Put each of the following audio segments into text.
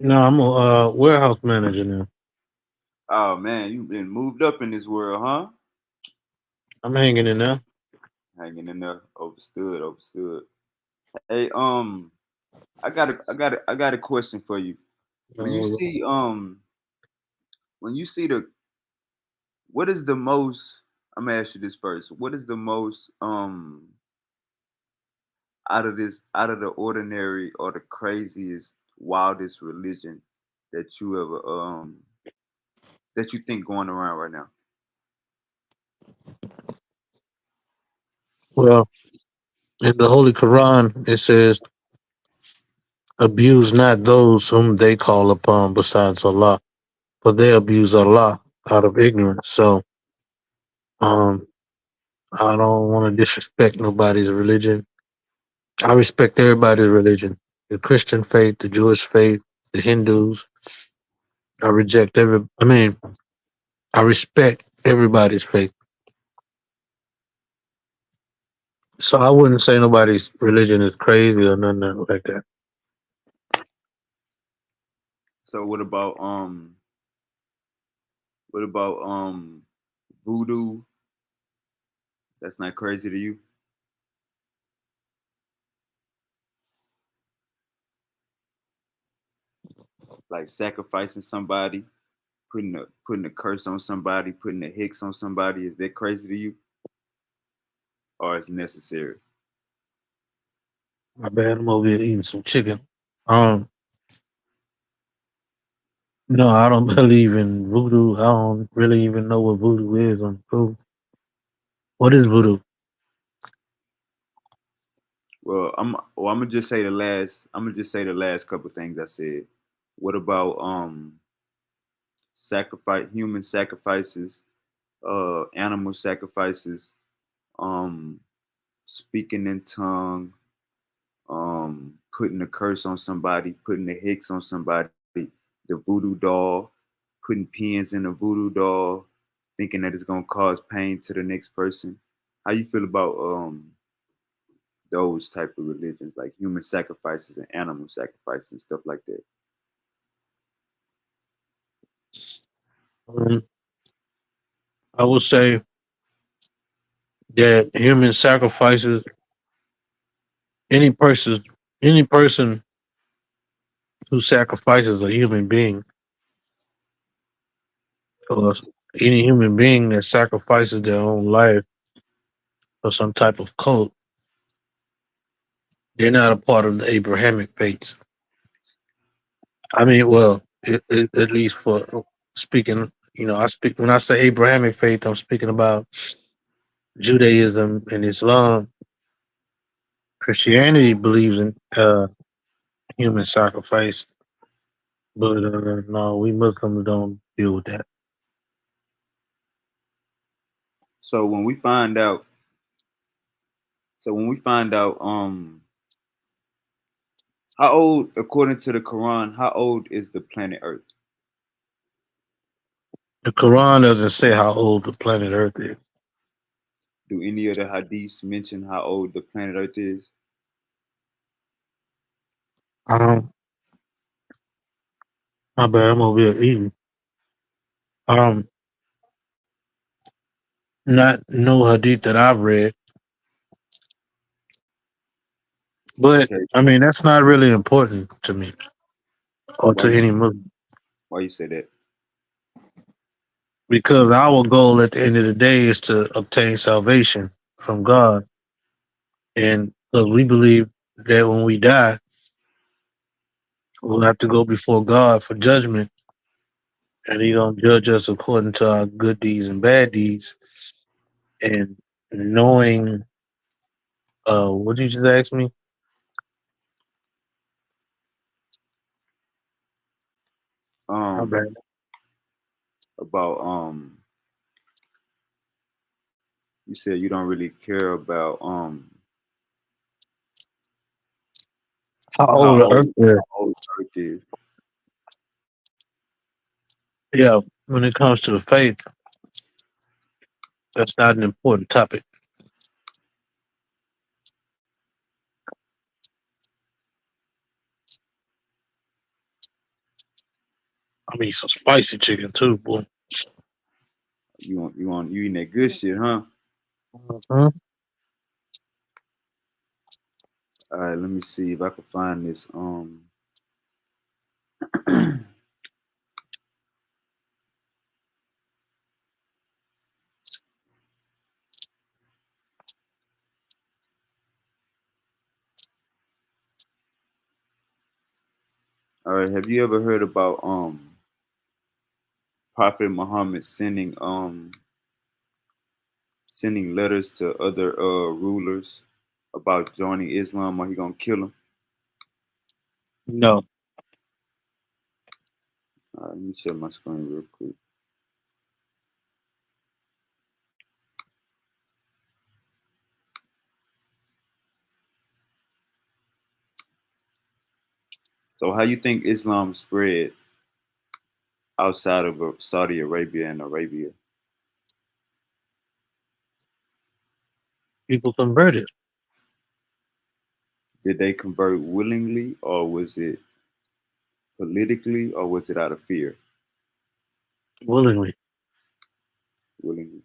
No, I'm a warehouse manager now. Oh man, you've been moved up in this world, huh? I'm hanging in there. Hanging in there. Overstood, overstood. Hey, I got a question for you. When you Uh, see when you see the what is the most I'm gonna ask you this first. What is the most out of the ordinary or the craziest, wildest religion that you ever that you think going around right now? well, in the Holy Quran, it says, "Abuse not those whom they call upon besides Allah, for they abuse Allah out of ignorance." So, um, I don't want to disrespect nobody's religion. I respect everybody's religion: the Christian faith, the Jewish faith, the Hindus. I reject every. I mean, I respect everybody's faith. So I wouldn't say nobody's religion is crazy or nothing like that. So what about voodoo? That's not crazy to you? Like sacrificing somebody, putting a curse on somebody, putting a hex on somebody, is that crazy to you? Or is necessary? My bad. I'm over here eating some chicken. Um, no, I don't believe in voodoo. I don't really even know what voodoo is. On proof. What is voodoo? I'm gonna just say the last couple things I said. What about human sacrifices, animal sacrifices, um speaking in tongue, putting a curse on somebody, putting a hex on somebody, the voodoo doll, putting pins in a voodoo doll, thinking that it's gonna cause pain to the next person. How you feel about those type of religions, like human sacrifices and animal sacrifices and stuff like that? Um, I would say that human sacrifices any person, any person who sacrifices a human being, or any human being that sacrifices their own life for some type of cult, they're not a part of the Abrahamic faiths. I mean, well, at least for speaking, I speak when I say Abrahamic faith, I'm speaking about Judaism and Islam. Christianity believes in human sacrifice, but no, we Muslims don't deal with that. So when we find out, how old, according to the Quran, how old is the planet Earth? The Quran doesn't say how old the planet Earth is. Do any of the hadiths mention how old the planet Earth is? Um, my bad, I'm over here eating. Um, not no hadith that I've read, but Okay, I mean that's not really important to me or why to you any Muslim say that? because our goal at the end of the day is to obtain salvation from God, and because we believe that when we die, we'll have to go before God for judgment, and He gonna judge us according to our good deeds and bad deeds. And knowing, what did you just ask me? My Um, bad. about you said you don't really care about How how old the old Earth is? Earth is. Yeah, when it comes to the faith, that's not an important topic. I mean, some spicy chicken too, boy. You eating that good shit, huh? Hmm. All right, let me see if I can find this. All right, have you ever heard about Prophet Muhammad sending letters to other rulers about joining Islam or he gonna kill them? No, All right, let me share my screen real quick. So, how you think Islam spread outside of Saudi Arabia and Arabia? people converted Did they convert willingly, or was it politically, or was it out of fear? willingly. Willingly.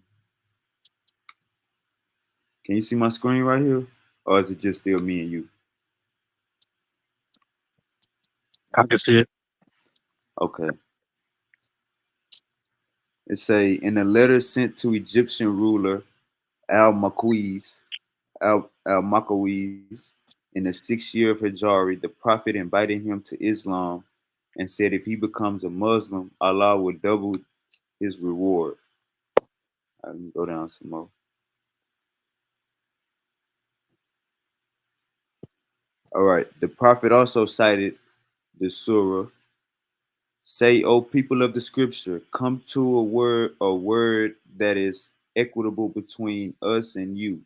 Can you see my screen right here, or is it just still me and you? I can see it. Okay. It say in a letter sent to Egyptian ruler Al Makawis in the 6th year of Hijri, the Prophet invited him to Islam and said if he becomes a Muslim, Allah will double his reward. I can go down some more. All right. The Prophet also cited the surah. Say, O people of the scripture, come to a word that is equitable between us and you,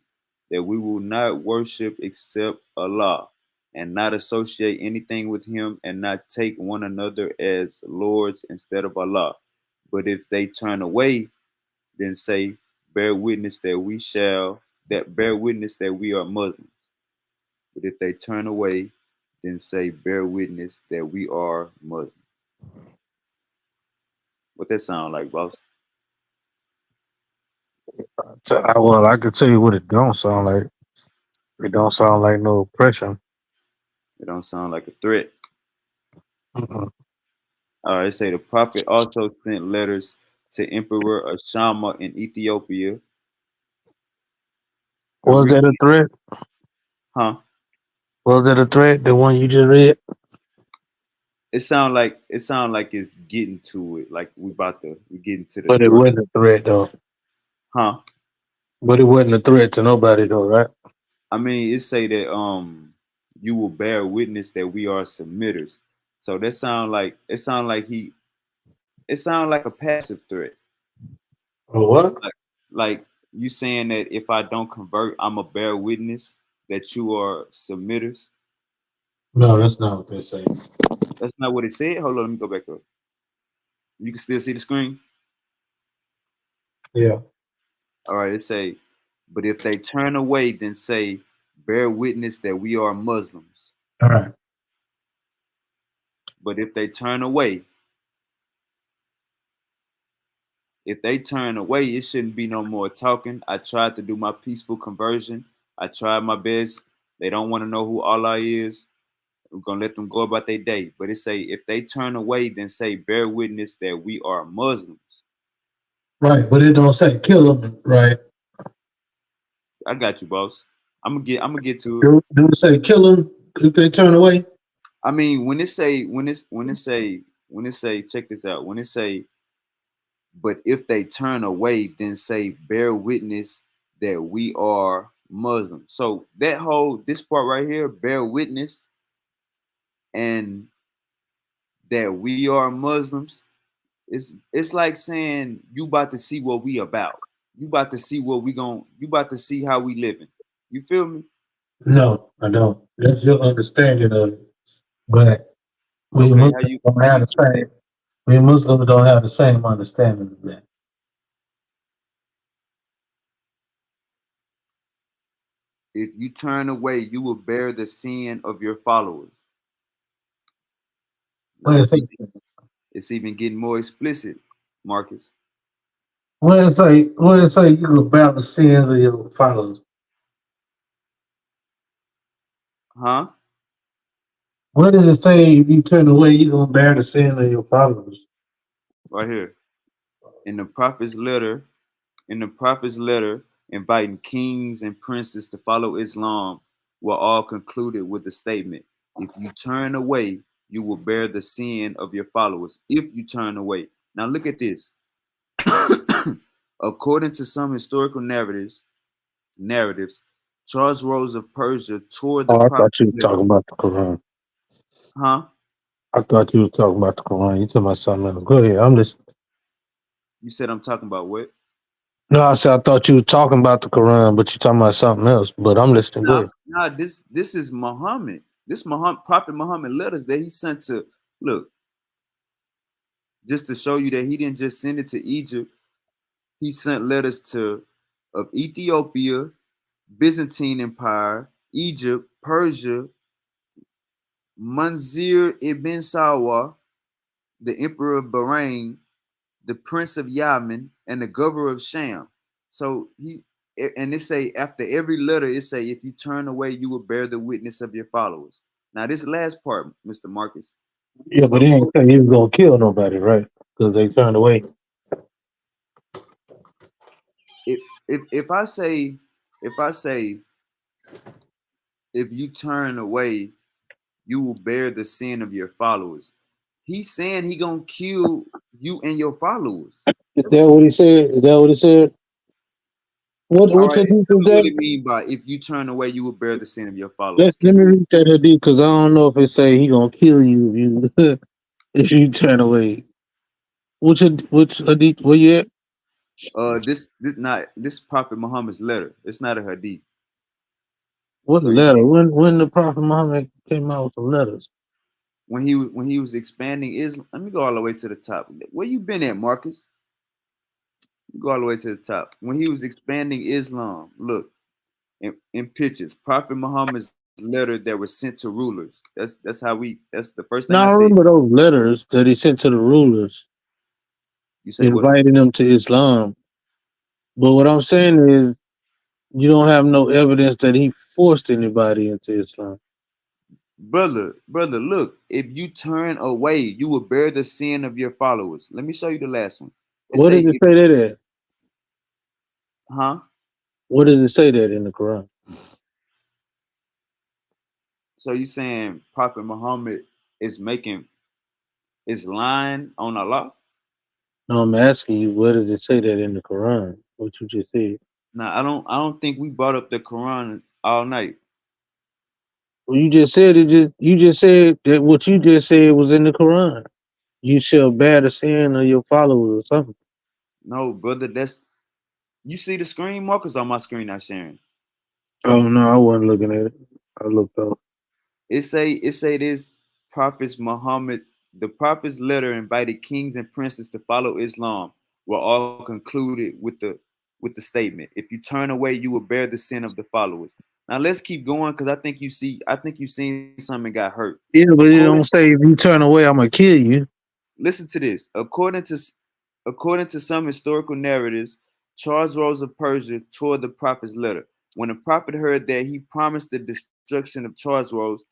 that we will not worship except Allah, and not associate anything with him, and not take one another as lords instead of Allah. But if they turn away, then say, bear witness that we are Muslims. But if they turn away, then say, bear witness that we are Muslims. What that sound like, boss? Well, I could tell you what it don't sound like. It don't sound like no oppression. It don't sound like a threat. Mm-mm. It say the prophet also sent letters to Emperor Ashama in Ethiopia. Was that a threat? Huh? Was that a threat? The one you just read? It sound like it's getting to it. Like we getting to the But it threat. wasn't a threat though. Huh? But it wasn't a threat to nobody though, right? I mean, it say that you will bear witness that we are submitters. So that sound like a passive threat. Or what? Like like you saying that if I don't convert, I'm a bear witness that you are submitters. No, that's not what they say. That's not what it said. Hold on, let me go back up. You can still see the screen. Yeah. All right, it say, but if they turn away, then say, bear witness that we are Muslims. All right. But if they turn away, it shouldn't be no more talking. I tried to do my peaceful conversion. I tried my best. They don't want to know who Allah is. We're gonna let them go about their day. But it say, if they turn away, then say, bear witness that we are Muslims. Right, but it don't say kill them, right? I got you, boss. I'm gonna get to it. Do it say kill them if they turn away? I mean, when it say, check this out. When it say, but if they turn away, then say, bear witness that we are Muslim. So this part right here, bear witness and that we are Muslims, it's like saying you about to see what we about. You about to see how we living. You feel me? No, I don't. That's your understanding of it. But we Okay, Muslims don't how have you the take that? same. We Muslims don't have the same understanding of that. If you turn away, you will bear the sin of your followers. What Like, is see, it? It's even getting more explicit, Marcus. When it say you can bear the sins of your followers, Huh? what does it say if you turn away, you gonna bear the sin of your followers? Right here. In the prophet's letter, in the prophet's letter inviting kings and princes to follow Islam were all concluded with the statement, if you turn away, you will bear the sin of your followers. If you turn away. Now look at this. According to some historical narratives, Charles Rose of Persia toured the Oh, I prophet thought you was letter. talking about the Quran. Huh? I thought you was talking about the Quran. You talking about something else. Go ahead. I'm listening. You said I'm talking about what? No, I said I thought you were talking about the Quran, but you talking about something else. But I'm listening. Go Nah, ahead. nah, this is Muhammad. This Muhammad Prophet Muhammad letters that he sent to look, just to show you that he didn't just send it to Egypt. He sent letters to of Ethiopia, Byzantine Empire, Egypt, Persia, Munzir ibn Sawa, the Emperor of Bahrain, the Prince of Yemen, and the Governor of Sham. So he and it say after every letter, it say if you turn away, you will bear the witness of your followers. Now this last part, Mr. Marcus, Yeah, but of he ain't course, say he was gonna kill nobody, right? Because they turned away. if I say if I say if you turn away, you will bear the sin of your followers. He's saying he gonna kill you and your followers. Is That's, that what he said? Is that what he said? all What's right, the deep tell of me what that? it mean by if you turn away, you will bear the sin of your Let followers. Can Let me you read that hadith because I don't know if it say he gonna kill you if you if you turn away. Which hadith? Where you at? this not this Prophet Muhammad's letter. It's not a hadith. What So you letter? see, When the Prophet Muhammad came out with some letters? when he was expanding Islam, let me go all the way to the top. Where you been at, Marcus? Go all the way to the top. When he was expanding Islam, look in pictures, Prophet Muhammad's letter that was sent to rulers. That's how we. That's the first thing I Now I see. remember those letters that he sent to the rulers, You say what? inviting them to Islam. But what I'm saying is, you don't have no evidence that he forced anybody into Islam. Brother, look, if you turn away, you will bear the sin of your followers. Let me show you the last one. It What say, does it say that at? huh? What does it say that in the Quran? So you saying Prophet Muhammad is making is lying on Allah? No, I'm asking you, where does it say that in the Quran? What you just said. Now I don't think we brought up the Quran all night. Well, you just said it. You just said that what you just said was in the Quran. You shall bear the sin of your followers or something. No, brother, that's you see the screen markers on my screen not sharing. Oh no, I wasn't looking at it. I looked up. It say this prophets Muhammad's the prophet's letter invited kings and princes to follow Islam were all concluded with the statement, if you turn away, you will bear the sin of the followers. Now let's keep going because I think you seen something got hurt. Yeah, but it According don't say if you turn away, I'm gonna kill you. Listen to this. According to some historical narratives, Charles Rose of Persia tore the prophet's letter. When the prophet heard that, he promised the destruction of Charles Rose,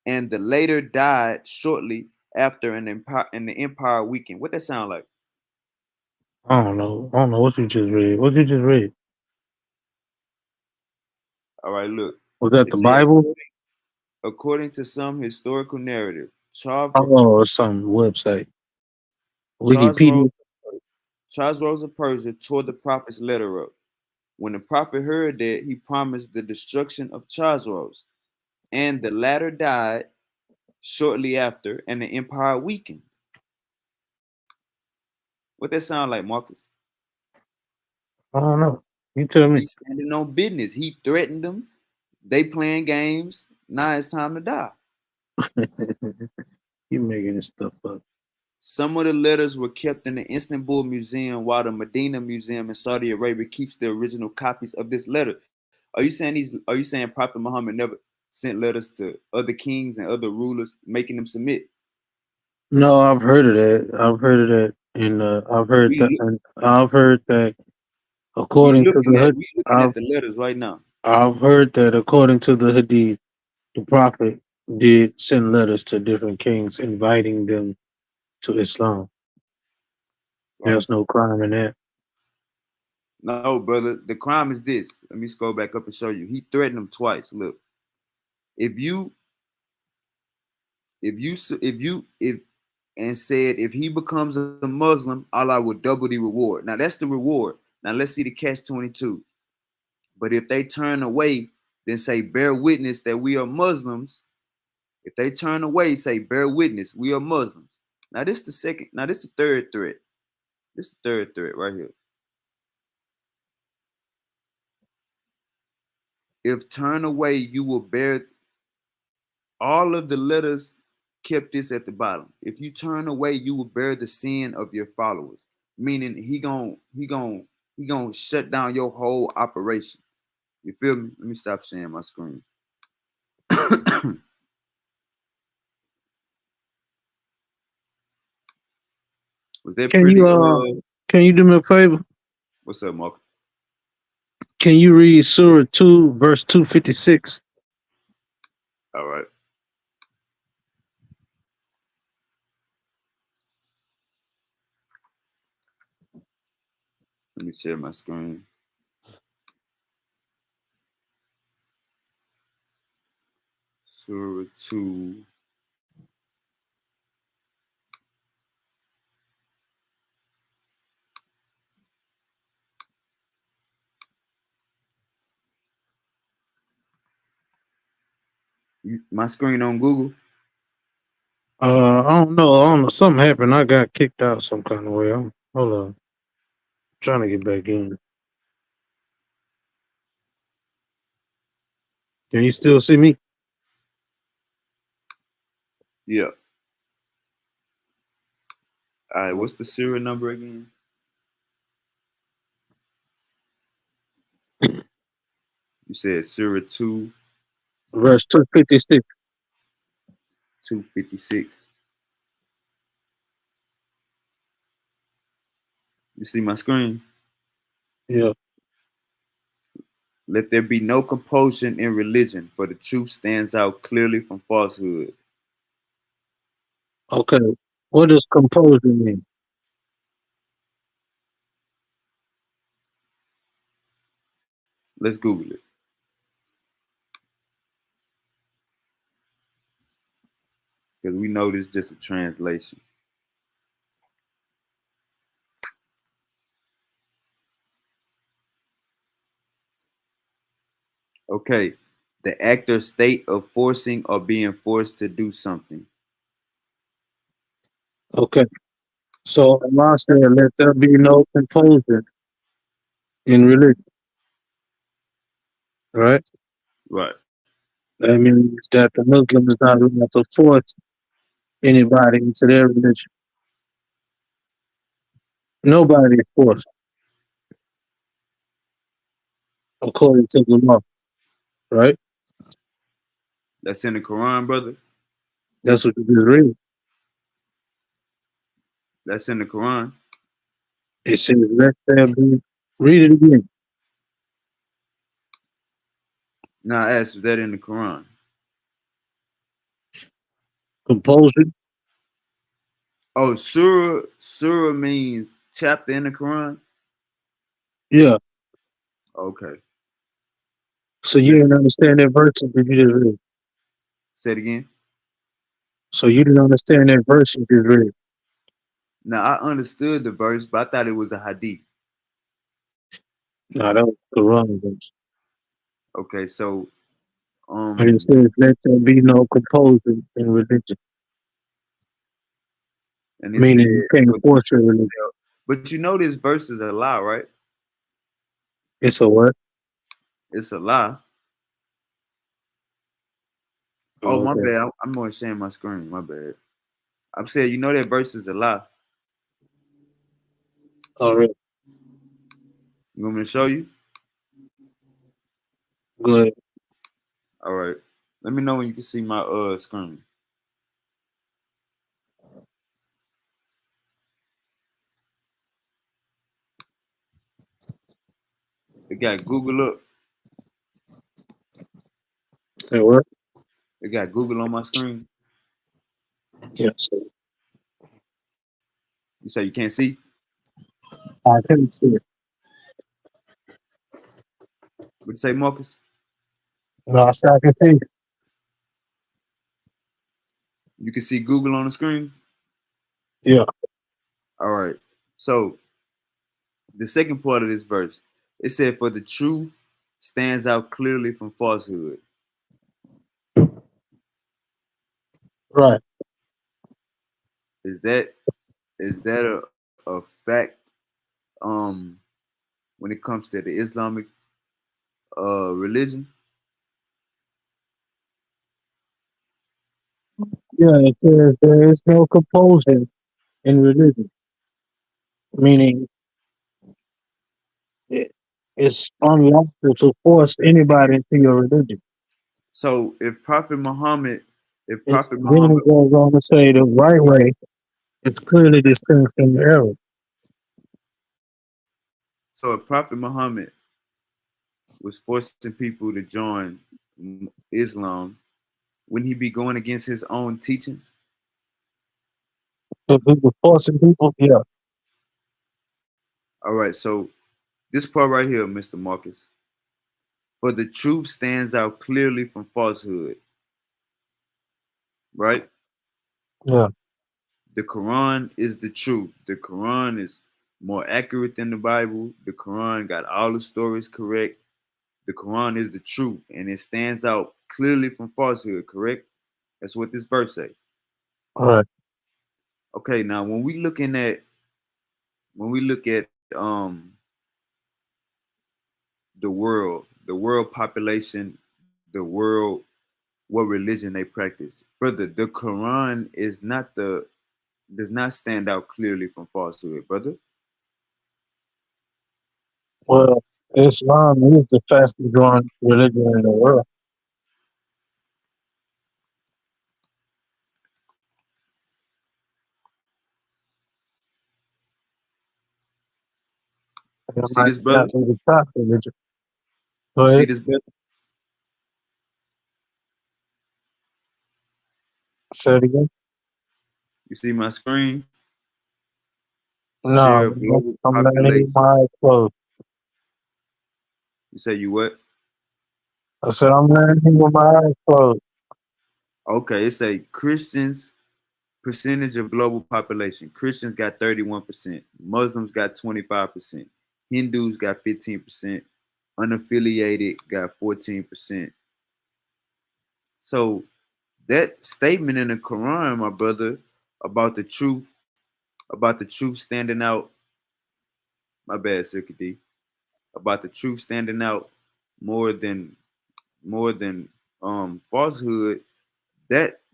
and the later died shortly after in the empire weakened. What that sound like? I don't know. I don't know what you just read. What you just read? All right, look. Was that It the said Bible? according to some historical narrative, Oh, or some website. Charles Rose Wikipedia. Charles Rose of Persia tore the prophet's letter up. When the prophet heard that, he promised the destruction of Charles Rose, and the latter died shortly after, and the empire weakened. What that sound like, Marcus? I don't know. You tell me. He's standing on business. He threatened them. They playing games. Now it's time to die. You making this stuff up. Some of the letters were kept in the Istanbul Museum, while the Medina Museum in Saudi Arabia keeps the original copies of this letter. Are you saying Prophet Muhammad never sent letters to other kings and other rulers, making them submit? No, I've heard of that. I've heard of that, and We I've heard that we according to looking at the we looking I've at the letters right now. I've heard that according to the Hadith, the Prophet did send letters to different kings inviting them to Islam. Right. There's no crime in that. No, brother. The crime is this. Let me scroll back up and show you. He threatened them twice. Look, if you if and said if he becomes a Muslim, Allah will double the reward. Now that's the reward. Now let's see the catch 22. But if they turn away, then say bear witness that we are Muslims. If they turn away, say bear witness we are Muslims. Now this the second. Now this the third threat. This is the third threat right here. If turn away, you will bear. All of the letters kept this at the bottom. If you turn away, you will bear the sin of your followers. Meaning he gonna shut down your whole operation. You feel me? Let me stop sharing my screen. Was that Can pretty? you can you do me a favor? What's up, Mark? Can you read Surah 2, verse 256? All right. Let me share my screen. Surah 2. My screen on Google. I don't know. I don't know. Something happened. I got kicked out some kind of way. Hold on. Trying to get back in. Can you still see me? Yeah. All right. What's the serial number again? You said Surah 2 Verse 256. 256. You see my screen? Yeah. Let there be no compulsion in religion, for the truth stands out clearly from falsehood. Okay. What does composing mean? Let's Google it because we know this is just a translation. Okay. The act or state of forcing or being forced to do something. Okay. So Allah said, let there be no compulsion in religion, right? Right. That means that the Muslim is not allowed to force anybody into their religion. Nobody is forced according to the law, right? That's in the Quran, brother. That's what you just read. That's in the Quran. It says, let there be, read it again, Now I asked, is that in the Quran? compulsion. Oh, surah means chapter in the Quran. Yeah. Okay. So you Let me didn't understand that verse that you just read. say it again. So you didn't understand that verse you just read. Now I understood the verse, but I thought it was a hadith. No, that was the wrong verse. Okay, so And it um, says, let there be no compulsion in religion, and it said meaning you can't for the force your truth religion. shall. But you know this verse is a lie, right? It's a what? It's a lie. Oh, Oh, my okay. bad. I'm gonna share my screen. My bad. I'm saying you know that verse is a lie. All right. You want me to show you? Good. All right. Let me know when you can see my screen. It got Google up. Say what? It got Google on my screen. Yes. You say you can't see? I can't see it. What you say, Marcus? No, I said I can see it. You can see Google on the screen? Yeah. All right. So the second part of this verse, it said, "For the truth stands out clearly from falsehood." Right. Is that a fact um when it comes to the Islamic religion? Yeah, it says there is no compulsion in religion, meaning it's unlawful to force anybody into your religion. So if It's Prophet then Muhammad, it goes on to say the right way is clearly distinct from the error. so if Prophet Muhammad was forcing people to join Islam, wouldn't he be going against his own teachings? If he was forcing people, yeah, All right, so this part right here, Mr. Marcus. For the truth stands out clearly from falsehood, right? yeah, The Quran is the truth. The Quran is more accurate than the Bible. The Quran got all the stories correct. The Quran is the truth, and it stands out clearly from falsehood, correct? That's what this verse say. right. Okay, now when we look at the world population, the world, what religion they practice. Brother, the Quran is not the does not stand out clearly from falsehood, brother. Well, Islam is the fastest growing religion in the world. You It see might this, brother? not be the top religion. Go You see ahead. this, brother? Say it again. You see my screen? No, Share of man, global I'm learning with population. my eyes closed. You say you what? I said I'm learning with my eyes closed. Okay, it say Christians percentage of global population. Christians got 31%, Muslims got 25%, Hindus got 15%, unaffiliated got 14%. So that statement in the Quran, my brother, about the truth, about the truth standing out, my bad, Sirkadi, about the truth standing out more than more than falsehood,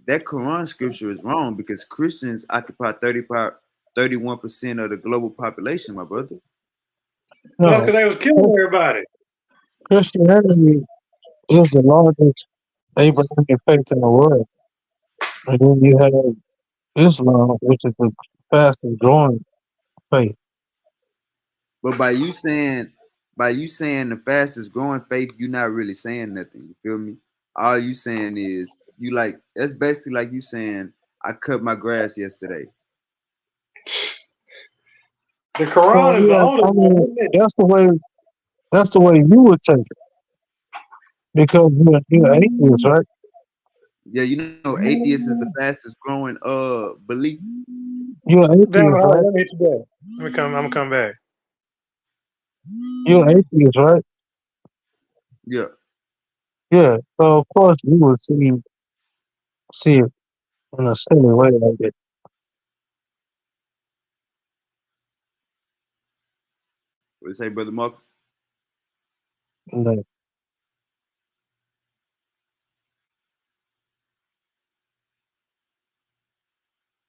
that Quran scripture is wrong because Christians occupy 31% of the global population, my brother. Well, that's No, because they was killing everybody. Christianity is the largest Abrahamic faith in the world. And then you have Islam, which is the fastest growing faith. But by you saying the fastest growing faith, you're not really saying nothing. You feel me? All you saying is you like that's basically like you saying I cut my grass yesterday. The Well, Quran is the yeah, oldest I one, mean isn't it? that's the way you would take it because you're atheist, right? Yeah, you know, atheist is the fastest growing belief. You're Damn, atheist, hold on, right? let me hit you back. Let me come. I'm gonna come back. You're atheist, right? Yeah. Yeah. So of course you would see it in a silly way like that. What do you say, brother Marcus? Like,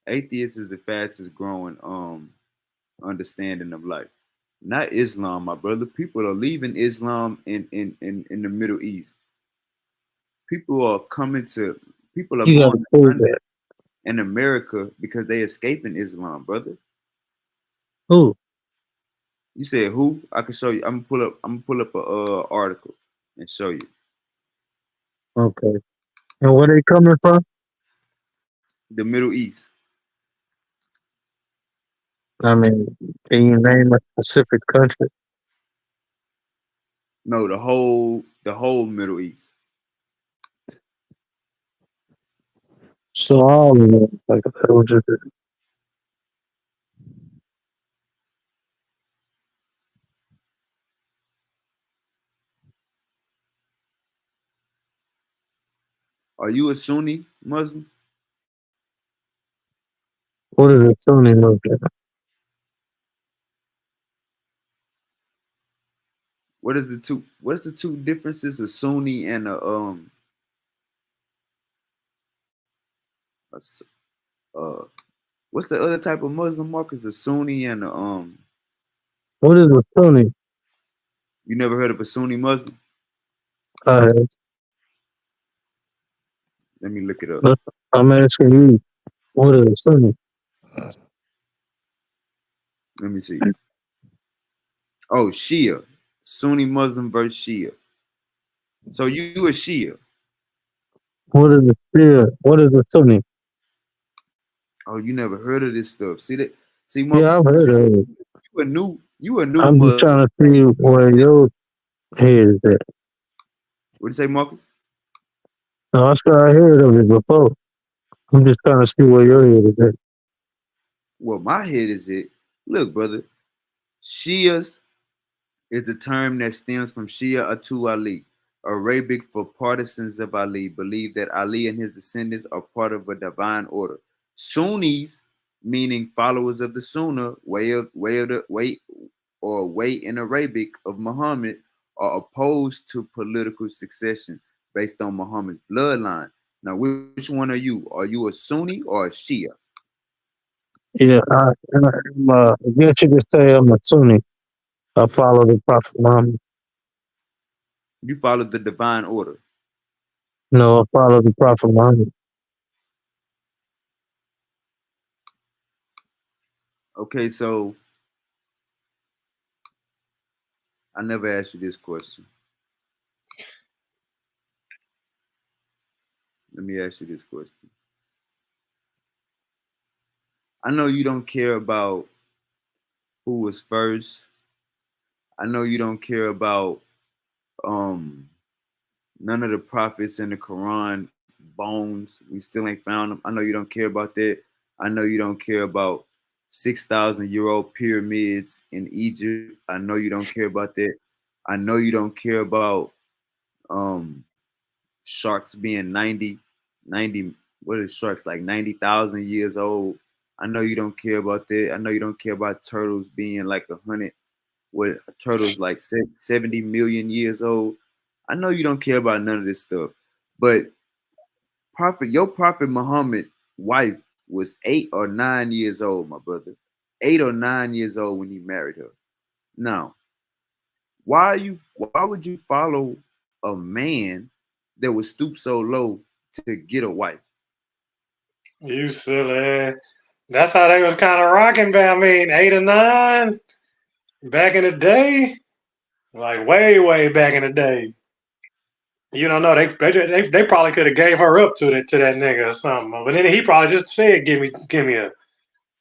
Atheist is the fastest growing understanding of life. Not Islam, my brother. People are leaving Islam in the Middle East. People are coming to people are you got going to to prove London that. and America because they escaping Islam, brother. Who? You said who? I can show you. I'm gonna pull up a article and show you. Okay. And where they coming from? The Middle East. I mean, can you name a specific country? No, the whole Middle East. So all of them, like it was just Are you a Sunni Muslim? what is a Sunni Muslim? What's the two differences of Sunni and a uh what's the other type of Muslim, Marcus? A Sunni and What is a Sunni? you never heard of a Sunni Muslim? Uh, Let me look it up. look, I'm asking you, what is a Sunni? Let me see. Oh, Shia. Sunni Muslim versus Shia. So you a Shia. What is a Shia? What is a Sunni? Oh, you never heard of this stuff. See that? See, Yeah, I've Marcus, heard of it. you a new I'm just Muslim. trying to see where your head is at. What do you say, Marcus? No, I heard of it before. I'm just trying to see where your head is at. Well, my head is it. Look, brother, Shias is the term that stems from Shia Atu Ali, Arabic for partisans of Ali, believe that Ali and his descendants are part of a divine order. Sunnis, meaning followers of the Sunnah, way in Arabic of Muhammad, are opposed to political succession based on Muhammad's bloodline. Now, which one are you? Are you a Sunni or a Shia? Yeah, I guess you could say I'm a Sunni. I follow the Prophet Muhammad. You follow the divine order. No, I follow the Prophet Muhammad. Okay, so I never asked you this question. Let me ask you this question. I know you don't care about who was first. I know you don't care about um none of the prophets in the Quran bones. We still ain't found them. I know you don't care about that. I know you don't care about 6,000-year-old pyramids in Egypt. I know you don't care about that. I know you don't care about um sharks being 90. What is sharks, like 90,000 years old? I know you don't care about that. I know you don't care about turtles being like 100, what turtles like 70 million years old. I know you don't care about none of this stuff. But your prophet Muhammad wife was 8 or 9 years old, my brother. 8 or 9 years old when he married her. Now, why would you follow a man that would stoop so low to get a wife? You silly. That's how they was kind of rocking back. I mean, 8 or 9 back in the day, like way back in the day. You don't know. They probably could have gave her up to that nigga or something. But then he probably just said, give me a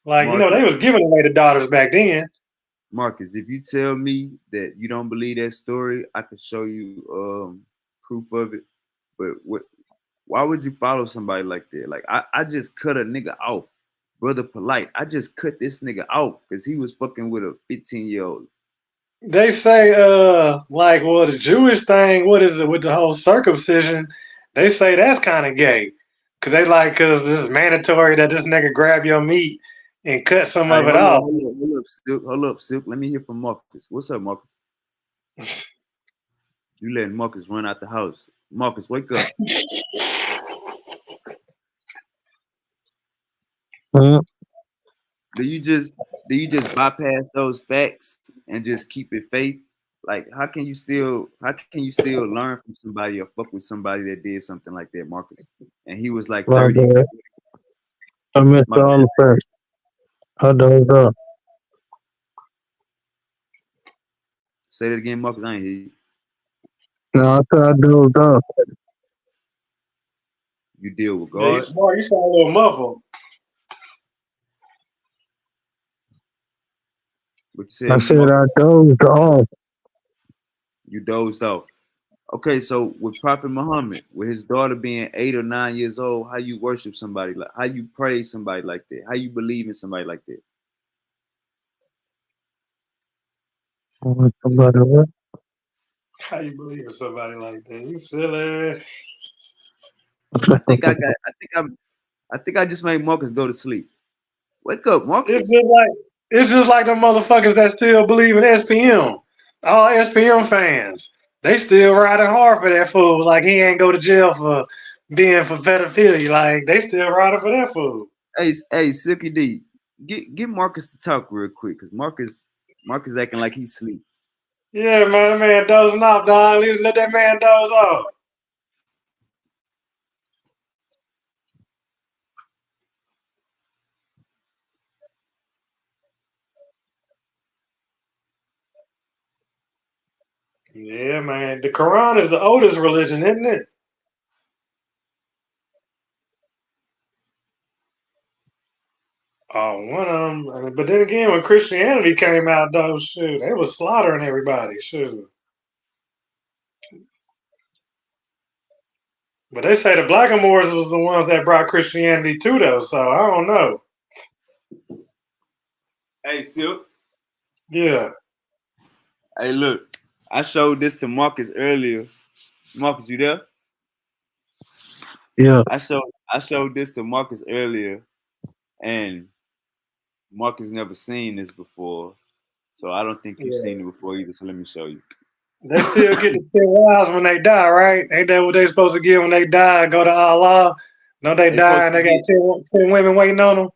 like. They Marcus, was giving away the daughters back then. Marcus, if you tell me that you don't believe that story, I can show you proof of it. But why would you follow somebody like that? Like I just cut a nigga off, brother polite. I just cut this nigga off because he was fucking with a 15-year-old. They say, like, well, the Jewish thing, what is it with the whole circumcision? They say that's kind of gay. Cause this is mandatory that this nigga grab your meat and cut some All right, of it off. hold up, Silk. Let me hear from Marcus. What's up, Marcus? You letting Marcus run out the house. Marcus, wake up. Mhm. Do you just bypass those facts and just keep it faith? Like how can you still learn from somebody or fuck with somebody that did something like that, Marcus? And he was like My 30. bad. I missed My all bad. the facts. I dozed off. Say that again, Marcus. I ain't hear you. No, I said I dozed off. You deal with Yeah, you God. smart. You sound a little muffled. What you I said, said I Marcus? dozed off. You dozed off. Okay, so with Prophet Muhammad, with his daughter being 8 or 9 years old, how you worship somebody like, how you praise somebody like that, how you believe in somebody like that. I want somebody what? How you believe in somebody like that? You silly. I think I got. I think I just made Marcus go to sleep. Wake up, It's Marcus. just like it's just like the motherfuckers that still believe in SPM. All SPM fans. They still riding hard for that fool. Like he ain't go to jail for being for pedophilia. Like they still riding for that fool. Hey, Silky D, get Marcus to talk real quick, cause Marcus acting like he's asleep. Yeah, man, that man dozing off, dog. Let that man doze off. Yeah, man. The Quran is the oldest religion, isn't it? Oh, one of them. But then again, when Christianity came out, though, shoot, they was slaughtering everybody, shoot. But they say the Blackamoors was the ones that brought Christianity to though, so I don't know. Hey, Silk. Yeah. Hey, look, I showed this to Marcus earlier. Marcus, you there? Yeah. I showed this to Marcus earlier, and Marcus never seen this before, so I don't think you've Yeah. seen it before either. So let me show you. They still get the 10 wives when they die, right? Ain't that what they supposed to get when they die? Go to Allah? No, they They die supposed and to they got get 10 women waiting on them?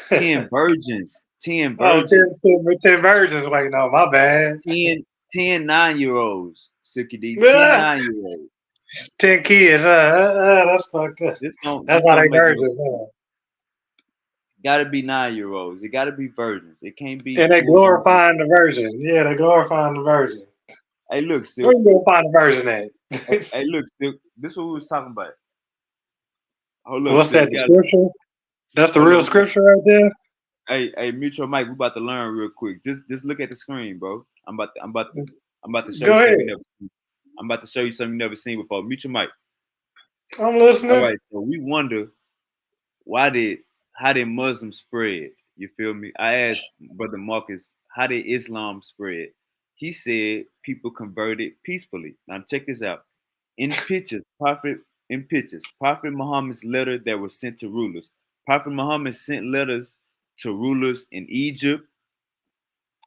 10 virgins, 10 Oh, virgins, 10 virgins waiting on. My bad. 10 9-year-olds, Silky D, 10 Ah, 9-year-olds. 10 kids. That's fucked up. This don't That's this why they don't make no virgins, sense. huh? Gotta be 9-year-olds. It gotta be virgins. It can't be And they full grown people. glorifying the virgin. Yeah, they glorifying the virgin. Hey, look, Where Silk. you gonna find the virgin at? Hey, look, Silk. This is what we was talking about. Hold up, What's Silk. that? We The got scripture? That's the hold real up. scripture right there. Hey, mute your mic. We about to learn real quick. Just look at the screen, bro. I'm about to show Go you something ahead. you never seen. I'm about to show you something you never seen before. Mute your mic. I'm All listening. right. So we wonder how did Muslims spread? You feel me? I asked Brother Marcus, how did Islam spread? He said people converted peacefully. Now check this out. Prophet Muhammad's letter that was sent to rulers. Prophet Muhammad sent letters to rulers in Egypt,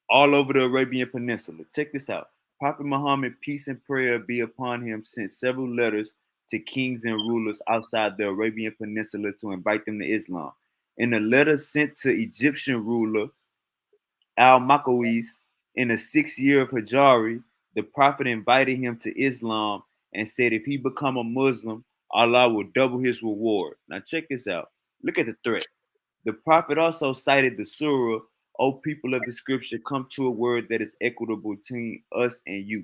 all over the Arabian Peninsula. Check this out. Prophet Muhammad, peace and prayer be upon him, sent several letters to kings and rulers outside the Arabian Peninsula to invite them to Islam. In a letter sent to Egyptian ruler Al-Makawis in the 6th year of Hijri, the Prophet invited him to Islam and said if he become a Muslim, Allah will double his reward. Now check this out. Look at the threat. The Prophet also cited the surah, O people of the scripture, come to a word that is equitable between us and you,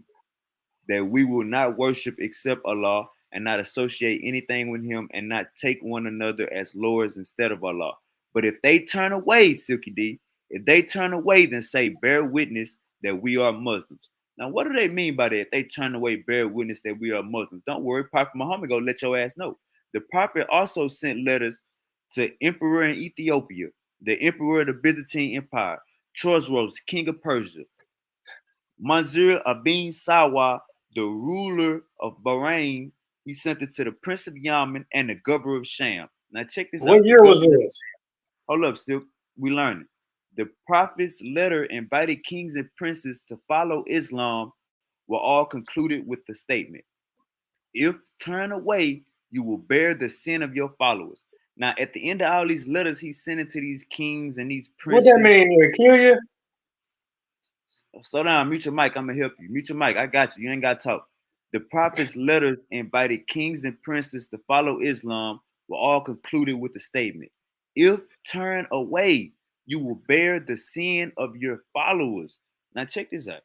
that we will not worship except Allah and not associate anything with him and not take one another as lords instead of Allah. But if they turn away, Silky D, if they turn away, then say, bear witness that we are Muslims. Now, what do they mean by that? If they turn away, bear witness that we are Muslims. Don't worry, Prophet Muhammad go let your ass know. The Prophet also sent letters to Emperor in Ethiopia, the Emperor of the Byzantine Empire, Chosroes, King of Persia, Manzur Abin Sawa, the ruler of Bahrain. He sent it to the Prince of Yemen and the governor of Sham. Now check this What out. The year was governor. this? Hold up, Silk. We learning. The prophet's letter invited kings and princes to follow Islam were all concluded with the statement, if turn away, you will bear the sin of your followers. Now, at the end of all these letters, he's sending to these kings and these What that princes. mean? To kill you? Slow down, mute your mic. I'm gonna help you. Mute your mic. I got you. You ain't got to talk. The prophet's letters invited kings and princes to follow Islam were all concluded with the statement, if turn away, you will bear the sin of your followers. Now check this out.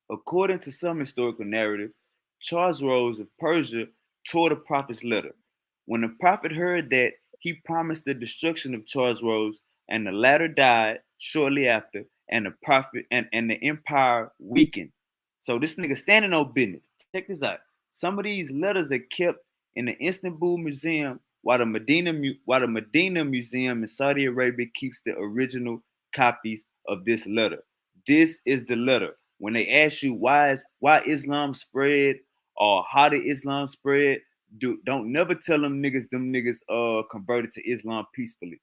According to some historical narrative, Chosroes of Persia tore the prophet's letter. When the prophet heard that, he promised the destruction of Chosroes, and the latter died shortly after, and the prophet and the empire weakened. So this nigga standing on business. Check this out. Some of these letters are kept in the Istanbul Museum, while the Medina Museum in Saudi Arabia keeps the original copies of this letter. This is the letter. When they ask you why Islam spread or how did Islam spread, don't never tell them niggas converted to Islam peacefully.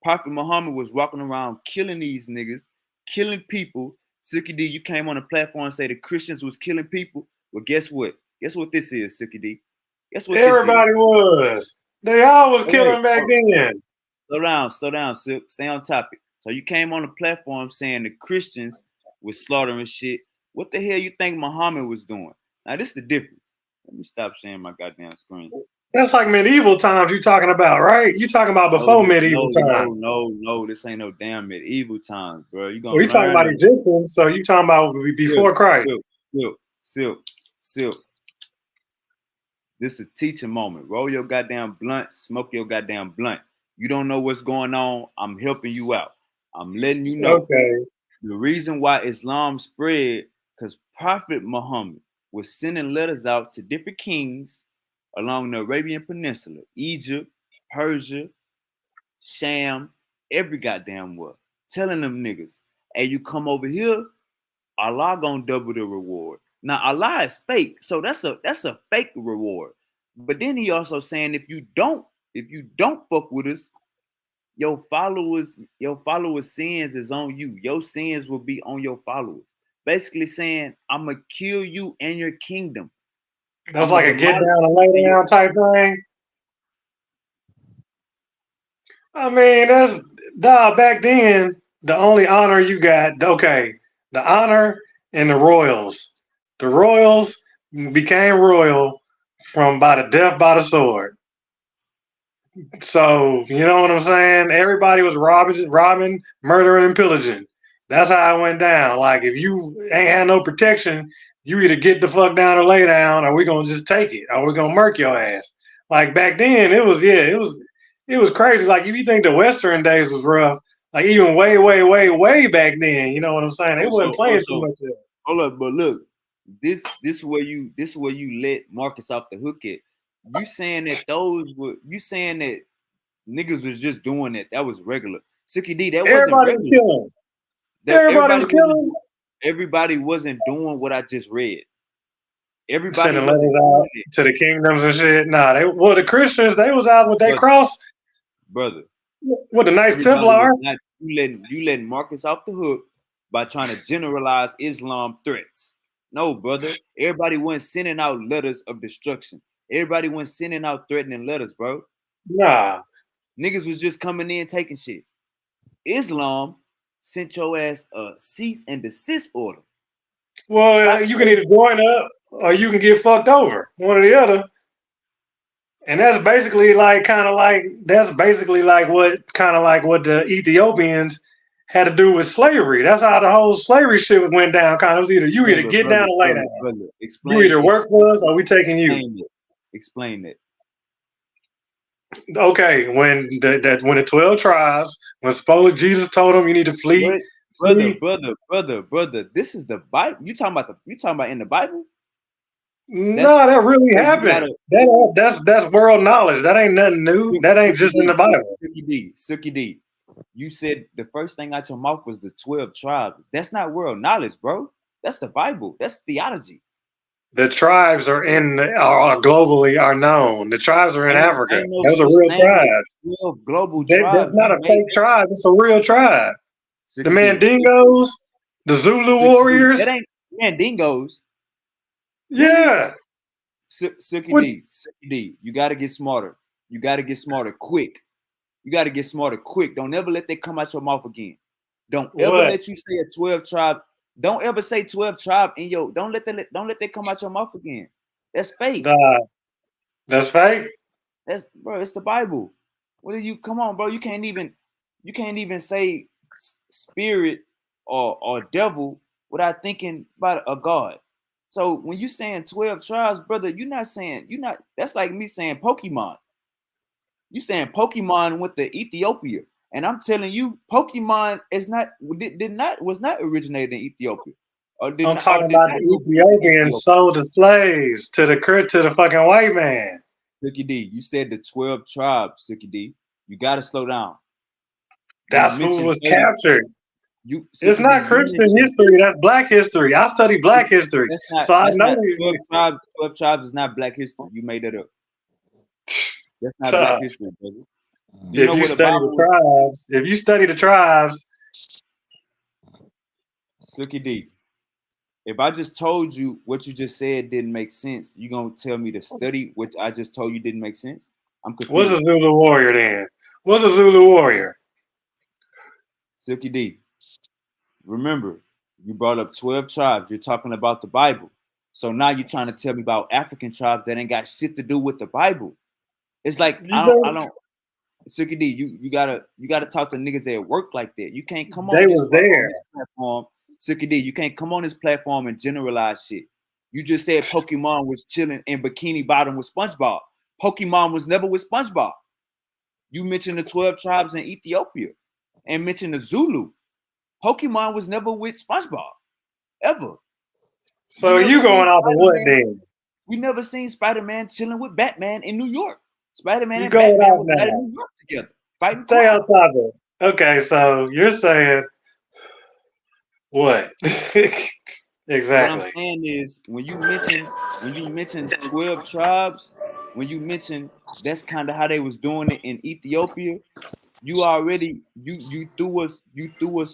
Prophet Muhammad was walking around killing these niggas, killing people. Suki D, you came on the platform and say the Christians was killing people. Well, guess what? Guess what this is, Suki D? Guess what Everybody was. They all was killing back then. Slow down, Silk. Stay on topic. So you came on the platform saying the Christians was slaughtering shit. What the hell you think Muhammad was doing? Now this is the difference. Let me stop sharing my goddamn screen. That's like medieval times you talking about, right? You talking about before medieval times. No, this ain't no damn medieval times, bro. You gonna you talking about Egyptians, so you talking about before Christ. Silk. This is a teaching moment. Roll your goddamn blunt, smoke your goddamn blunt. You don't know what's going on. I'm helping you out. I'm letting you know. Okay. The reason why Islam spread, because Prophet Muhammad was sending letters out to different kings along the Arabian Peninsula, Egypt, Persia, Sham, every goddamn word, telling them niggas, hey, you come over here, Allah gonna double the reward. Now Allah is fake, so that's a fake reward. But then he also saying if you don't fuck with us, your followers' sins is on you. Your sins will be on your followers. Basically saying, I'm gonna kill you and your kingdom. That's like a get down and lay down type thing. I mean, back then, the only honor you got, okay, the honor and the royals. The royals became royal by the death by the sword. So, you know what I'm saying? Everybody was robbing, murdering, and pillaging. That's how it went down. Like, if you ain't had no protection, you either get the fuck down or lay down, or we gonna just take it, or we gonna murk your ass. Like back then, it was crazy. Like if you think the Western days was rough, like even way back then, you know what I'm saying? They wasn't playing too much there. Hold up, but look, this is where you let Marcus off the hook at. You saying that niggas was just doing that. That was regular. Suki D, that wasn't regular. Was killing. Everybody was killing. Everybody wasn't doing what I just read. Everybody sending letters out to the kingdoms and shit. Nah, the Christians, they was out with their cross. Brother. With a nice Templar. You letting Marcus off the hook by trying to generalize Islam threats. No, brother. Everybody wasn't sending out letters of destruction. Everybody wasn't sending out threatening letters, bro. Nah. Niggas was just coming in taking shit. Islam sent your ass a cease and desist order. Well, you can either join up or you can get fucked over. One or the other. And that's basically like what the Ethiopians had to do with slavery. That's how the whole slavery shit went down. Kind of, it was either you either get down or lay down. You either work for us or we taking you. Explain it. Okay, when the 12 tribes, when suppose Jesus told them you need to flee. Brother, this is the Bible. You talking about in the Bible? No, that really happened. That's world knowledge. That ain't nothing new. That ain't just in the Bible. Suki D, you said the first thing out your mouth was the 12 tribes. That's not world knowledge, bro. That's the Bible. That's theology. The tribes are globally are known. The tribes are in Africa. Those are real tribes. 12 global tribes. That's not a fake tribe. It's a real tribe. The Mandingos, the Zulu warriors. That ain't Mandingos. Yeah. Suki D, you got to get smarter. You got to get smarter quick. Don't ever let that come out your mouth again. Don't ever let you say a 12 tribe. Don't ever say 12 tribe in your. Don't let that come out your mouth again. That's fake. That's fake. It's the Bible. What are you? Come on, bro. You can't even say spirit or devil without thinking about a God. So when you saying 12 tribes, brother, you're not. That's like me saying Pokemon. You saying Pokemon went to Ethiopia, and I'm telling you, Pokemon was not originated in Ethiopia, or did I'm not or talking did about not the go to Ethiopia. Ethiopians sold the slaves to the fucking white man. Suki D, you said the 12 tribes, Suki D. You gotta slow down. That's who was captured. It's Suki D, not Christian history. That's Black history. I study Black history, so I that's know not 12 tribes. 12 tribes is not Black history. You made that up. That's not Black history, brother. You know if you what the study Bible the tribes, if you study the tribes, Suki D, if I just told you what you just said didn't make sense, you gonna tell me to study what I just told you didn't make sense? I'm what's a confused. Zulu warrior then? What's a Zulu warrior? Suki D, remember, you brought up 12 tribes. You're talking about the Bible. So now you're trying to tell me about African tribes that ain't got shit to do with the Bible. It's like I don't Suki D, you gotta talk to niggas that work like that. You can't come on this platform. Suki D, you can't come on this platform and generalize shit. You just said Pokemon was chilling in Bikini Bottom with SpongeBob. Pokemon was never with SpongeBob. You mentioned the 12 tribes in Ethiopia and mentioned the Zulu. Pokemon was never with SpongeBob, ever. So you going off of what then? We never seen Spider-Man chilling with Batman in New York. Spider-Man and going Batman off was now. not in New York together. Fighting Stay crime. on top of it. Okay, so you're saying what? Exactly. What I'm saying is when you mention 12 tribes, when you mention that's kind of how they was doing it in Ethiopia, you already you threw us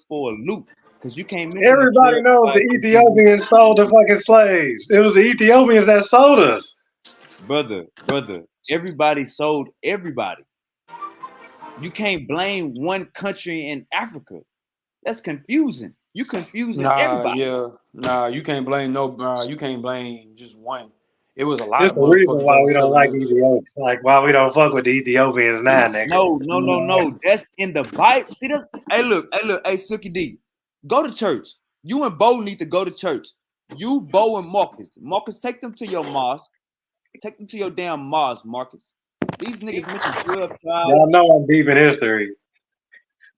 for a loop because you can't mention the 12 Everybody knows the tribes. Ethiopians sold the fucking slaves. It was the Ethiopians that sold us. Brother, everybody sold everybody. You can't blame one country in Africa. That's confusing. You confusing everybody. You can't blame you can't blame just one. It was a lot There's of a reason motherfuckers why that we was don't selling like us. Ethiopians. Like why we don't fuck with the Ethiopians now, nigga. No. That's in the Bible. See that? Hey, look, hey, Suki D. Go to church. You and Bo need to go to church. You, Bo, and Marcus. Marcus, take them to your mosque. Take them to your damn mosque, Marcus. These niggas mention 12 tribes. Y'all know I'm deep in history.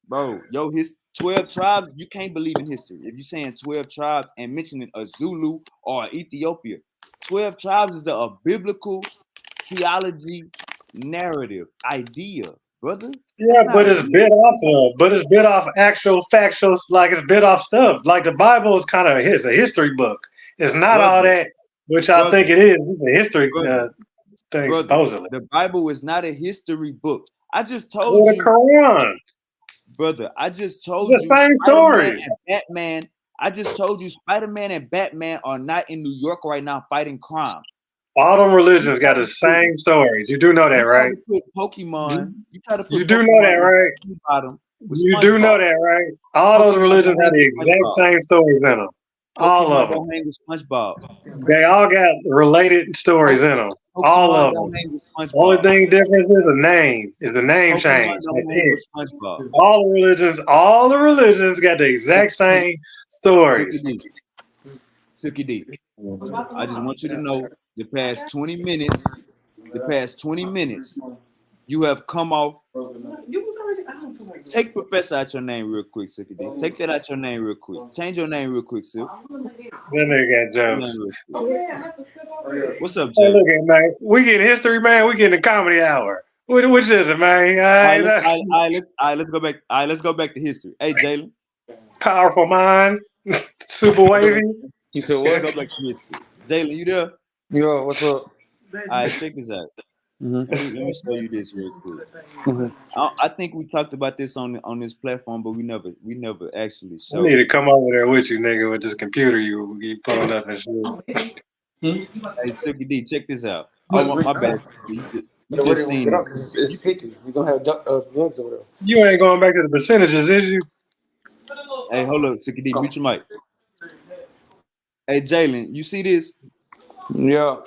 Bro, his 12 tribes, you can't believe in history. If you're saying 12 tribes and mentioning a Zulu or Ethiopia, 12 tribes is a biblical theology narrative idea, brother. Yeah, but it's bit off actual factual, like it's bit off stuff. Like the Bible is kind of a history book. It's not all that, which I think it is. It's a history thing, supposedly. The Bible is not a history book. I just told you. The Quran. Brother, I just told the you same Spider-Man story. and Batman. I just told you Spider-Man and Batman are not in New York right now fighting crime. All them religions got the same stories. You do know that, right? You try to put Pokemon. You do know that, right? You do know that, right? All those religions have the exact same stories in them. All of them. Don't hang with SpongeBob. They all got related stories in them. All of them. Only thing difference is a name. Is the name change. That's it. All the religions got the exact same stories. Suki D. I just want you to know the past 20 minutes, you have come off. Take Professor out your name real quick, Suki D. Take that out your name real quick. Change your name real quick, Sil. That nigga got jokes. What's up, Jay? Hey, look at man. We get history, man. We get the comedy hour. Which is it, man? Let's go back. Let's go back to history. Hey, Jalen. Powerful mind. Super wavy. You said what? Go back to history. Jalen, you there? Yo, what's up? All right, check this out. Let me show you this real quick. I think we talked about this on this platform, but we never actually showed. I need to come over there with you, nigga, with this computer you pulling up and shit. Hey, Suki D, check this out. Oh, my bad. You just seen it. It's 50. We're gonna have drugs over there. You ain't going back to the percentages, is you? Hey, hold up, Suki D, mute your mic. Hey, Jalen, you see this? Yeah. All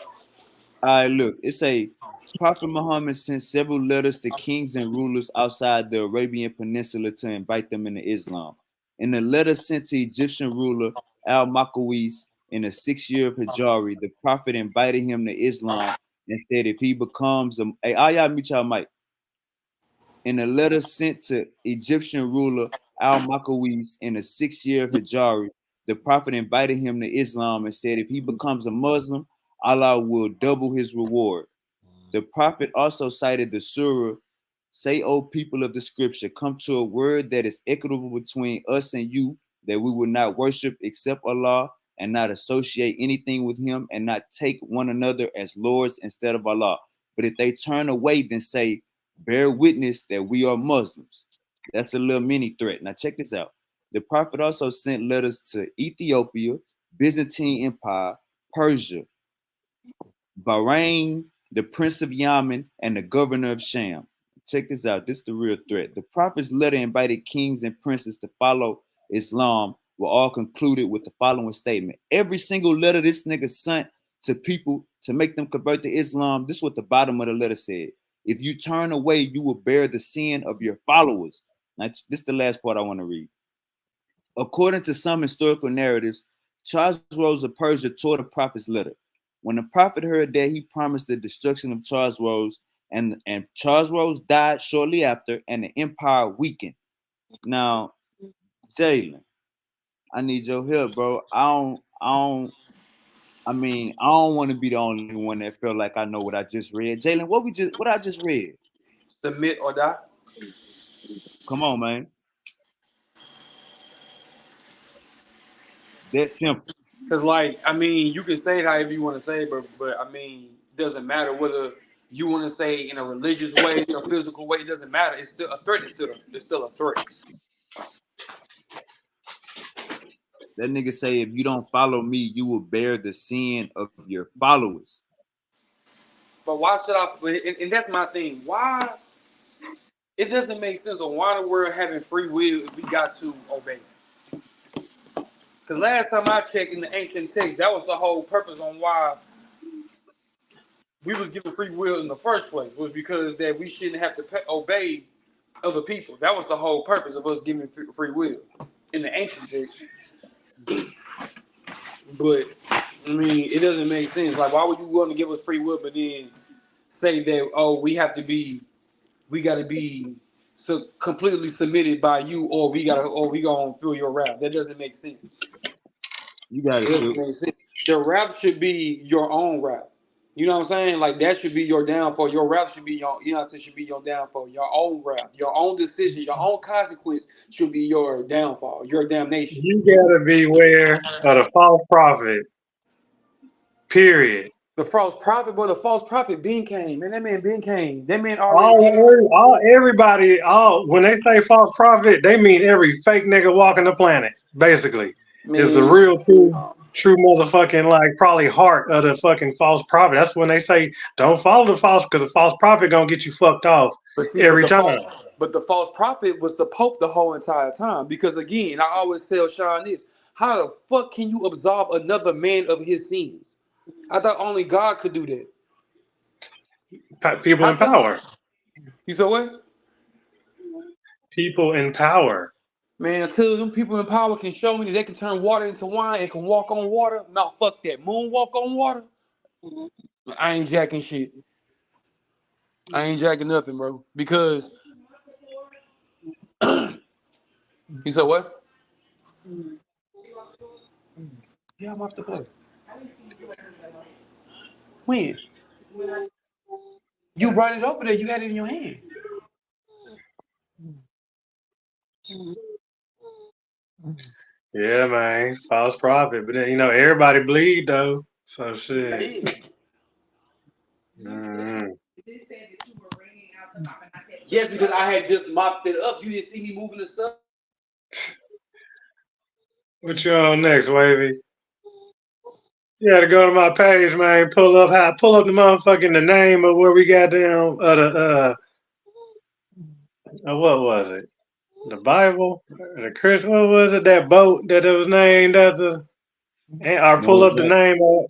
right, look, it say Prophet Muhammad sent several letters to kings and rulers outside the Arabian Peninsula to invite them into Islam. In the letter sent to Egyptian ruler al-Makawis in the 6th year of Hijri, the Prophet invited him to Islam and said if he becomes a hey, y'all mute y'all mic. In a letter sent to Egyptian ruler al-Makawis in the 6th year of Hijri, the Prophet invited him to Islam and said if he becomes a Muslim, Allah will double his reward. The Prophet also cited the surah, "Say, O people of the scripture, come to a word that is equitable between us and you, that we will not worship except Allah and not associate anything with him and not take one another as lords instead of Allah. But if they turn away, then say, bear witness that we are Muslims." That's a little mini threat. Now check this out. The Prophet also sent letters to Ethiopia, Byzantine Empire, Persia, Bahrain, the Prince of Yemen, and the governor of Sham. Check this out. This is the real threat. The Prophet's letter invited kings and princes to follow Islam were all concluded with the following statement. Every single letter this nigga sent to people to make them convert to Islam, this is what the bottom of the letter said. If you turn away, you will bear the sin of your followers. Now, this is the last part I want to read. According to some historical narratives, Charles Rose of Persia tore the Prophet's letter. When the Prophet heard that, he promised the destruction of Charles Rose, and Charles Rose died shortly after, and the empire weakened. Now, Jalen, I need your help, bro. I don't want to be the only one that felt like I know what I just read. Jalen, what I just read? Submit or die. Come on, man. That's simple. Because, like, I mean, you can say it however you want to say it, but I mean, it doesn't matter whether you want to say it in a religious way, a physical way. It doesn't matter. It's still a threat. It's still a threat. That nigga say, if you don't follow me, you will bear the sin of your followers. But why should I? And that's my thing. Why? It doesn't make sense on why the world having free will if we got to obey. Because last time I checked in the ancient text, that was the whole purpose on why we was given free will in the first place, was because that we shouldn't have to obey other people. That was the whole purpose of us giving free will in the ancient text. But I mean, it doesn't make sense. Like, why would you want to give us free will, but then say that, oh, we got to be so completely submitted by you, or we gonna feel your wrath? That doesn't make sense. You got it. The wrath should be your own wrath. You know what I'm saying? Like, that should be your downfall. Your wrath should be should be your downfall. Your own wrath, your own decision, your own consequence should be your downfall, your damnation. You gotta beware of the false prophet. Period. The false prophet, boy, the false prophet Ben came. Man, that man Ben came. That man already Everybody, when they say false prophet, they mean every fake nigga walking the planet, basically. Man. Is the real true motherfucking, like, probably heart of the fucking false prophet. That's when they say don't follow the false, because the false prophet gonna get you fucked off every time. But the false prophet was the Pope the whole entire time. Because again, I always tell Sean this: how the fuck can you absolve another man of his sins? I thought only God could do that. People in power. You said what? People in power. Man, until them people in power can show me that they can turn water into wine and can walk on water, no, fuck that. Moonwalk on water? I ain't jacking shit. I ain't jacking nothing, bro. Because you said what? Yeah, I'm off the play. When? You brought it over there. You had it in your hand. Yeah, man. False prophet. But then, everybody bleed, though. So, shit. Yes, because I had just mopped it up. You didn't see me moving the stuff. What you on next, Wavy? You gotta go to my page, man. Pull up the motherfucking the name of where we got down what was it? The Bible? The Christian? What was it? That boat that it was named after? Or pull up the name of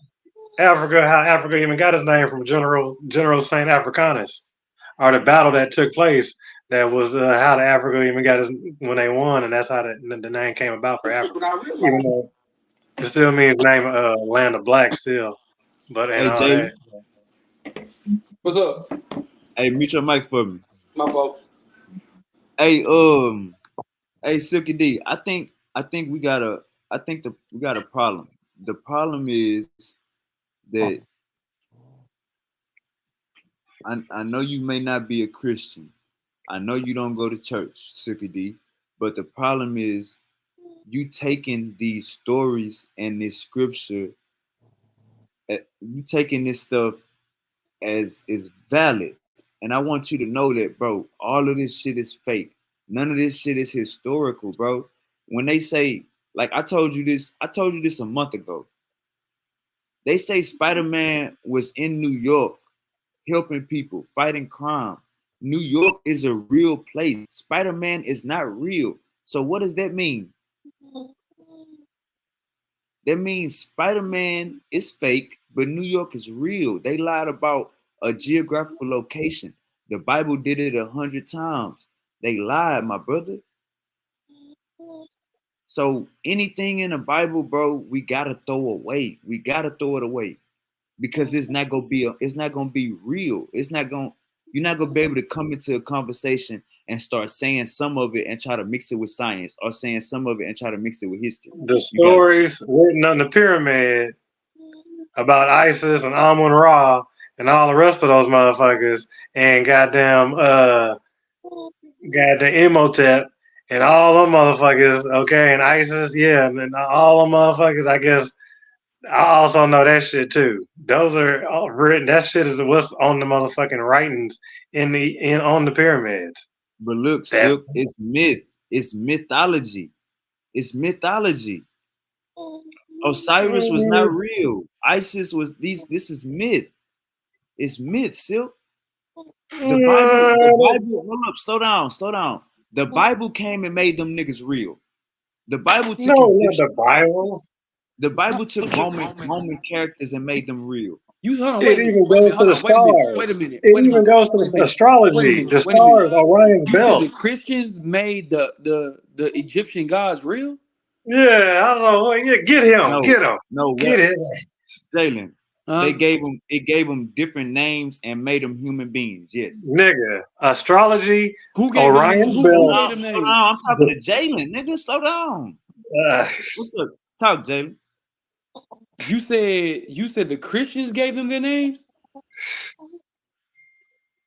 Africa, how Africa even got its name from General Saint Africanus, or the battle that took place. That was how the Africa even got when they won, and that's how the name came about for Africa. It still means name land of black still, but and Hey, all that. Jalen. What's up? Hey, mute your mic for me. My fault. Hey, hey, Silky D. I think we got a problem. The problem is that I know you may not be a Christian. I know you don't go to church, Silky D. But the problem is you taking these stories and this scripture, you taking this stuff as is valid. And I want you to know that, bro, all of this shit is fake. None of this shit is historical, bro. When they say, like I told you this a month ago. They say Spider-Man was in New York helping people, fighting crime. New York is a real place. Spider-Man is not real. So what does that mean? That means Spider-Man is fake, but New York is real. They lied about a geographical location. The Bible did it 100 times. They lied, my brother. So anything in the Bible, bro, we gotta throw away. We gotta throw it away because it's not gonna be real. You're not gonna be able to come into a conversation and start saying some of it and try to mix it with science, or saying some of it and try to mix it with history. The You got stories written on the pyramid about ISIS and Amun Ra and all the rest of those motherfuckers, and goddamn Imhotep and all them motherfuckers, okay, and ISIS, yeah, and all them motherfuckers, I guess I also know that shit too. Those are all written. That shit is what's on the motherfucking writings on the pyramids. But look, That's Silk, it's myth. It's mythology. It's mythology. Osiris was not real. Isis was these. This is myth. It's myth, Silk. The Bible. Hold up, slow down. The Bible came and made them niggas real. The Bible no, took not Egyptian. the Bible. The Bible took Roman characters and made them real. You hold on, It wait a minute, even goes to hold the on, wait a minute, stars. wait a minute, It wait a even minute, goes to wait a the minute, wait a astrology. minute, The wait a minute. stars, Orion's You said belt. the Christians made the Egyptian gods real? Yeah, I don't know. Yeah, get him. No, Get him. no, Get what, him. Jalen? Huh? It gave them different names and made them human beings. Yes. Nigga. Astrology, Who gave them Orion's who belt. gave them Slow names? down. I'm talking to Jalen, nigga. Slow down. Uh, What's up? Talk, Jalen. You said the Christians gave them their names?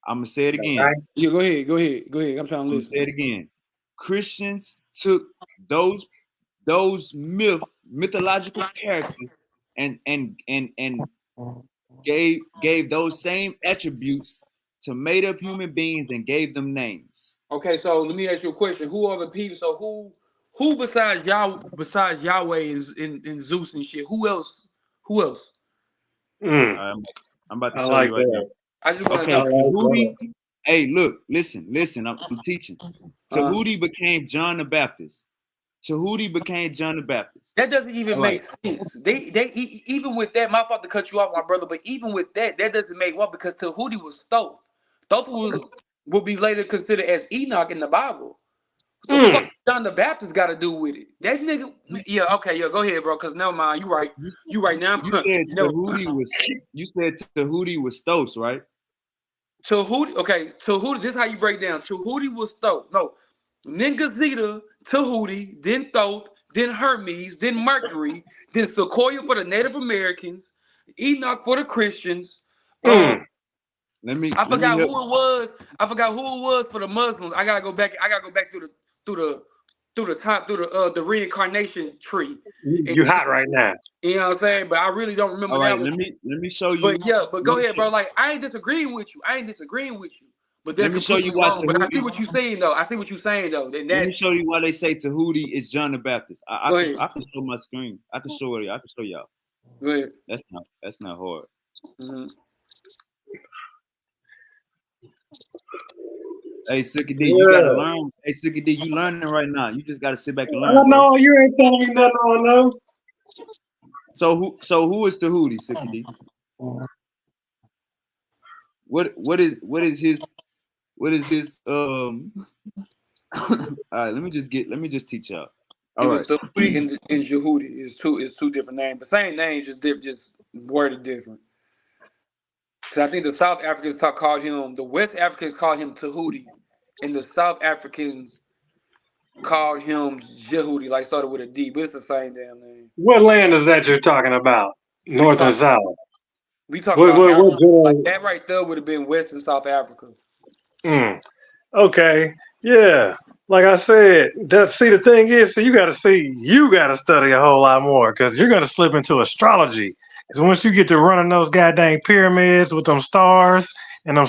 I'm gonna say it again. right? Yeah, go ahead. I'm trying to I'm gonna listen. say it again. Christians took those mythological characters and gave those same attributes to made up human beings and gave them names. Okay, so let me ask you a question. Who are the people? So who besides Yahweh and Zeus and shit? Who else? Who else? Mm, I'm about to I show like you right now. that. I just want to I Okay, know. like Tahuti. that. Hey, look, listen. I'm teaching. Tahuti became John the Baptist. Tahuti became John the Baptist. That doesn't even All right. make sense. Even with that, my fault to cut you off, my brother. But even with that, that doesn't make one because Tahuti was Thoth. Thoth will be later considered as Enoch in the Bible. What the fuck Mm, John the Baptist got to do with it? That nigga, yeah, okay, yeah, go ahead, bro. Cause never mind, you right, You, you right now. you said Never. Tahuti was Thos, right? Tahuti, okay, Tahuti. This is how you break down. Tahuti was Thoth. No, Ningazita, Tahuti, then Thoth, then Hermes, then Mercury, then Sequoia for the Native Americans, Enoch for the Christians. mm. Let me I forgot who help. it was. I forgot who it was for the Muslims. I gotta go back. I gotta go back through the the reincarnation tree. And, You hot right now. you know what I'm saying? But I really don't All remember right, that one. let me show you. But yeah, but Let go me ahead, show, bro. Like I ain't disagreeing with you. But they're let me show completely you why wrong. But I see Tahuti. what you're saying though. And Let me that show you why they say Tahuti is John the Baptist. go ahead. I can show my screen. I can show it. I can show y'all. Go ahead. That's not hard. Mm-hmm. Hey, Sicky D, you gotta Yeah. learn. Hey, Sicky D, you learning right now. You just gotta sit back and I learn, bro. know you ain't telling me nothing I know. So who is Tahuti, Sicky D? What is his all right, let me just teach y'all. All right. Tahuti and Jehudi is two different names. The same name, just worded different. Because I think the South Africans called him, the West Africans called him Tahuti, and the South Africans called him Jehudi, like started with a D, but it's the same damn name. What land is that you're talking about? North and South? We talking What about Africa. general? Like that right there would have been West and South Africa. Okay, yeah. Like I said, the thing is, so you got to study a whole lot more because you're gonna slip into astrology. Because once you get to running those goddamn pyramids with them stars and them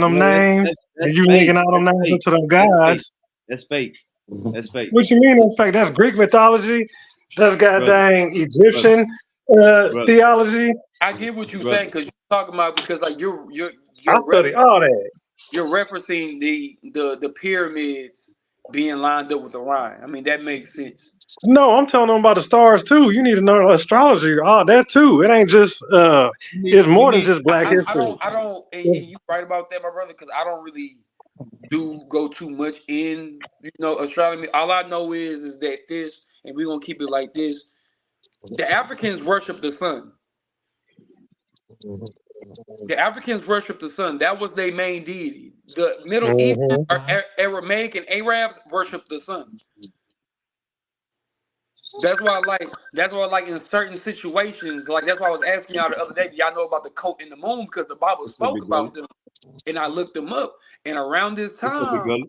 No, names, and that's you fake. linking all them That's names fake. into them That's fake. gods. That's fake. That's fake. What you mean that's fake? That's Greek mythology. That's Brother, goddamn brother, Egyptian brother, theology. I get what you're brother. saying because you're talking about because like I study all that. you're referencing the pyramids being lined up with Orion. I mean that makes sense. No, I'm telling them about the stars too. You need to know astrology, all that too. It ain't just it's more than just Black history. I don't, and you right about that, my brother, because I don't really do go too much in astronomy. All I know is that this, and we're gonna keep it like this. The Africans worship the sun. The Africans worship the sun. That was their main deity. The Middle Eastern or Aramaic and Arabs worship the sun. That's why, like in certain situations, like that's why I was asking y'all the other day. Do y'all know about the coat and the moon? Because the Bible What's up, spoke big about brother? them, and I looked them up. And around this What's up, big time, brother?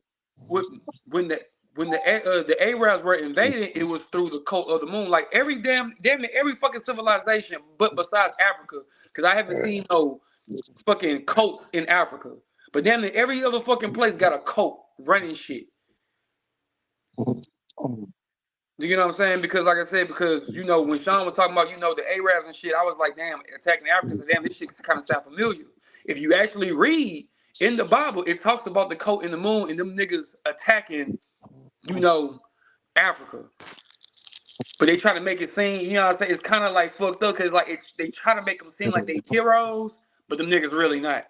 when the Arabs were invaded, it was through the coat of the moon. Like damn near every fucking civilization, but besides Africa, because I haven't seen no fucking coats in Africa. But damn near every other fucking place got a coat running shit. Do you know what I'm saying? Because like I said, because when Sean was talking about the Arabs and shit, I was like, damn, attacking Africans. And damn, this shit kind of sound familiar. If you actually read in the Bible, it talks about the coat and the moon and them niggas attacking, Africa. But they try to make it seem, what I'm saying? It's kind of like fucked up because like they try to make them seem like they heroes, but them niggas really not.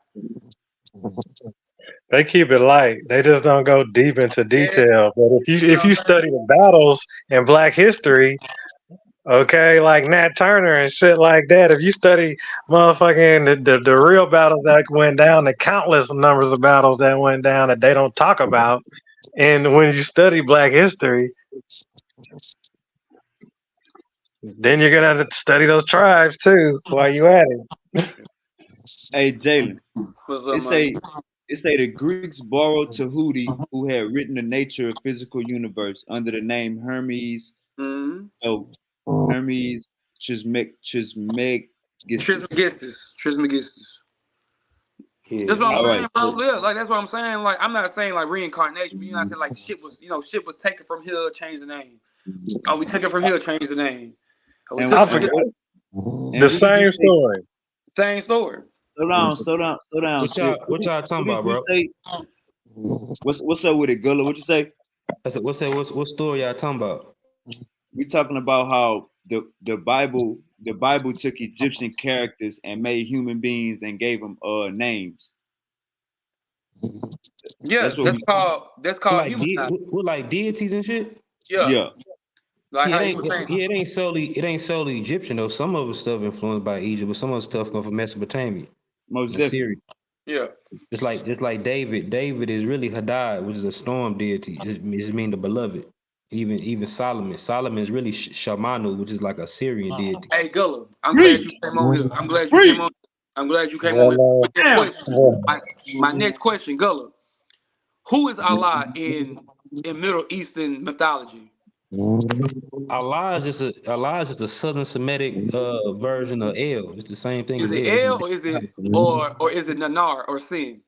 They keep it light. They just don't go deep into detail. But if you study the battles in Black history, okay, like Nat Turner and shit like that, if you study motherfucking the real battles that went down, the countless numbers of battles that went down that they don't talk about, and when you study Black history, then you're gonna have to study those tribes too while you at it. Hey, Jalen. What's up, man? It say the Greeks borrowed Tahuti, who had written the nature of physical universe under the name Hermes. Mm-hmm. So Hermes Trismegistus. Trismegistus. Yeah. That's what I'm All saying, right. bro. Yeah, like that's what I'm saying. Like I'm not saying like reincarnation, but I said like shit was taken from here, change the name. Oh, we took it from here, change the name. Oh, we And took I it from forgot and the what did you same say? story. same story. Slow down. What y'all talking about, bro? Say? What's up with it, Gullah? What you say? I said, what story y'all talking about? We talking about how the Bible took Egyptian characters and made human beings and gave them names. Yeah, that's called Like human. with like deities and shit. Yeah. Like Yeah, how you were saying. it ain't solely Egyptian though. Some of the stuff influenced by Egypt, but some of the stuff come from Mesopotamia, Most and definitely. Syria. Yeah. Just like David. David is really Hadad, which is a storm deity. It means the beloved. Even Solomon. Solomon is really Shamanu, which is like a Syrian deity. Hey, Gullah, I'm glad you came on here. I'm glad you came on here. With that question, my next question, Gullah, who is Allah in Middle Eastern mythology? Allah is just a Southern Semitic version of El. It's the same thing Is as it El. El or is it Nanar or Sin?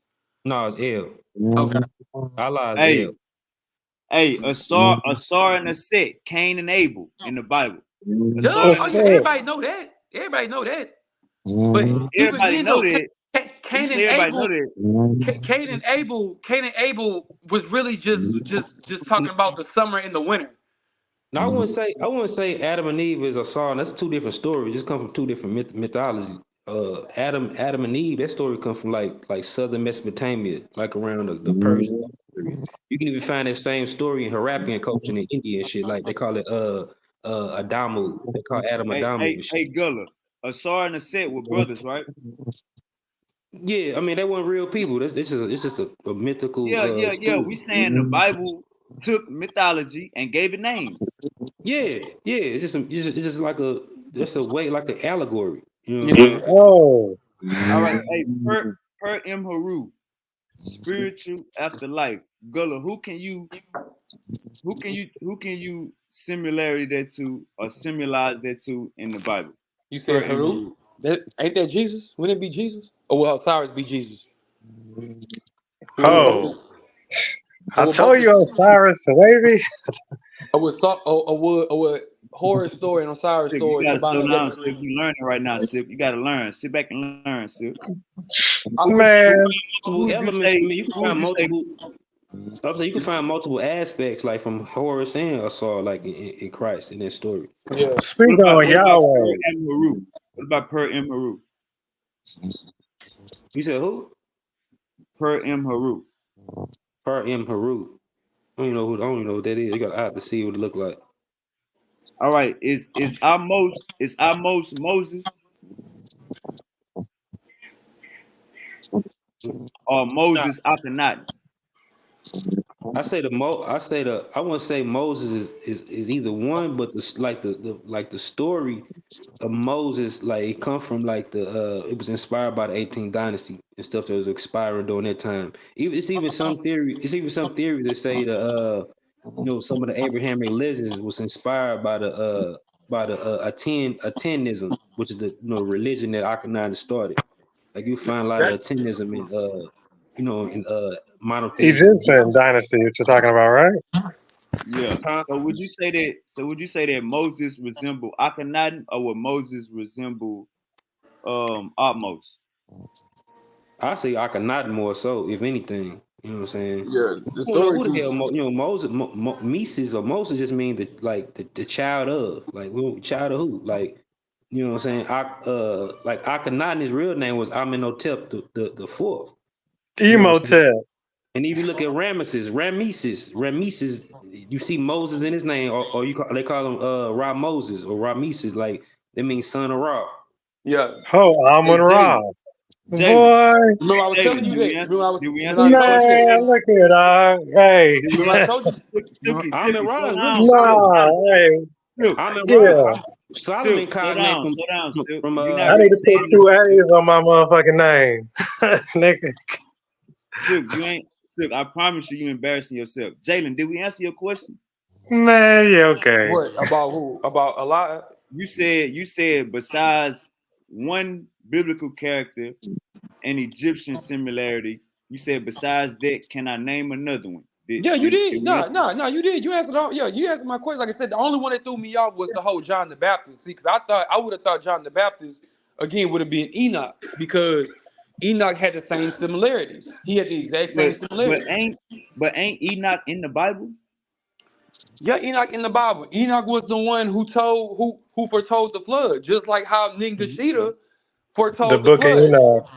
No, it's El. Okay. Allah is El. Hey, Asar and Aset, Cain and Abel in the Bible. Duh. Oh yeah, everybody know that. But even Everybody then, know though, that. Cain and Abel was really just talking about the summer and the winter. No, I wouldn't say Adam and Eve is a Saw. That's two different stories. Just come from two different mythology. Adam and Eve, that story comes from like southern Mesopotamia, like around the Persian. You can even find that same story in Harappan culture in India and shit. Like they call it Adamu. They call Adam Adamu and Hey, shit. Gullah. Asar and a set were brothers, right? Yeah, I mean they weren't real people. It's just a mythical Yeah. story. We saying the Bible took mythology and gave it names. Yeah. It's just like that's a way like an allegory. You know what I'm Yeah. saying? Oh, All right, hey, per M. Haru, spiritual afterlife. Gullah, who can you similarity that to or similarize that to in the Bible? You Per said M. Haru? Haru. Ain't that Jesus? Wouldn't it be Jesus? Or will Osiris be Jesus? Or will both? Oh, Or I will both? told you Osiris, baby. Or would Horus story and Osiris Sip, you story gotta combine slow down, together? Sip. You learning right now, Sip. You gotta learn. Sit back and learn, Sip. I would. Man, Who Multiple would you elements. I say? mean, you can Who would find you say? multiple. I'm saying you can find multiple aspects, like from Horus and Asar, like in Christ in that story. Yeah. speak on What about Per Yahweh. M. Haru? What about Per M. Haru? You said who? Per M. Haru. Per M Haru. I don't even know what that is. I have to see what it look like. All right, is our most Moses or Nah, Moses Akhenaten? I wouldn't say Moses is either one, but the story of Moses, like it come from like it was inspired by the 18th dynasty and stuff that was expiring during that time. It's even some theories that say some of the Abrahamic legends was inspired by the Atenism, which is the religion that Akhenaten started. Like you find a lot of That, Atenism in monotheism. Egyptian dynasty, what you're talking about, right? Yeah. Huh? So would you say that? So would you say that Moses resemble Akhenaten, or would Moses resemble Atmos? I say Akhenaten more so, if anything. You know what I'm saying? yeah, the I don't know story who the too. hell Mises or Moses just mean the child of, like, child of who, like, you know what I'm saying? Like Akhenaten, his real name was Amenhotep the fourth. You know what I'm saying? Emotep. And if you look at Rameses, you see Moses in his name, or they call him Ra Moses or Rameses, like that means son of Ra. Yeah. Oh, Hey, Amon Ra. Jalen, Boy, Remember I was telling Jalen, you that. did we Remember answer I your told you question? that. man, look here, dog. Hey, Did we Remember I answer? told you. Silky, Amen Silky, Ra slow is really down, slow nah, down, hey, Silk, Amen yeah. Ra. Solomon Slow cognated down, slow down, Silk. from You're I not need really to put saying two nothing, A's on my motherfucking name. Nigga. Silk. You ain't Silk. I promise you, you embarrassing yourself. Jalen, did we answer your question? Man, yeah, okay. What about who? About a lot? You said besides one biblical character and Egyptian similarity, you said besides that, can I name another one? Yeah, you Did did. we No, you did. You answered all. Yeah, you answered my question. Like I said, the only one that threw me off was the whole John the Baptist. See, because I would have thought John the Baptist again would have been Enoch because Enoch had the same similarities. He had the exact same But but similarities. ain't but ain't Enoch in the Bible? Yeah, Enoch in the Bible. Enoch was the one who foretold the flood, just like how Ningashita The foretold the book of flood. Enoch.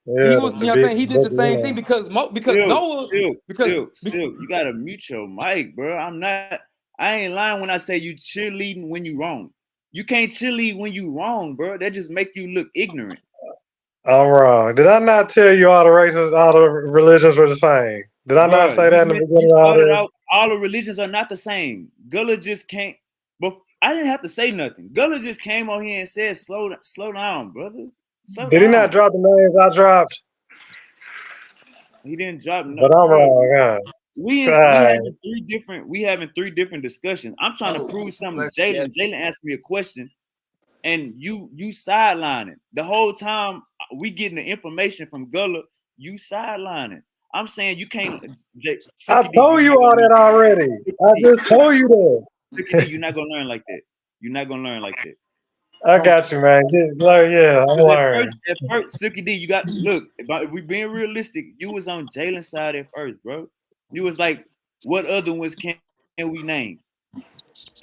He Yeah, was, you the know what I'm big saying? He did book the of same thing Enoch. because Still, Noah because still, still. You gotta mute your mic, bro. I ain't lying when I say you cheerleading when you wrong. You can't cheerlead when you wrong, bro. That just make you look ignorant. I'm wrong. Did I not tell you all the races, all the religions were the same? Did I not Bro, say that in the you beginning of all started this? out, all the religions are not the same. Gullah just can't, but I didn't have to say nothing. Gullah just came on here and said, slow down, brother. Slow Did he not down. drop the names I dropped? He didn't drop no, But I'm bro. wrong, huh? We Right. having three different discussions. I'm trying to prove something to Jalen. Jalen asked me a question and you sidelining. The whole time we getting the information from Gullah, you sidelining. I'm saying you can't I Silky D, told you all that already. I just told you that. Silky D, you're not gonna learn like that. You're not gonna learn like that. I got you, man. Yeah, I'm Because learning. at first, Silky D, you got look. If we being realistic, you was on Jalen's side at first, bro. You was like, what other ones can we name?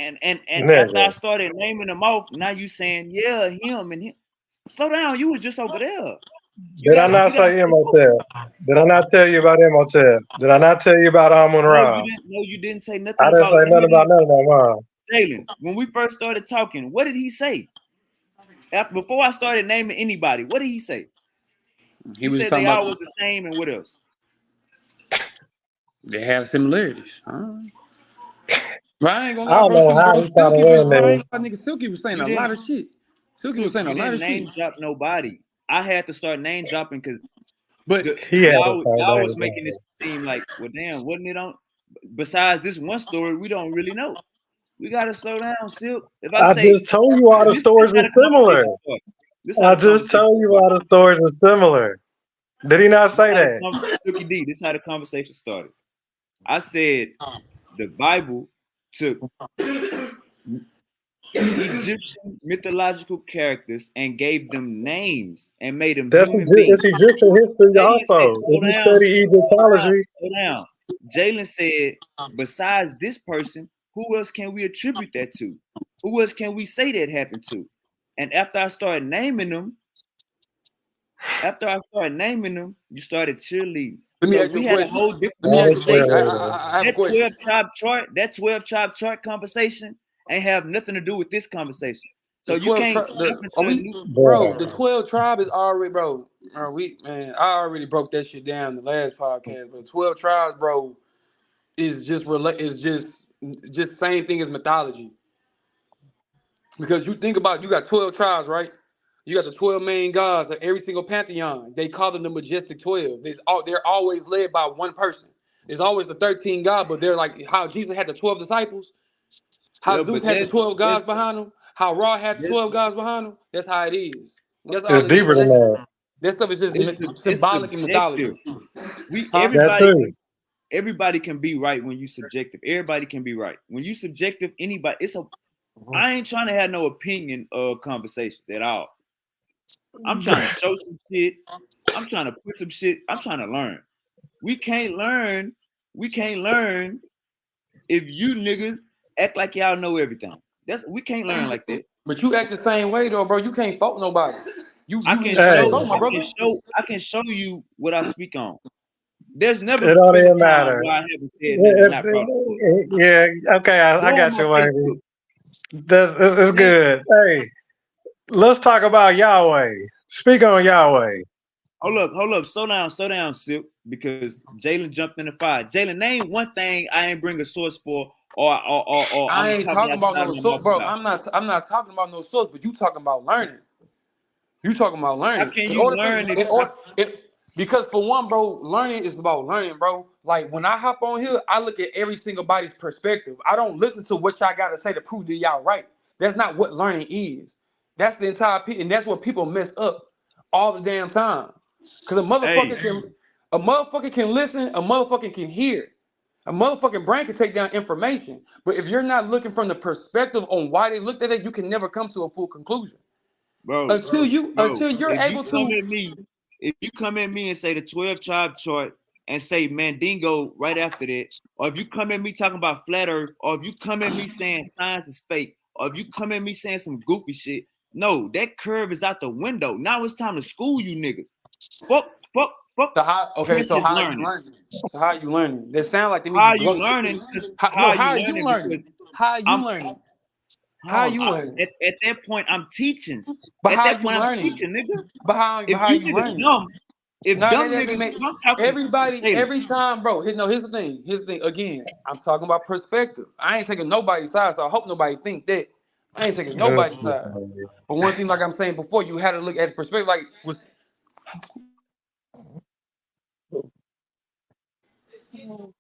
And after I Nigga. started naming them off, now you saying yeah, him and him. Slow down, you was just over there. Did I not say Imhotep? Did I not tell you about Imhotep? Did I not tell you about Amun Ra? No, you didn't say I nothing didn't about say any nothing of about these. none of that, mom. Jalen, when we first started talking, what did he say? Before I started naming anybody, what did he say? He He was said talking they all about was the same, and what else? they have similarities. But I ain't gonna I lie, don't bro. know See, how bro, he trying to Silky was, win bro, I ain't this. gonna lie, nigga, Silky was saying You a lot didn't, of shit. Silky was Silk, saying you a lot didn't of shit. name drop nobody. I had to start name dropping because But He had to start y'all was naming making this seem like, well, damn, wasn't it on? Besides this one story, we don't really know. We gotta slow down, Silk. If I I say just told you all the this stories how were the similar. conversation started. This how I the just conversation told you started. all the stories were similar. Did he not say that? Silky D, this is how the conversation started. I said the Bible took Egyptian mythological characters and gave them names and made them human beings. It's Egyptian history Jalen said, also. slow If you down, study Egyptology, slow down. Jalen said, besides this person, who else can we attribute that to? Who else can we say that happened to? And after I started naming them, you started cheerleading. let me So ask you we a had a question. whole different Let me ask you a conversation. question. I have a That question. 12 chop chart conversation ain't have nothing to do with this conversation. So The you 12 can't tribe, jump into a new. bro, the 12 tribe is already, bro. I already broke that shit down in the last podcast. But 12 tribes, bro, is just same thing as mythology. Because you think about, you got 12 tribes, right? You got the 12 main gods of every single pantheon. They call them the majestic 12. They're always led by one person. There's always the 13 God, but they're like how Jesus had the 12 disciples, how Yeah, Zeus but had the 12 gods behind him, how Ra had the that's 12 gods behind him. That's how it is. That's all it's it is. deeper than that. That stuff is just it's symbolic in mythology. subjective. We Huh? That too. everybody can be right when you subjective. Everybody can be right. When you subjective, anybody, I ain't trying to have no opinion of conversations at all. I'm trying to show some shit. I'm trying to put some shit. I'm trying to learn. We can't learn. We can't learn if you niggas act like y'all know everything. We can't learn like that. But you act the same way though, bro. You can't fault nobody. You I in can the same Hey, show. boat, my brother. I can show you what I speak on. There's never it don't been a even time matter. where I haven't said nothing and not brought up. Yeah, okay, I Go on got my you, Wayne. Facebook. It's good. Hey, let's talk about Yahweh. Speak on Yahweh. Hold up, slow down, Silk, because Jalen jumped in the fire. Jalen, name one thing I ain't bring a source for, or I I'm ain't talking talking about outside no my source, mouth bro. about. I'm not talking about no source, but you talking about learning. You talking about How learning. can In you order learn for if because for one, bro, learning is about learning, bro. Like when I hop on here, I look at every single body's perspective. I don't listen to what y'all gotta say to prove that y'all right. That's not what learning is. That's the entire and that's what people mess up all the damn time. Cause hey, a motherfucker can listen, a motherfucker can hear. A motherfucking brain can take down information. But if you're not looking from the perspective on why they looked at it, you can never come to a full conclusion. bro, Until you're able to. if you come at me and say the 12 tribe chart and say Mandingo right after that, or if you come at me talking about flat earth, or if you come at me saying science is fake, or if you come at me saying some goofy shit, no, that curve is out the window. Now it's time to school you niggas. Fuck So precious how are you learning. learning? So how are you learning? They sound like they need How to are be you growing. learning? No, how are you learning? Because How are you I'm learning? How are you learning? at that point I'm teaching. But At how are that you point I'm learning? teaching, nigga. But If how are you you niggas learning? dumb, if No, that dumb doesn't niggas, make I'm talking everybody Taylor. every time, bro. No, here's the thing. Here's the thing. Again, I'm talking about perspective. I ain't taking nobody's side, so I hope nobody think that. I ain't taking nobody's side. But one thing, like I'm saying before, you had to look at the perspective. Like was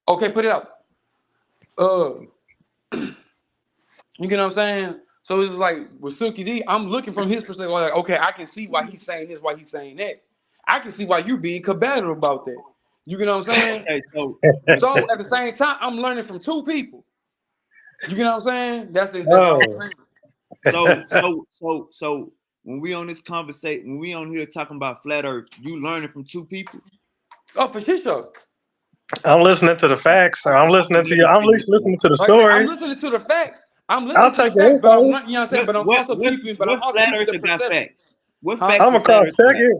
okay. Put it out. You get what I'm saying? So it's like with Silky D, I'm looking from his perspective. Like, okay, I can see why he's saying this, why he's saying that. I can see why you being combative about that. You get what I'm saying? Okay, so So at the same time, I'm learning from two people. You get what I'm saying? That's all I'm Oh, saying. so when we on this conversation, when we on here talking about flat earth, you learning from two people. Oh, for sure. I'm listening to the facts. I'm listening to you. I'm at least listening to the Like I say, I'm story. listening to the facts. I'll take the But I'm info. not, you know what I'm saying? But I'm also peeping, What flat the earther got perception. facts? What Huh? facts I'm is gonna flat cross earth check got? it.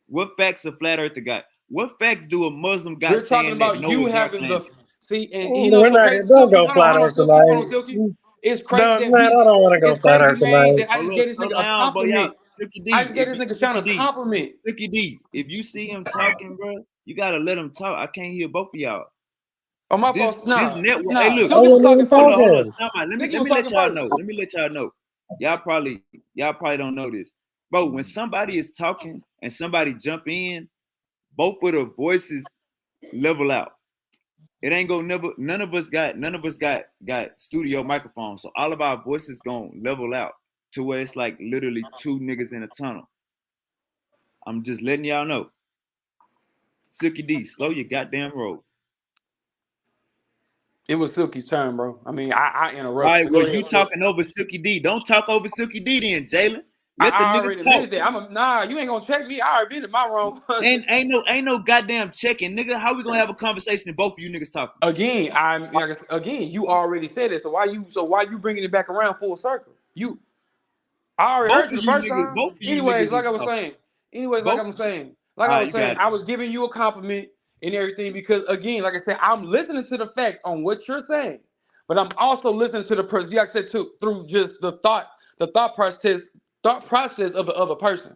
What facts a flat earther got? What facts do a Muslim got We're talking saying that about you Noah's Ark having the landed? see, and you know We're so not. crazy, Don't Silky. go flat Hold on, earth Silky. Hold on, tonight. Silky. It's crazy No, that man, I we. don't want to go It's flat crazy, earth man. tonight. That I Oh just look, gave this slow nigga a down, boy, y'all. compliment. Silky I D, just gave this nigga Sean a compliment. Silky D, if you see him talking, bro, you gotta let him talk. I can't hear both of y'all. Oh my This fault. Nah, network. Hey, nah. look. I Silky was wasn't talking even Hold on, first. hold on. talking. Time out. Let Silky me was let talking y'all first. know. Let me let y'all know. Y'all probably don't know this. Bro, when somebody is talking and somebody jump in, both of the voices level out. It ain't gonna never. None of us got studio microphones, so all of our voices gonna level out to where it's like literally two niggas in a tunnel. I'm just letting y'all know. Silky D, slow your goddamn roll. It was Silky's turn, bro. I mean, I All interrupted. right, So go well, ahead, you Silky. talking over Silky D. Don't talk over Silky D then, Jalen. Let the I nigga already talk. admitted that. Nah, you ain't gonna check me. I already admitted my wrong. Ain't no goddamn checking, nigga. How we gonna have a conversation if both of you niggas talking? Again, again, you already said it. So why you bringing it back around full circle? I already Both heard of you the you first niggas, time. both of you niggas is talking. Both. All right, you got it. I was giving you a compliment and everything because again, like I said, I'm listening to the facts on what you're saying, but I'm also listening to the person. Like I said, through just the thought process of the other person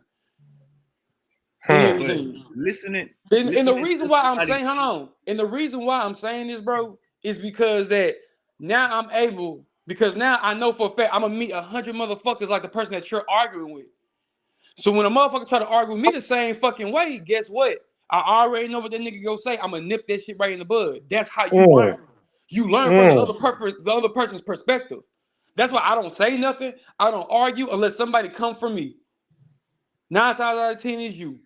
and But everything. listening And the reason to why I'm somebody. saying, hold on, and the reason why I'm saying this, bro, is because that now I'm able, because now I know for a fact I'm gonna meet 100 motherfuckers like the person that you're arguing with. So when a motherfucker try to argue with me the same fucking way, guess what? I already know what that nigga gonna say. I'm gonna nip that shit right in the bud. That's how you Mm, learn. You learn from mm. the other person's perspective. That's why I don't say nothing. I don't argue unless somebody come for me. 9 times out of 10 is you.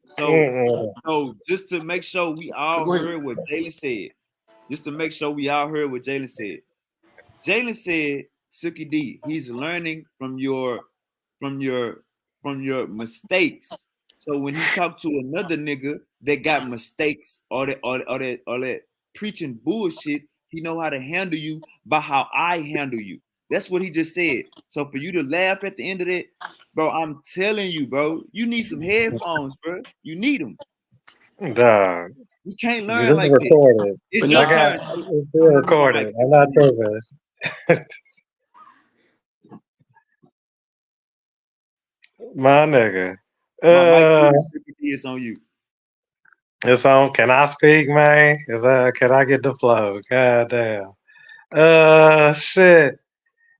So, Mm-mm. so just to make sure we all Go ahead. heard what Jalen said. Just to make sure we all heard what Jalen said. Jalen said, Silky D, he's learning from your mistakes. So when he talked to another nigga that got mistakes or that preaching bullshit, he know how to handle you by how I handle you. That's what he just said. So for you to laugh at the end of that, bro, I'm telling you, bro, you need some headphones, bro. You need them. Dog. You can't This learn is like this. recorded. It's But your I nah, got turn. So it's being I'm gonna mute my recorded. mic. I'm not tripping. My nigga. My mic Uh, is Silky D, it's on you. it's on. Can I speak, man? Can I get the flow? God damn. Shit.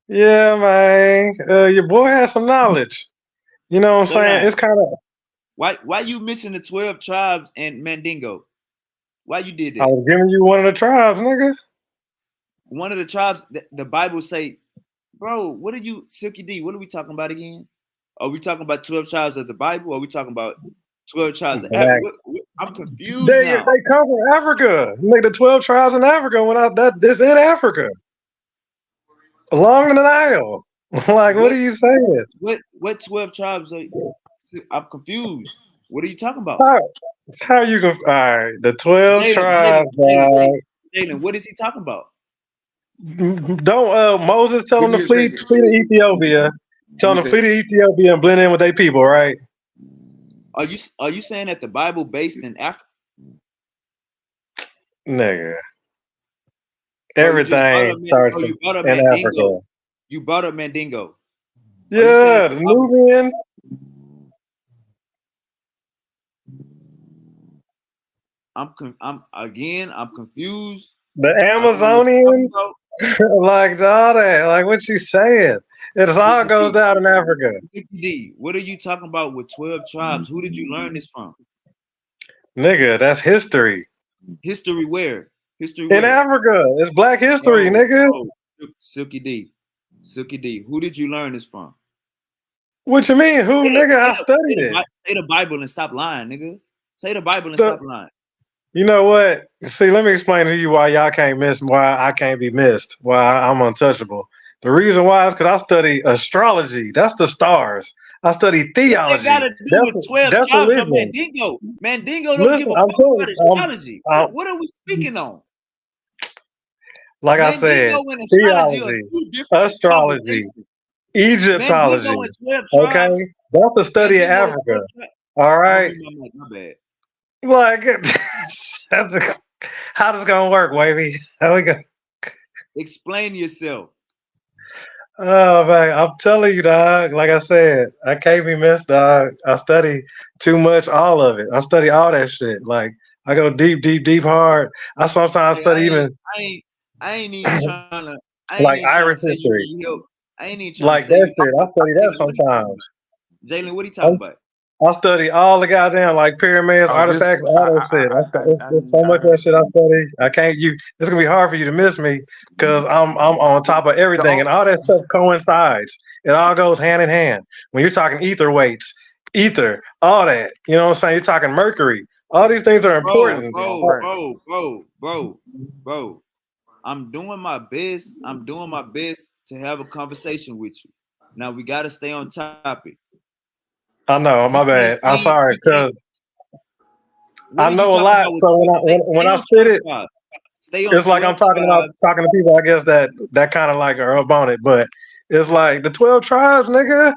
Yeah, man. Your boy has some knowledge. You know what I'm Slow saying? down. It's kind of. Why you mentioned the 12 tribes and Mandingo? Why you did I that? was giving you one of the tribes, nigga. One of the tribes, the Bible say, bro, what are you, Silky D, what are we talking about again? Are we talking about 12 tribes of the Bible? Or are we talking about 12 tribes of Black. I'm confused now. They come from Africa. Nigga, the 12 tribes in Africa. This in Africa, along the Nile. Like, what What are you saying? what 12 tribes are I'm confused. What are you talking about? How you go? All right, the 12 Jalen, tribes. Jalen, what is he talking about? Don't Moses tell give them to me a flee second. to Ethiopia. Give Tell me a them to flee second. to Ethiopia and blend in with their people, right? Are you saying that the Bible based in Africa? Nigga, Or you just brought everything up starts you brought up in Mandingo? Africa. You brought up Mandingo. Are you saying Yeah, the the Bible? Nubians, I'm confused. the I don't know what you're talking Amazonians, about. like all that. Like, what you saying? It all goes down in Africa. D, what are you talking about with 12 tribes? Who did you learn this from? Nigga, that's history. History where? History In where? Africa, it's Black history, No, nigga. no. Silky D. Silky D. Who did you learn this from? What you mean? Who, nigga? I studied it. Say the Bible and stop lying, nigga. Say the Bible and So, stop lying. you know what? See, let me explain to you why y'all can't miss, why I can't be missed, why I'm untouchable. The reason why is because I study astrology. That's the stars. I study What that got theology. to do with 12 That's tribes of religions. Mandingo? Mandingo don't give Listen, a I'm fuck telling about you, astrology. I'm, What are we speaking on? like I Mandingo said, and astrology are theology, two different astrology. conversations. Man, we Egyptology. going 12 Okay, tribes. that's the Man, study you of know what Africa. 12 tribes? All I'm gonna right, mute my mic. My bad. like that's how this gonna work, Wavy? How we go? Explain yourself. Oh man, I'm telling you, dog. Like I said, I can't be missed, dog. I study too much, all of it. I study all that shit. Like I go deep, deep, deep hard. I sometimes Hey, study even I ain't, I ain't even trying to. I ain't like even trying to Irish say you history, need help. I ain't even trying to like say that you shit. need I help. study that Jalen, what he talking about? sometimes. Jalen, what he talking about? I study all the goddamn like pyramids, Oh, this artifacts, all that shit. It's so much of that shit I study. I can't you. It's gonna be hard for you to miss me because I'm on top of the everything, and all, all that stuff coincides. It all goes hand in hand. When you're talking ether weights, ether, all that. You know what I'm saying? You're talking mercury. All these things are Bro, important. all bro, praise. bro. I'm doing my best. I'm doing my best to have a conversation with you. Now we gotta stay on topic. I know. You My can't bad. I'm say sorry you can't. because What I are you know a talking lot. about with So 12? when Stay I on spit 12 it, tribes. Stay on it's like I'm 12 tribes. talking to people, I guess that kind of like are up on it, but it's like the 12 tribes, nigga.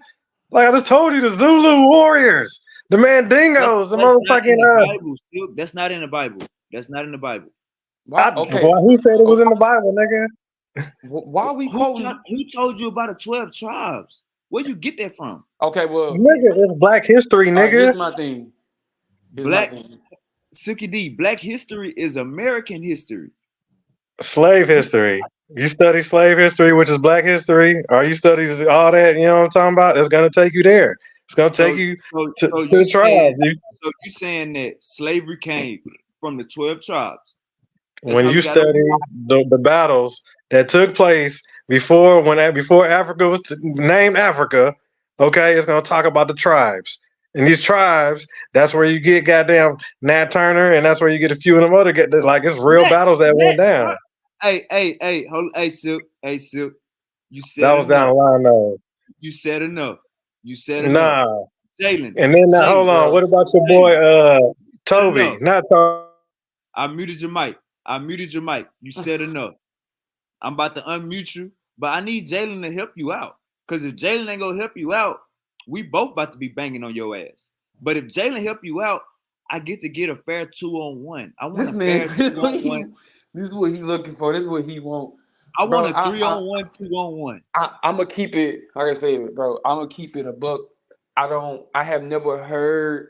Like I just told you, the Zulu warriors, the Mandingos, the That's not in the motherfucking Bible. Still, that's not in the Bible. That's not in the Bible. Why? Okay. well, who said it was in the Bible, nigga? Why are we quoting? Who told you about the 12 tribes? Where you get that from? Okay, well, Nigga, it's Black History, all right. nigga. Here's my thing. Here's my Black thing. Silky D, Black history is American history. Slave history. You study slave history, which is Black history, or you study all that. You know what I'm talking about? It's gonna take you there. It's gonna take So you so to so the tribes. you saying that slavery came from the 12 tribes. That's When how we you got over study here. the battles that took place before Africa was named Africa, okay, it's gonna talk about the tribes. And these tribes, that's where you get goddamn Nat Turner, and that's where you get a few of them other like it's real Nat, battles that Nat, went down. hold, hey, Silk. You That said was down enough. the line though. You said enough. You said enough. Nah. Jalen, And then now hold Jalen, on, Bro, what about your boy Jalen. You said Toby? enough. Not Toby. I muted your mic. You said enough. I'm about to unmute you, but I need Jalen to help you out. Because if Jalen ain't gonna help you out, we both about to be banging on your ass. But if Jalen help you out, I get to get a fair 2-on-1. I want this a man, fair 2-on-1. this is what he looking for. This is what he want, I want bro. a 3-on-1, 2-on-1. I'm gonna keep it. Like I said, bro, I'm gonna keep it a buck. I have never heard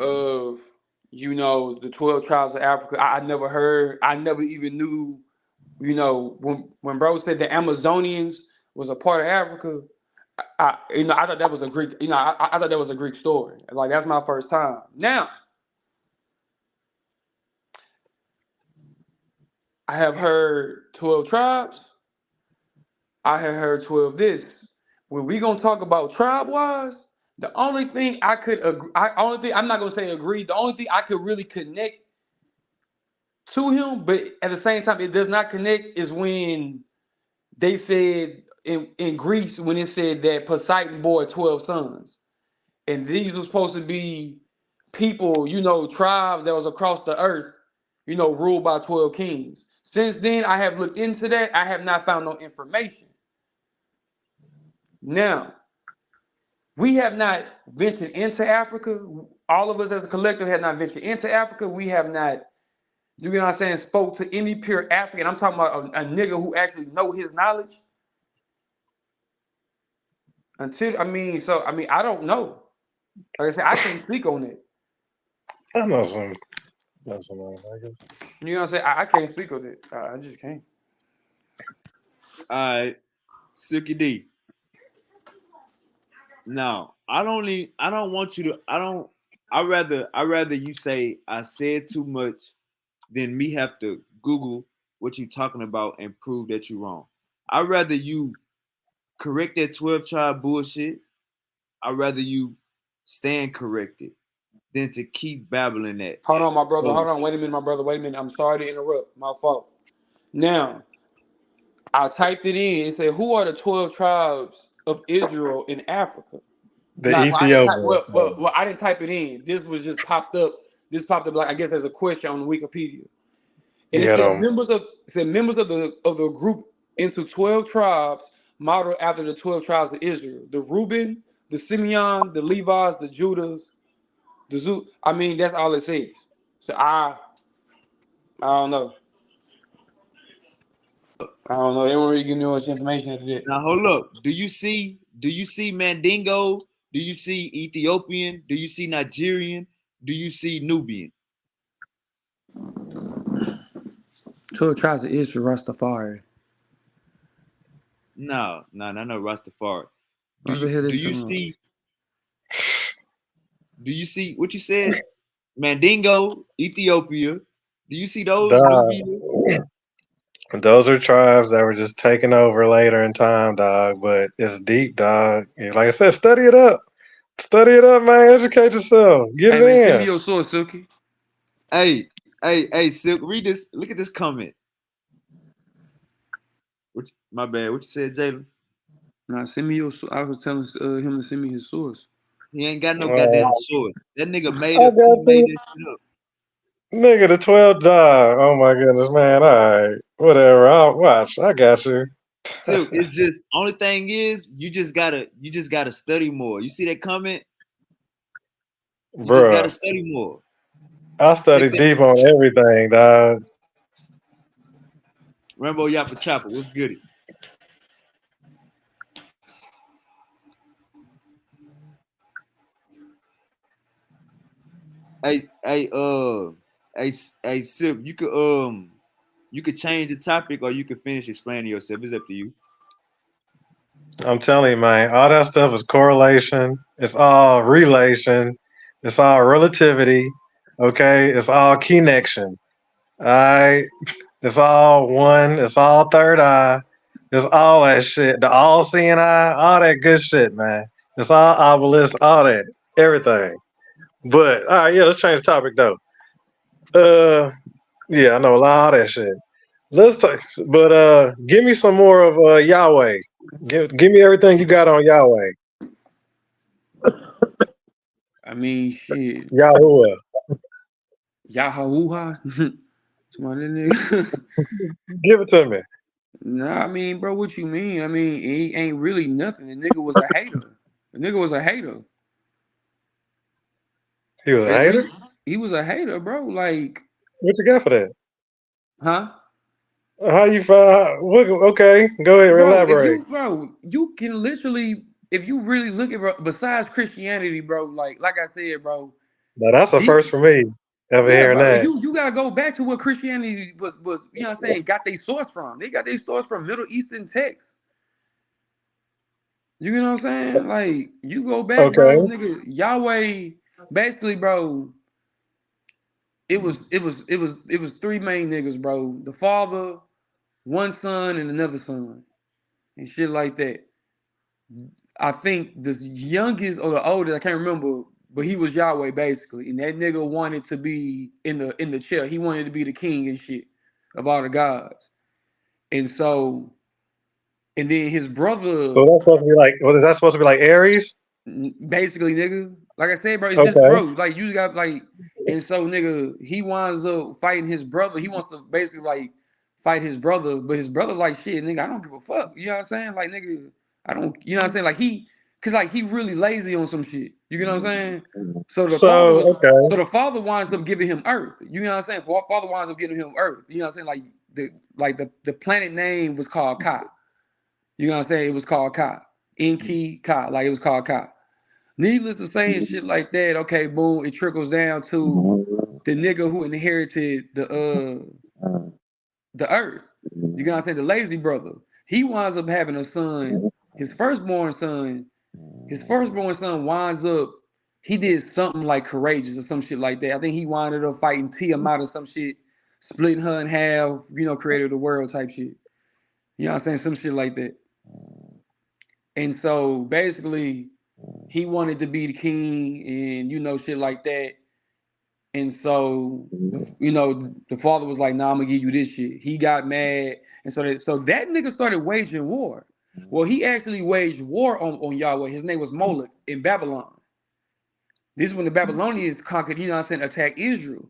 of the 12 tribes of Africa. I never heard. I never even knew. When bro said the Amazonians was a part of Africa. I thought that was a Greek. I thought that was a Greek story. Like that's my first time. Now I have heard 12 tribes. I have heard 12 this. When we gonna talk about tribe wise, the only thing I could agree, only thing I'm not gonna say agree. The only thing I could really connect to him, but at the same time it does not connect, is when they said in Greece when it said that Poseidon bore 12 sons, and these were supposed to be people, tribes that was across the earth, ruled by 12 kings. Since then, I have looked into that. I have not found no information. Now, we have not ventured into Africa. All of us as a collective have not ventured into Africa. We have not, you know what I'm saying, spoke to any pure African. I'm talking about a nigga who actually know his knowledge. I don't know. Like I said, I can't speak on it. I know some motherfuckers. You know what I'm saying? I can't speak on it. I just can't. All right, Silky D. No, I don't want you to. I rather you say I said too much than me have to Google what you talking about and prove that you're wrong. I'd rather you correct that 12 tribe bullshit. I'd rather you stand corrected than to keep babbling that. Hold on, my brother. So Hold on. Wait a minute, my brother. Wait a minute. I'm sorry to interrupt. My fault. Now, I typed it in. It said, "Who are the 12 tribes of Israel in Africa?" The Not, well, I didn't type. Ethiopian. I didn't type it in. This was just popped up. This popped up like I guess as a question on Wikipedia, and You it had said members of the group into 12 tribes modeled after the 12 tribes of Israel. The Reuben, the Simeon, the Levites, the Judas, the Zoo. I mean, that's all it says. So I don't know. I don't know. They don't really give me much information after that. Now hold up. Do you see Mandingo? Do you see Ethiopian? Do you see Nigerian? Do you see Nubian? 12 tribes of Israel, Rastafari. No, Rastafari. Do What the you hell do is you talking about? see what you said? Mandingo, Ethiopia. Do you see those Dog. Nubian? Those are tribes that were just taken over later in time, dog. But it's deep, dog. And like I said, study it up. Study it up, man. Educate yourself. Get Hey it man, send me in. your source, Silky. Hey, Silk, read this. Look at this comment. My bad. What you said, Jalen? Nah, send me your source. I was telling him to send me his source. He ain't got no Uh, goddamn source. That nigga I got made you. that shit up. Nigga, the 12 dog. Oh my goodness, man. All right. Whatever. I'll watch. I got you. Silk, it's just only thing is you just gotta study more. You see that comment? You just gotta Bruh. study more. I study Take that deep on everything, dog. Rambo Yappa Chopper. What's good? Hey, hey, hey, Silk, you could change the topic or you could finish explaining yourself. It's up to you. I'm telling you, man, all that stuff is correlation. It's all relation. It's all relativity. Okay? It's all connection. All right? It's all one. It's all third eye. It's all that shit. The all seeing eye, all that good shit, man. It's all obelisk, all that. Everything. But all right, yeah, let's change the topic though. Yeah, I know a lot of that shit. Let's talk, but give me some more of Yahweh. Give me everything you got on Yahweh. I mean, shit. Yahuwah. Yahuwah. Somebody nigga. Give it to me. Nah, I mean, bro, what you mean? I mean, he ain't really nothing. The nigga was a hater. The nigga was a hater. He was a It's hater. really, he was a hater, bro. Like, What you got for that? huh? How you find? Okay, go ahead. Bro, Elaborate. you can literally, if you really look at, bro, besides Christianity, bro, like I said, bro, Now that's a the, first for me. Ever yeah, hearing bro, that? you gotta go back to what Christianity was, you know what I'm saying, got their source from. They got their source from Middle Eastern texts. You know what I'm saying? Like, you go back, bro, Okay. nigga, Yahweh, basically, bro, it was three main niggas, bro. The father, one son, and another son, and shit like that. I think the youngest or the oldest, I can't remember, but he was Yahweh basically, and that nigga wanted to be in the chair. He wanted to be the king and shit of all the gods, and so and then his brother, So that's supposed to be like. What is that supposed to be like? Aries? basically, nigga, like I said, bro, it's just Okay. bro, like you got like, and so nigga, he winds up fighting his brother. He wants to basically like fight his brother, but his brother like shit, nigga. I don't give a fuck. You know what I'm saying? Like nigga, I don't. You know what I'm saying? Like cause like he really lazy on some shit. You know what I'm saying? So the father So was, okay. so the father winds up giving him Earth. You know what I'm saying? Father winds up giving him Earth. You know what I'm saying? Like the planet name was called Ka. You know what I'm saying? It was called Ka. Enki Ka. Like it was called Ka. Needless to say, and shit like that. Okay, boom. It trickles down to the nigga who inherited the earth. You know what I'm saying? The lazy brother. He winds up having a son. His firstborn son. His firstborn son winds up. He did something like courageous or some shit like that. I think he winded up fighting Tiamat or some shit, splitting her in half. Created the world type shit. You know what I'm saying? Some shit like that. And so basically, he wanted to be the king and shit like that. And so the father was like, "Nah, I'm gonna give you this shit." He got mad, and so that nigga started waging war. Well, he actually waged war on Yahweh. His name was Moloch in Babylon. This is when the Babylonians conquered, attacked Israel.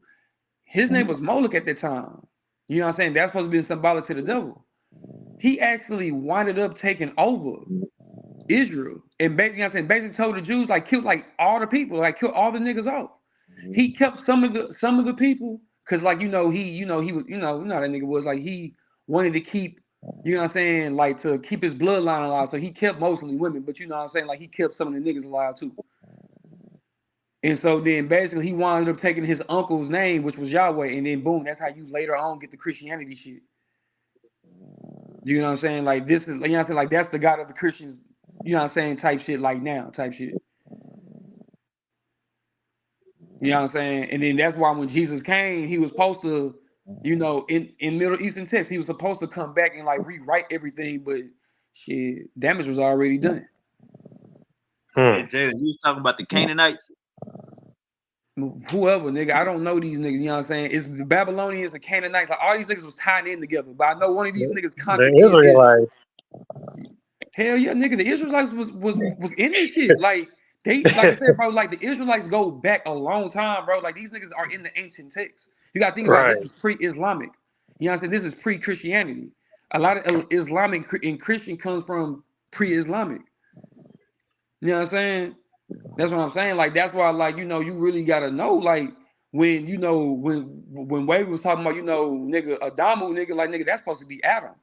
His name was Moloch at that time. You know what I'm saying? That's supposed to be symbolic to the devil. he actually winded up taking over Israel and basically told the Jews like kill like all the people, like kill all the niggas off. He kept some of the people because like he was not that nigga was like he wanted to keep like to keep his bloodline alive, so he kept mostly women, but like he kept some of the niggas alive too. And so then basically he wound up taking his uncle's name, which was Yahweh, and then boom, that's how you later on get the Christianity shit. You know what I'm saying? Like this is, like that's the God of the Christians, type shit, like now, type shit. You know what I'm saying? And then that's why when Jesus came, he was supposed to, in Middle Eastern text, he was supposed to come back and like rewrite everything, but shit, damage was already done. Hey, Jalen, you was talking about the Canaanites? Whoever, nigga, I don't know these niggas, you know what I'm saying? It's the Babylonians, the Canaanites, like all these niggas was tied in together, but I know one of these niggas conquered The Israelites. Hell yeah, nigga, the Israelites was in this shit. Like they, like I said, bro, like the Israelites go back a long time, bro. Like these niggas are in the ancient texts. You gotta think about it. This is pre-Islamic. You know what I'm saying? This is pre-Christianity. A lot of Islamic and Christian comes from pre-Islamic. You know what I'm saying? That's what I'm saying. Like that's why, like, you really gotta know, like, when when Wade was talking about, nigga, Adamu, nigga, like nigga, that's supposed to be Adam.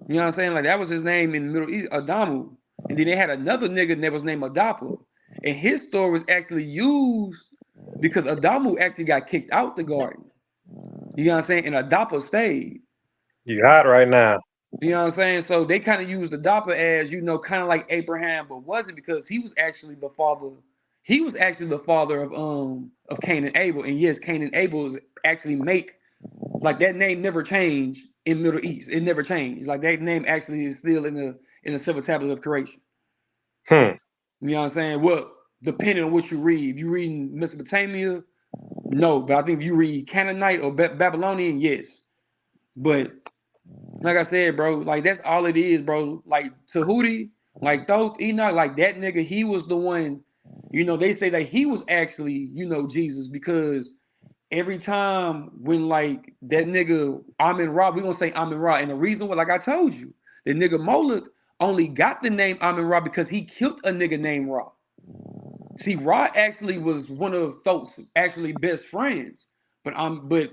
You know what I'm saying? Like that was his name in the Middle East, Adamu. And then they had another nigga that was named Adapa. And his story was actually used because Adamu actually got kicked out the garden. You know what I'm saying? And Adapa stayed. You hot right now. You know what I'm saying? So they kind of used Adapa as, kind of like Abraham, but wasn't, because he was actually the father. He was actually the father of Cain and Abel. And yes, Cain and Abel is actually like that name never changed in Middle East. It never changed. Like that name actually is still in the silver tablet of creation. You know what I'm saying? Well, depending on what you read. If you read in Mesopotamia, no. But I think if you read Canaanite or Babylonian, yes. But like I said, bro, like that's all it is, bro. Like Tahuti, like Thoth, Enoch, like that nigga, he was the one. They say that he was actually, Jesus, because every time when like that nigga Amin Ra, we gonna say Amin Ra, and the reason why, like I told you, the nigga Moloch only got the name Amin Ra because he killed a nigga named Ra. See, Ra actually was one of Thoth's actually best friends, but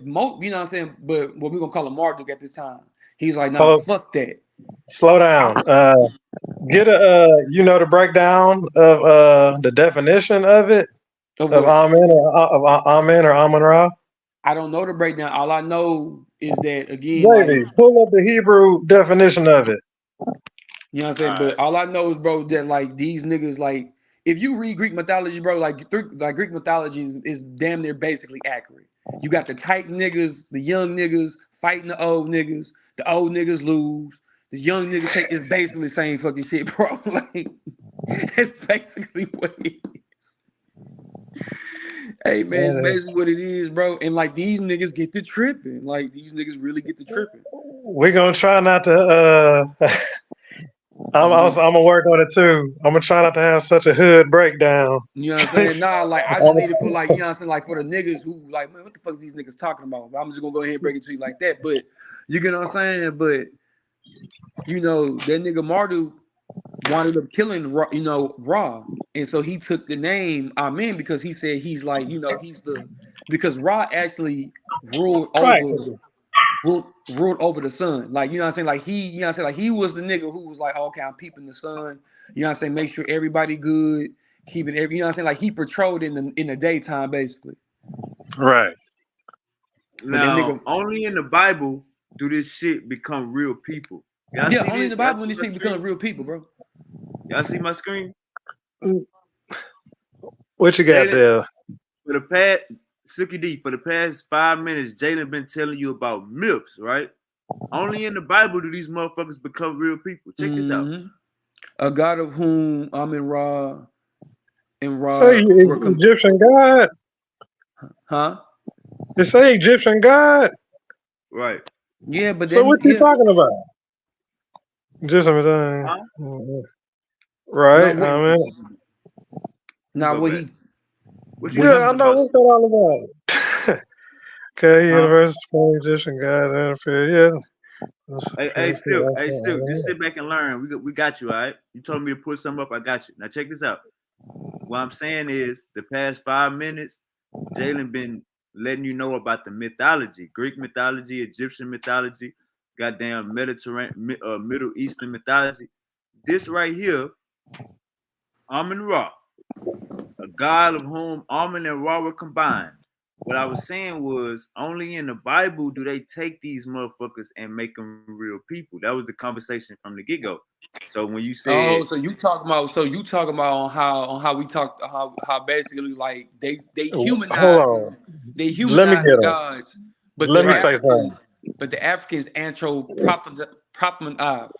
Mo, you know what I'm saying? But what we gonna call him Marduk at this time? He's like, nah, fuck that. Slow down. Get the breakdown of the definition of it Of of what? Amen or Amen Ra. I don't know the breakdown. All I know is that, again, like, Baby, pull up the Hebrew definition of it. you know what I'm saying? But all I know is, bro, that like these niggas, like, if you read Greek mythology, bro, like Greek mythology is damn near basically accurate. You got the tight niggas, the young niggas fighting the old niggas. The old niggas lose. The young niggas take. It's basically the same fucking shit, bro. Like, it's basically what it is. Hey man, it's basically what it is, bro. And like these niggas get to tripping. Like these niggas really get to tripping. We're gonna try not to. I'm gonna work on it too. I'm gonna try not to have such a hood breakdown. You know what I'm saying? Nah, like I just need it for, like, you know what I'm saying, like for the niggas who like, man, what the fuck is these niggas talking about? I'm just gonna go ahead and break it to you like that. But you get what I'm saying? But that nigga Marduk wanted up killing Ra. And so he took the name Amen because he said he's like, because Ra actually ruled over the sun. Like, you know what I'm saying? Like like he was the nigga who was like, okay, I'm peeping the sun. You know what I'm saying? Make sure everybody good, keeping every, you know what I'm saying? Like he patrolled in the daytime, basically. Right. Now, only in the Bible do this shit become real people. Y'all see only this? in the Bible when this shit become real people, bro. Y'all see my screen? What you got there? For the past 5 minutes, Jalen been telling you about myths, right? Only in the Bible do these motherfuckers become real people. Check this out. A God of whom Amen Ra and Ra say Egyptian God. Huh? It say Egyptian God. Right. Yeah, but so what you talking about? Just everything. Right. No, now what he? Yeah, I know what's that all about. Okay, universe, Egyptian God, yeah. Hey, Silk, just sit back and learn. We got you, all right? You told me to put something up. I got you. Now check this out. What I'm saying is, the past 5 minutes, Jalen been letting you know about the mythology, Greek mythology, Egyptian mythology, goddamn Mediterranean, Middle Eastern mythology. This right here, Amun Ra, a god of whom Amun and Ra were combined. What I was saying was, only in the Bible do they take these motherfuckers and make them real people. That was the conversation from the get-go. So when you said, Oh, so you talking about on how we talked how basically like they Hold humanize on. they Let me humanize get the him. gods, but Let the me say right, something. Africans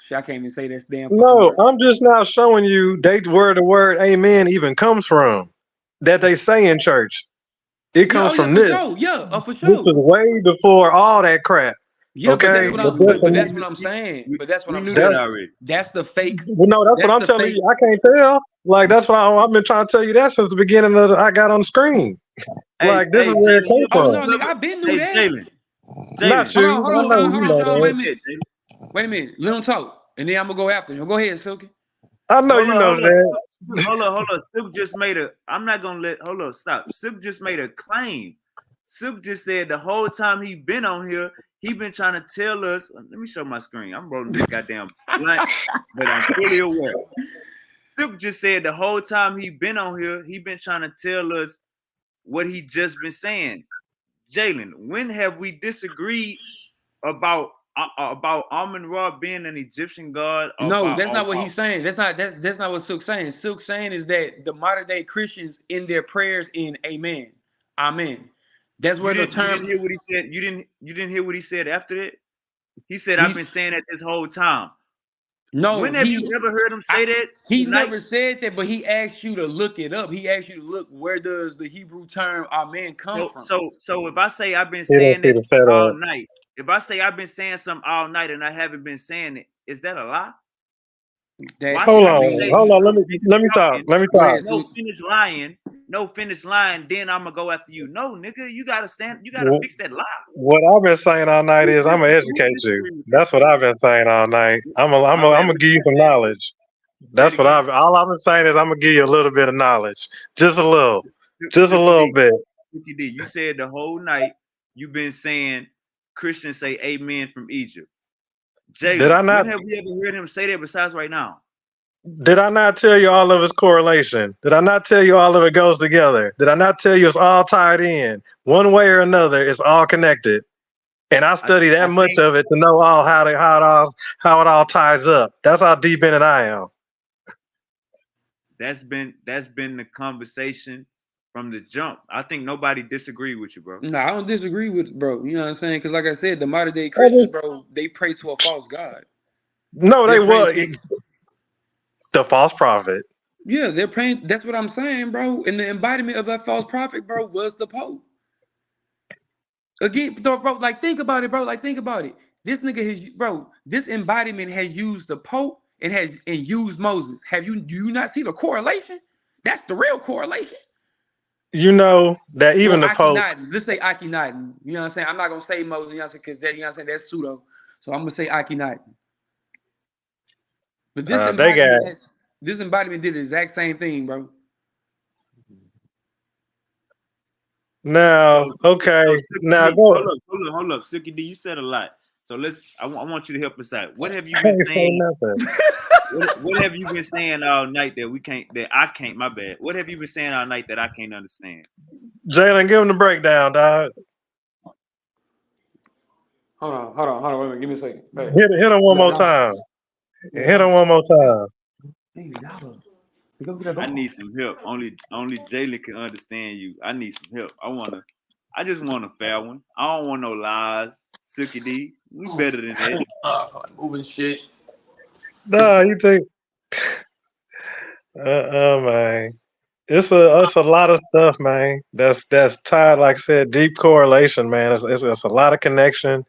shit, I can't even say this damn fucking No, word. I'm just now showing you they where the word amen even comes from. That they say in church. It Yeah, comes oh yeah, from for this. sure. Yeah, for This is sure. way before all that crap. Yeah, but that's Okay? what But I'm just but for that's me, what I'm saying. But that's what we I'm knew that that's saying. already. That's the fake. no, that's what That's I'm the telling fake. you. I can't tell. Like that's what I've been trying to tell you that since the beginning of I got on the screen. Hey, Like this is where it Jalen, came you Oh ever from. no, nigga, cover? I been knew Hey, that. Not Jalen, Hold you. on, hold I on, know you you ever know cover that. your wait a minute. head, Jalen? Wait a minute. Let him talk. And then I'm gonna go after him. Go ahead, Silky. I know you know that. Hold on. Silk just made a. I'm not gonna let. Hold on, stop. Silk just made a claim. Silk just said the whole time he been on here, he been trying to tell us. Let me show my screen. I'm rolling this goddamn blunt, but I'm fully aware. Silk just said the whole time he been on here, he been trying to tell us what he just been saying. Jalen, when have we disagreed about Amun Ra being an Egyptian god? No, that's not what he's saying. That's not what Silk's saying. Silk's saying is that the modern day Christians in their prayers in Amen. Amen. That's where the you didn't term hear what he said. You didn't hear what he said after that. He said, "I've he been saying that this whole time." no, When have you ever heard him say that he tonight? never said that, but he asked you to look it up. He asked you to look where does the Hebrew term Amen come from? So if I say I've been He don't saying see that the all setup. night, if I say I've been saying something all night and I haven't been saying it, is that a lie? Why That should Hold I I just on. say mean, Hold he on. don't finish Let me talk. talking? Let me go talk. ahead, No Silk. finish lying. No finish lying. Then I'm gonna go after you. No, nigga, you gotta stand. You gotta Wh- fix that lie. What I've been saying all night is I'm gonna Who educate you. disagree with that? That's what I've been saying all night. I'm My bad. gonna What you give you been some saying? knowledge. Say it That's what again. all I've been saying is I'm gonna give you a little bit of knowledge. Just a Silky little D. bit. Silky D. You said the whole night you've been saying Christians say amen from Egypt. Did Jalen, I when not have we ever heard him say that besides right now? did I not tell you all of its correlation? Did I not tell you all of it goes together? Did I not tell you it's all tied in? One way or another, it's all connected. And I study I that much think of it to know all how it all ties up. That's how deep in it I am. that's been the conversation from the jump. I think nobody disagreed with you, bro. No, I don't disagree with bro. You know what I'm saying? Because like I said, the modern day Christians, bro, they pray to a false god. No, They're they praying were to the false prophet. yeah, they're praying. That's what I'm saying, bro. And the embodiment of that false prophet, bro, was the Pope. Again, bro, like think about it, bro. Like think about it. This nigga has, bro. This embodiment has used the Pope and used Moses. Do you not see the correlation? That's the real correlation. You know that Or even the Pope, Akhenaten. Let's say Akhenaten. You know what I'm saying? I'm not gonna say Moses, you know what I'm saying? Because that, you know what I'm saying, that's pseudo. So I'm gonna say Akhenaten. But they got this embodiment did the exact same thing, bro. now. Okay, Silky now D, go. hold up. Silky D, you said a lot. So I want you to help us out. What have you I been ain't say saying? nothing. What have you been saying all night that I can't, my bad. What have you been saying all night that I can't understand? Jalen, give him the breakdown, dog. Hold on. Wait a minute. Give me a second. Hey. Hit him one more Y'all. time. Yeah, Hit him y'all. one more time. Hey, y'all. Go get that I door. need some help. Only Jalen can understand you. I need some help. I just want a fair one. I don't want no lies. Silky D. We better than that. Moving shit. No, you think? Man. It's a lot of stuff, man. That's tied, like I said, deep correlation, man. It's a lot of connection.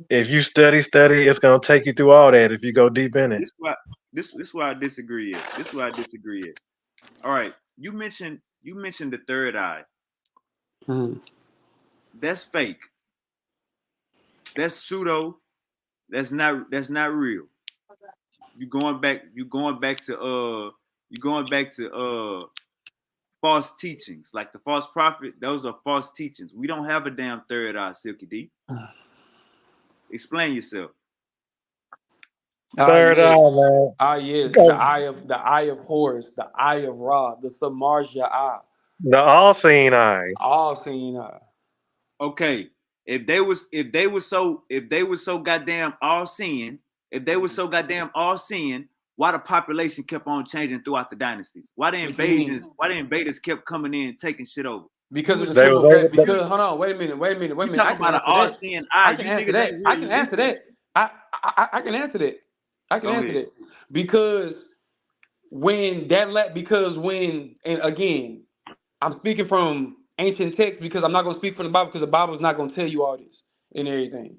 If you study, it's gonna take you through all that if you go deep in it. This why I disagree at. This why I disagree at. All right. You mentioned the third eye. Mhm. That's fake. That's pseudo. That's not real. You going back to false teachings, like the false prophet. Those are false teachings. We don't have a damn third eye, Silky D. Explain yourself. Third eye, man. Yes, Okay. the eye of Horus, the eye of Ra, the Samarja eye, The all-seeing eye. all seeing eye. Okay, if they was so goddamn all seeing, why the population kept on changing throughout the dynasties? Why the invaders kept coming in and taking shit over? Because of the They simple was fact. able to- Because hold on, wait a minute. You talking about an all-seeing eye? I can answer that. I can answer that. I can answer that. I can answer that. Because when and again, I'm speaking from ancient texts because I'm not going to speak from the Bible because the Bible is not going to tell you all this and everything.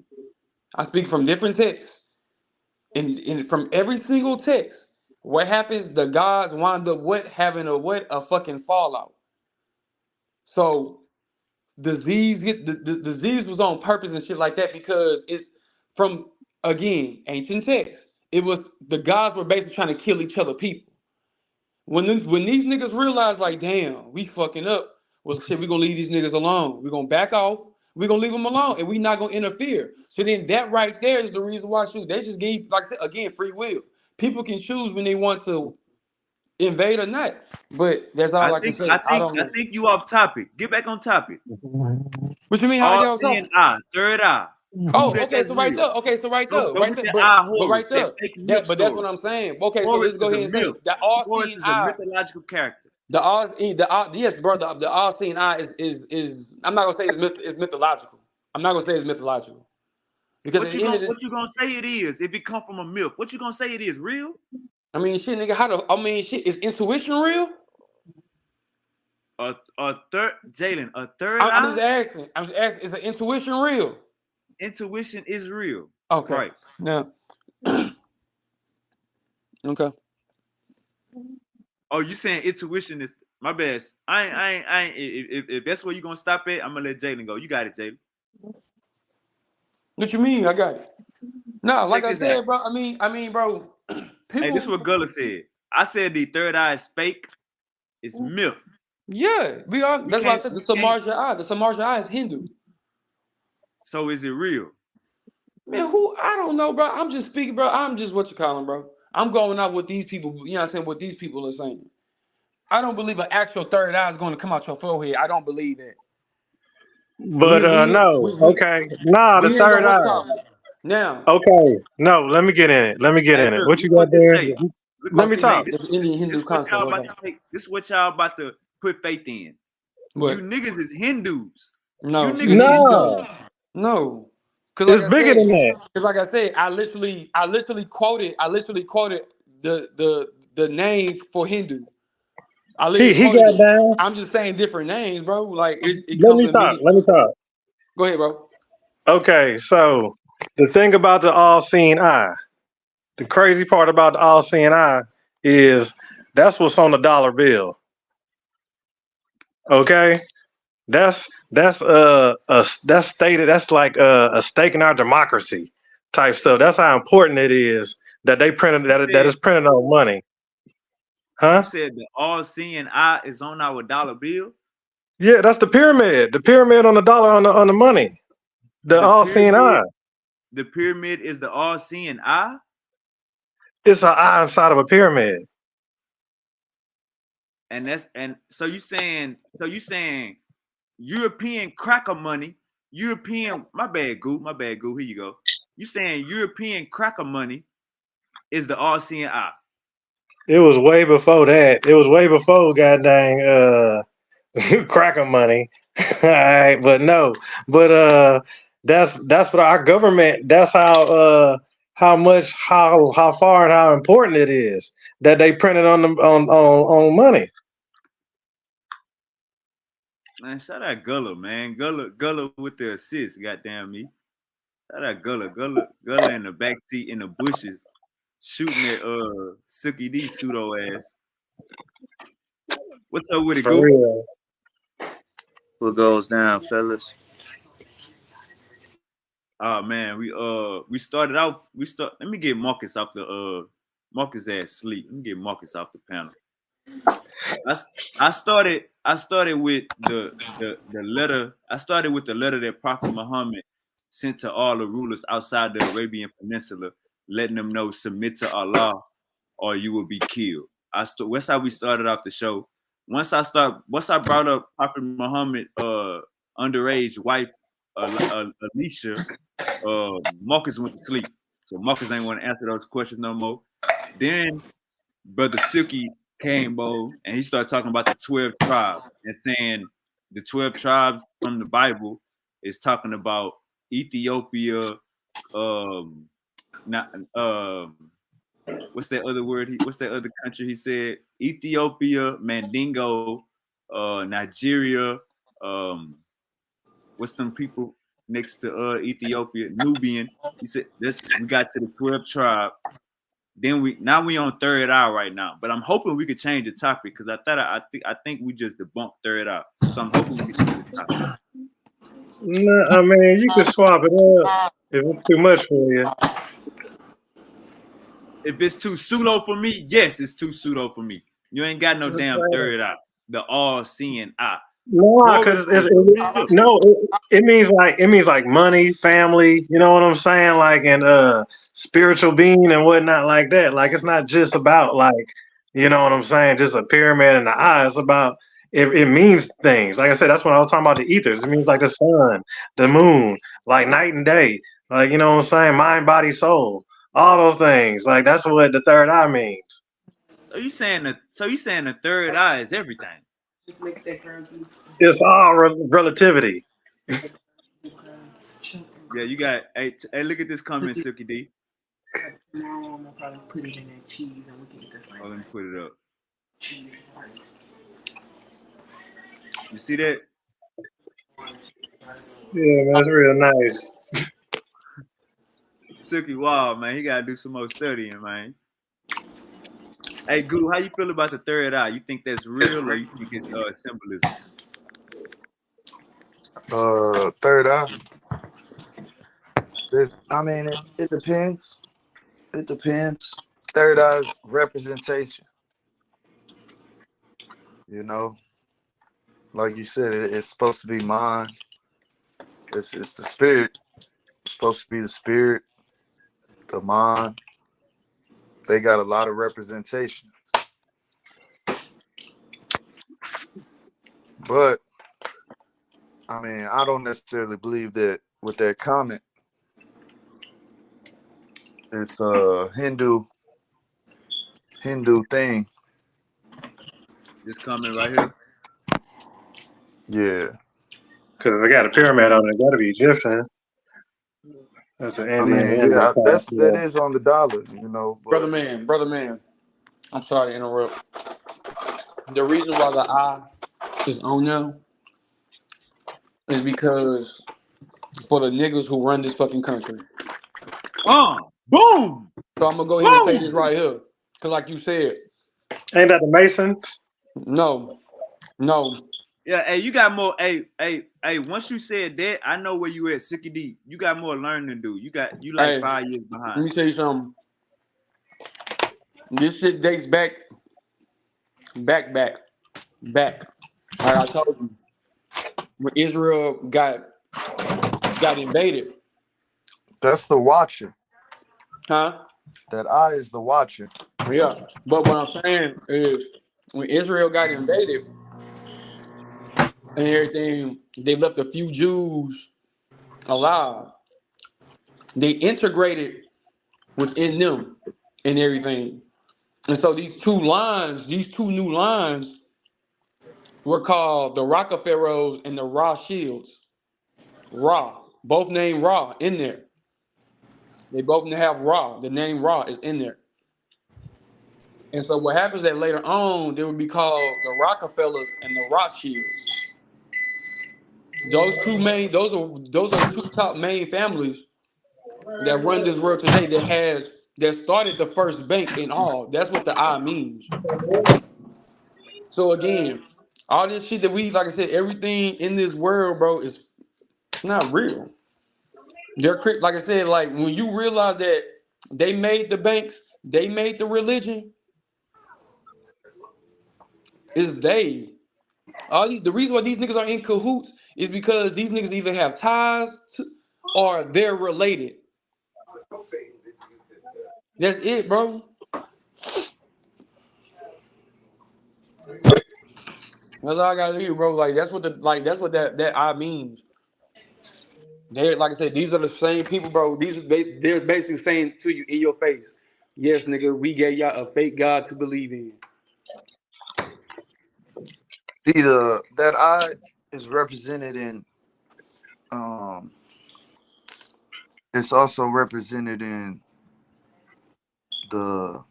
I speak from different texts. And from every single text, what happens? The gods wind up having a fucking fallout. So disease the disease was on purpose and shit like that because it's from again ancient texts. It was the gods were basically trying to kill each other people. When these niggas realized like, damn, we fucking up. Well, shit, we gonna leave these niggas alone. We gonna back off. We gonna leave them alone, and we not gonna interfere. So then that right there is the reason why they just gave, like I said, again, free will. People can choose when they want to invade or not. But that's all I can say. I don't know. I think you off topic. Get back on topic. What you mean? How All seeing eye, third eye. Oh, okay. So right there. Okay, so right there. Right there. But right there. But that's what I'm saying. Okay, so let's go ahead and say the all-seeing eye. Horus is a mythological character. Yes, brother. The all-seeing eye is I'm not gonna say it's mythological. I'm not gonna say it's mythological. Because what you gonna say it is if it come from a myth? What you gonna say it is real? I mean, shit, nigga. Shit, is intuition real? A third eye? I'm just asking. Is the intuition real? Intuition is real. Okay. Right. Now. Okay. Oh, you saying intuition is my best? I ain't. If that's where you gonna stop at, I'm gonna let Jalen go. You got it, Jalen. What you mean? I got it. No, like I said, bro. I mean, bro. Hey, this is what Gullah said. I said the third eye is fake. It's myth. Yeah, we are. That's why I said the Samarja eye. The Samarja eye is Hindu. So is it real? Man, I don't know, bro. I'm just speaking, bro. I'm just what you calling, bro. I'm going out with these people. You know what I'm saying? What these people are saying. I don't believe an actual third eye is going to come out your forehead. I don't believe that. But no. Okay. Nah, the third eye. Now. Okay. No, let me get in it. Look, what you got there? Let me talk. This is what y'all about to put faith in. What? You niggas is Hindus. No. You niggas no. It's bigger than that. Because like I said, I literally quoted the name for Hindu. He got down. I'm just saying different names, bro. Like it Let me talk. Go ahead, bro. Okay, so the thing about the all-seeing eye, the crazy part about the all-seeing eye is that's what's on the dollar bill. Okay, that's stated. That's like a stake in our democracy type stuff. That's how important it is that they printed that is printed on money. Huh? You said the all-seeing eye is on our dollar bill? Yeah, that's the pyramid. The pyramid on the dollar on the money. The all-seeing eye. The pyramid is the all-seeing eye? It's an eye inside of a pyramid. So you saying European cracker money, my bad goo, here you go. You saying European cracker money is the all-seeing eye? It was way before that. It was way before goddamn cracker money. All right, but no. But that's what our government, that's how far and how important it is that they printed on money. Man, shout out Gullah, man. Gullah with the assist, goddamn me. Shout out Gullah in the backseat in the bushes, shooting at Silky D pseudo ass. What's up with it, Goo? What goes down, fellas? Oh man, we started out. Let me get Marcus off the Marcus ass sleep. Let me get Marcus off the panel. I, I started with the letter. I started with the letter that Prophet Muhammad sent to all the rulers outside the Arabian Peninsula, letting them know submit to Allah or you will be killed. That's how we started off the show. Once I brought up Prophet Muhammad underage wife Alicia, Marcus went to sleep. So Marcus ain't want to answer those questions no more. Then Brother Silky came, bro, and he started talking about the 12 tribes and saying the 12 tribes from the Bible is talking about Ethiopia, not what's that other word? What's that other country he said? Ethiopia, Mandingo, Nigeria, what's them people next to Ethiopia? Nubian. He said this. We got to the 12 tribe. Then we on third eye right now. But I'm hoping we could change the topic because I think we just debunked third eye. So I'm hoping we can change the topic. No, I mean, you can swap it up if it's too much for you. If it's too pseudo for me, yes, it's too pseudo for me. You ain't got no damn third eye, the all-seeing eye. No, because it means like money, family. You know what I'm saying? Like and spiritual being and whatnot like that. Like it's not just about like you know what I'm saying, just a pyramid in the eye. It's about it means things. Like I said, that's when I was talking about the ethers. It means like the sun, the moon, like night and day. Like you know what I'm saying, mind, body, soul, all those things. Like that's what the third eye means. So you saying the third eye is everything? It's all relativity. Yeah, you got. Hey, look at this comment, Silky D. Tomorrow I'm gonna probably put it in that cheese and we can eat this like Oh, let me put it up. cheese rice. You see that? Yeah, man, that's real nice. Silky Wild, man. He gotta do some more studying, man. Hey, Goo, how you feel about the third eye? You think that's real or you think it's symbolism? Third eye. I mean, it depends. It depends. Third eye's representation. You know, like you said, it's supposed to be mind. It's the spirit. It's supposed to be the spirit, the mind. They got a lot of representations. But I mean, I don't necessarily believe that with that comment. It's a Hindu thing. This comment right here. Yeah. Because if they got a pyramid on it, it got to be Egyptian. That's an I Indian. mean, yeah, that is on the dollar, you know. But Brother man. I'm sorry to interrupt. The reason why the eye is on them is because for the niggas who run this fucking country. Boom. So I'm gonna go ahead and say this right here, cause like you said, ain't that the Masons? No. Yeah, hey, you got more. Hey, once you said that, I know where you at, Sicky D. You got more learning to do. You like 5 years behind. Let me tell you something. This shit dates back. Like I told you, when Israel got invaded. That's the watcher. Huh? That eye is the watcher. Yeah. But what I'm saying is when Israel got invaded and everything, they left a few Jews alive. They integrated within them and everything. And so these two new lines were called the Rockefellers and the Ra Shields. Ra. Both named Ra in there. They both have Ra. The name Ra is in there. And so what happens that later on, they would be called the Rockefellers and the Rothschilds. Those are two top main families that run this world today that started the first bank in all. That's what the I means. So again, all this shit that like I said, everything in this world, bro, is not real. They're like I said, like when you realize that they made the banks, they made the religion, it's they. All these the reason why these niggas are in cahoots is because these niggas either have ties to, or they're related. That's it, bro. That's all I gotta do, bro. Like that's what that I means. They're like I said, these are the same people, bro. They're basically saying to you in your face, yes, nigga, we gave y'all a fake God to believe in. See, that eye is represented in it's also represented in the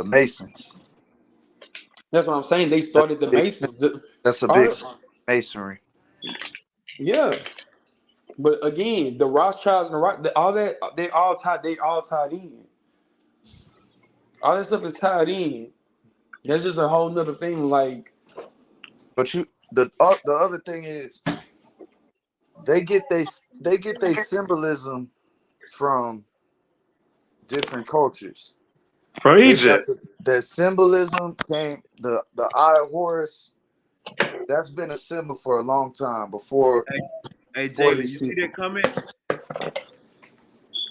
Masons. That's what I'm saying. They That's started the a big, Masons. that's a All big right. masonry. Yeah. But again, the Rothschilds and all that, they all tied in. All that stuff is tied in. That's just a whole nother thing. Like, But the other thing is they get they symbolism from different cultures. From They got Egypt. the symbolism came the eye of Horus. That's been a symbol for a long time before Hey, for Jalen, these you see people. that comment?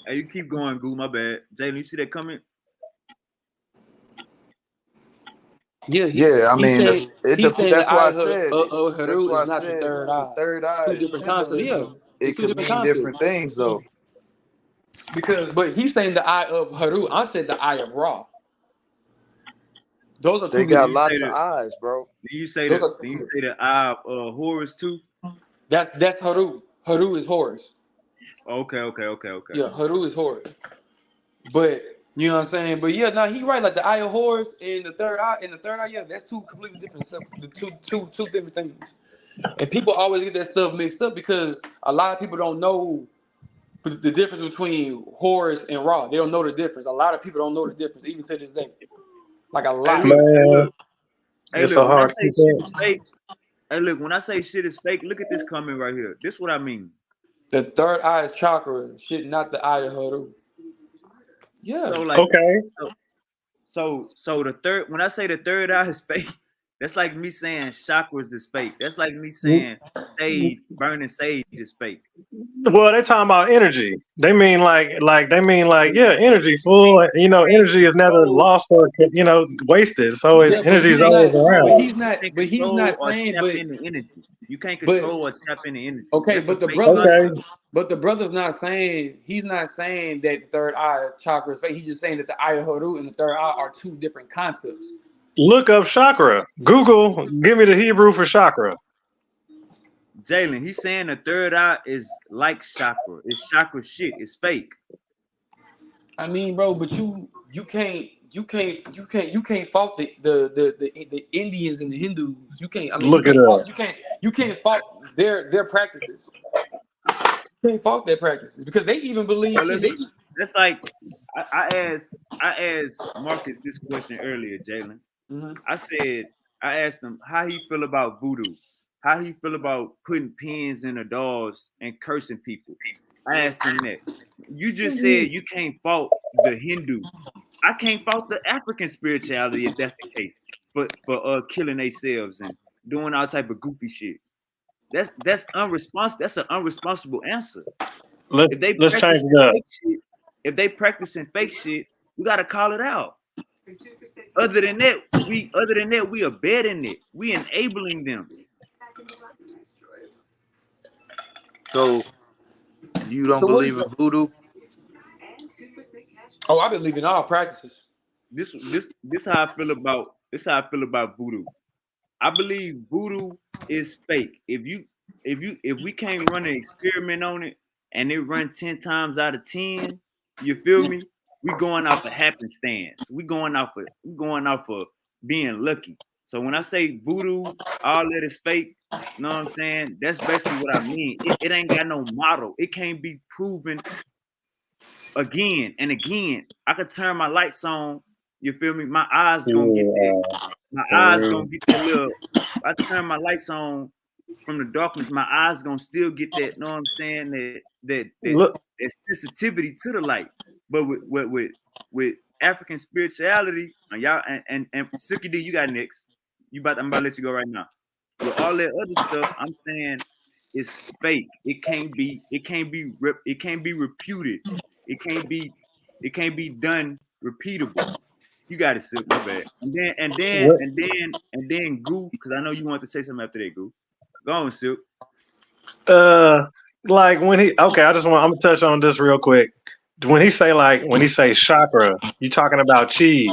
Hey, you keep going, Goo. My bad. Jalen, you see that comment? yeah, Yeah, I mean, he's saying the that's eye why I of said Haru why I is not the said third the eye. third eye Two is different concepts. Yeah, symbolism. it's It two could different mean concepts. different things though. But he's saying the eye of Haru. I said the eye of Ra. Those are They two Then got different. you say lots of the eyes, bro. Those are then you say the eye of Horus too. that's Haru. Haru is Horus. Okay. Yeah, Haru is Horus. But you know what I'm saying? But yeah, no, he right. Like the eye of Horus and the third eye, yeah, that's two completely different stuff. The two different things. And people always get that stuff mixed up because a lot of people don't know the difference between Horus and Ra. They don't know the difference. A lot of people don't know the difference, even to this day. Like a Hey, lot. look. Hey, Man, look. Hey, it's so look. When I hard to say keep shit up. is fake, hey, look. When I say shit is fake, look at this comment right here. This what I mean. The third eye is chakra, shit, not the eye of Haru. Yeah. So like, Okay. so the third. When I say the third eye is fake, that's like me saying chakras is fake. That's like me saying burning sage is fake. Well, they talking about energy. They mean yeah, energy full. You know, Can't energy is never control. lost or wasted. So Yeah, but energy is he's always not. around. You can't He's control not or saying. tap into energy. You can't But control or tap into energy. okay. That's a But the fake brothers. Okay, concept. But the brother's not saying. He's not saying that the third eye is chakra is fake. He's just saying that the eye of Haru and the third eye are two different concepts. look up chakra. Google, give me the Hebrew for chakra. Jalen, he's saying the third eye is like chakra. It's chakra shit. It's fake. I mean, bro, but you can't fault the Indians and the Hindus. You can't. I mean, Look it up. you can't fault their practices. You can't fault their practices because they even believe Well, shit. They, that's like I asked Marcus this question earlier, Jalen. Mhm. I asked him how he feel about voodoo, how he feel about putting pins in the dolls and cursing people. I asked him that. You just said you can't fault the Hindu. I can't fault the African spirituality if that's the case. For killing themselves and doing all type of goofy shit. That's unresponsible. That's an unresponsible answer. Let's If they let's change practicing it up. fake shit, if they practicing fake shit, we gotta call it out. Other than that, we abetting it. We enabling them. So you don't so what is believe in that? voodoo? Oh, I believe in all practices. This how I feel about voodoo. I believe voodoo is fake. If we can't run an experiment on it and it run 10 times out of 10, you feel me? We going off of happenstance. We going off of being lucky. So when I say voodoo, all that is fake, you know what I'm saying? That's basically what I mean. It ain't got no model. It can't be proven again and again. I could turn my lights on. You feel me? My eyes gonna get that. Yeah, My for eyes real. gonna get that little. I turn my lights on. from the darkness, my eyes gonna still get that. Know what I'm saying? Look, That sensitivity to the light. But with African spirituality, and y'all and Silky D, you got next. I'm about to let you go right now. With all that other stuff, I'm saying it's fake. It can't be reputed. It can't be done repeatable. You got it, Silk. My bad. And then Goo, because I know you want to say something after that, Goo. Go on, Silk. uh, like when he okay, I'm gonna touch on this real quick. When he say chakra, you talking about chi.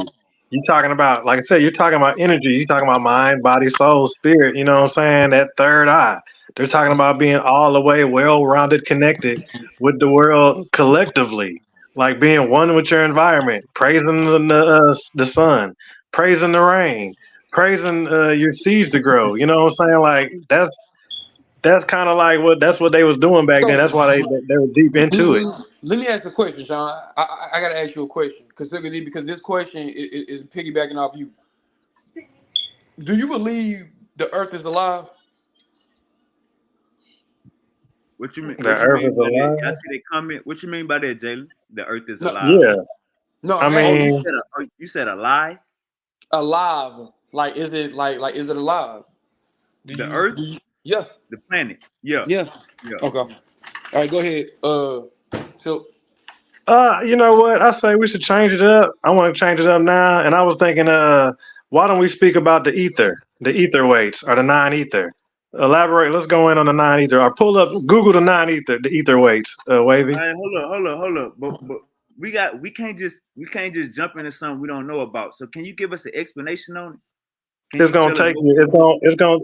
You talking about, like I said, you're talking about energy. You talking about mind, body, soul, spirit. You know what I'm saying? That third eye. They're talking about being all the way well-rounded, connected with the world collectively, like being one with your environment, praising the sun, praising the rain, praising your seeds to grow. You know what I'm saying? Like that's kind of like that's what they was doing back then. That's So why they were deep into it. let me ask the question, Sean. I gotta ask you a question because this question is piggybacking off you. Do you believe the Earth is alive? What you mean? The What you earth mean is by that? Y'all alive. see that comment? What you mean by that, Jalen? The Earth is No, alive. Yeah, no. I I'm Oh, asking mean, you said a lie. alive. Like, is it like is it alive? The Earth, Yeah, the planet. Yeah, yeah. yeah. Okay. All right, go ahead. So you know what? I say we should change it up. I want to change it up now. And I was thinking, why don't we speak about the ether weights, or the nine ether? Elaborate. Let's go in on the nine ether, or pull up, Google the nine ether, the ether weights. Wavy. All right, hold up. But we can't just jump into something we don't know about. So can you give us an explanation on it? Can It's you gonna tell us take what? you. Well, it's gonna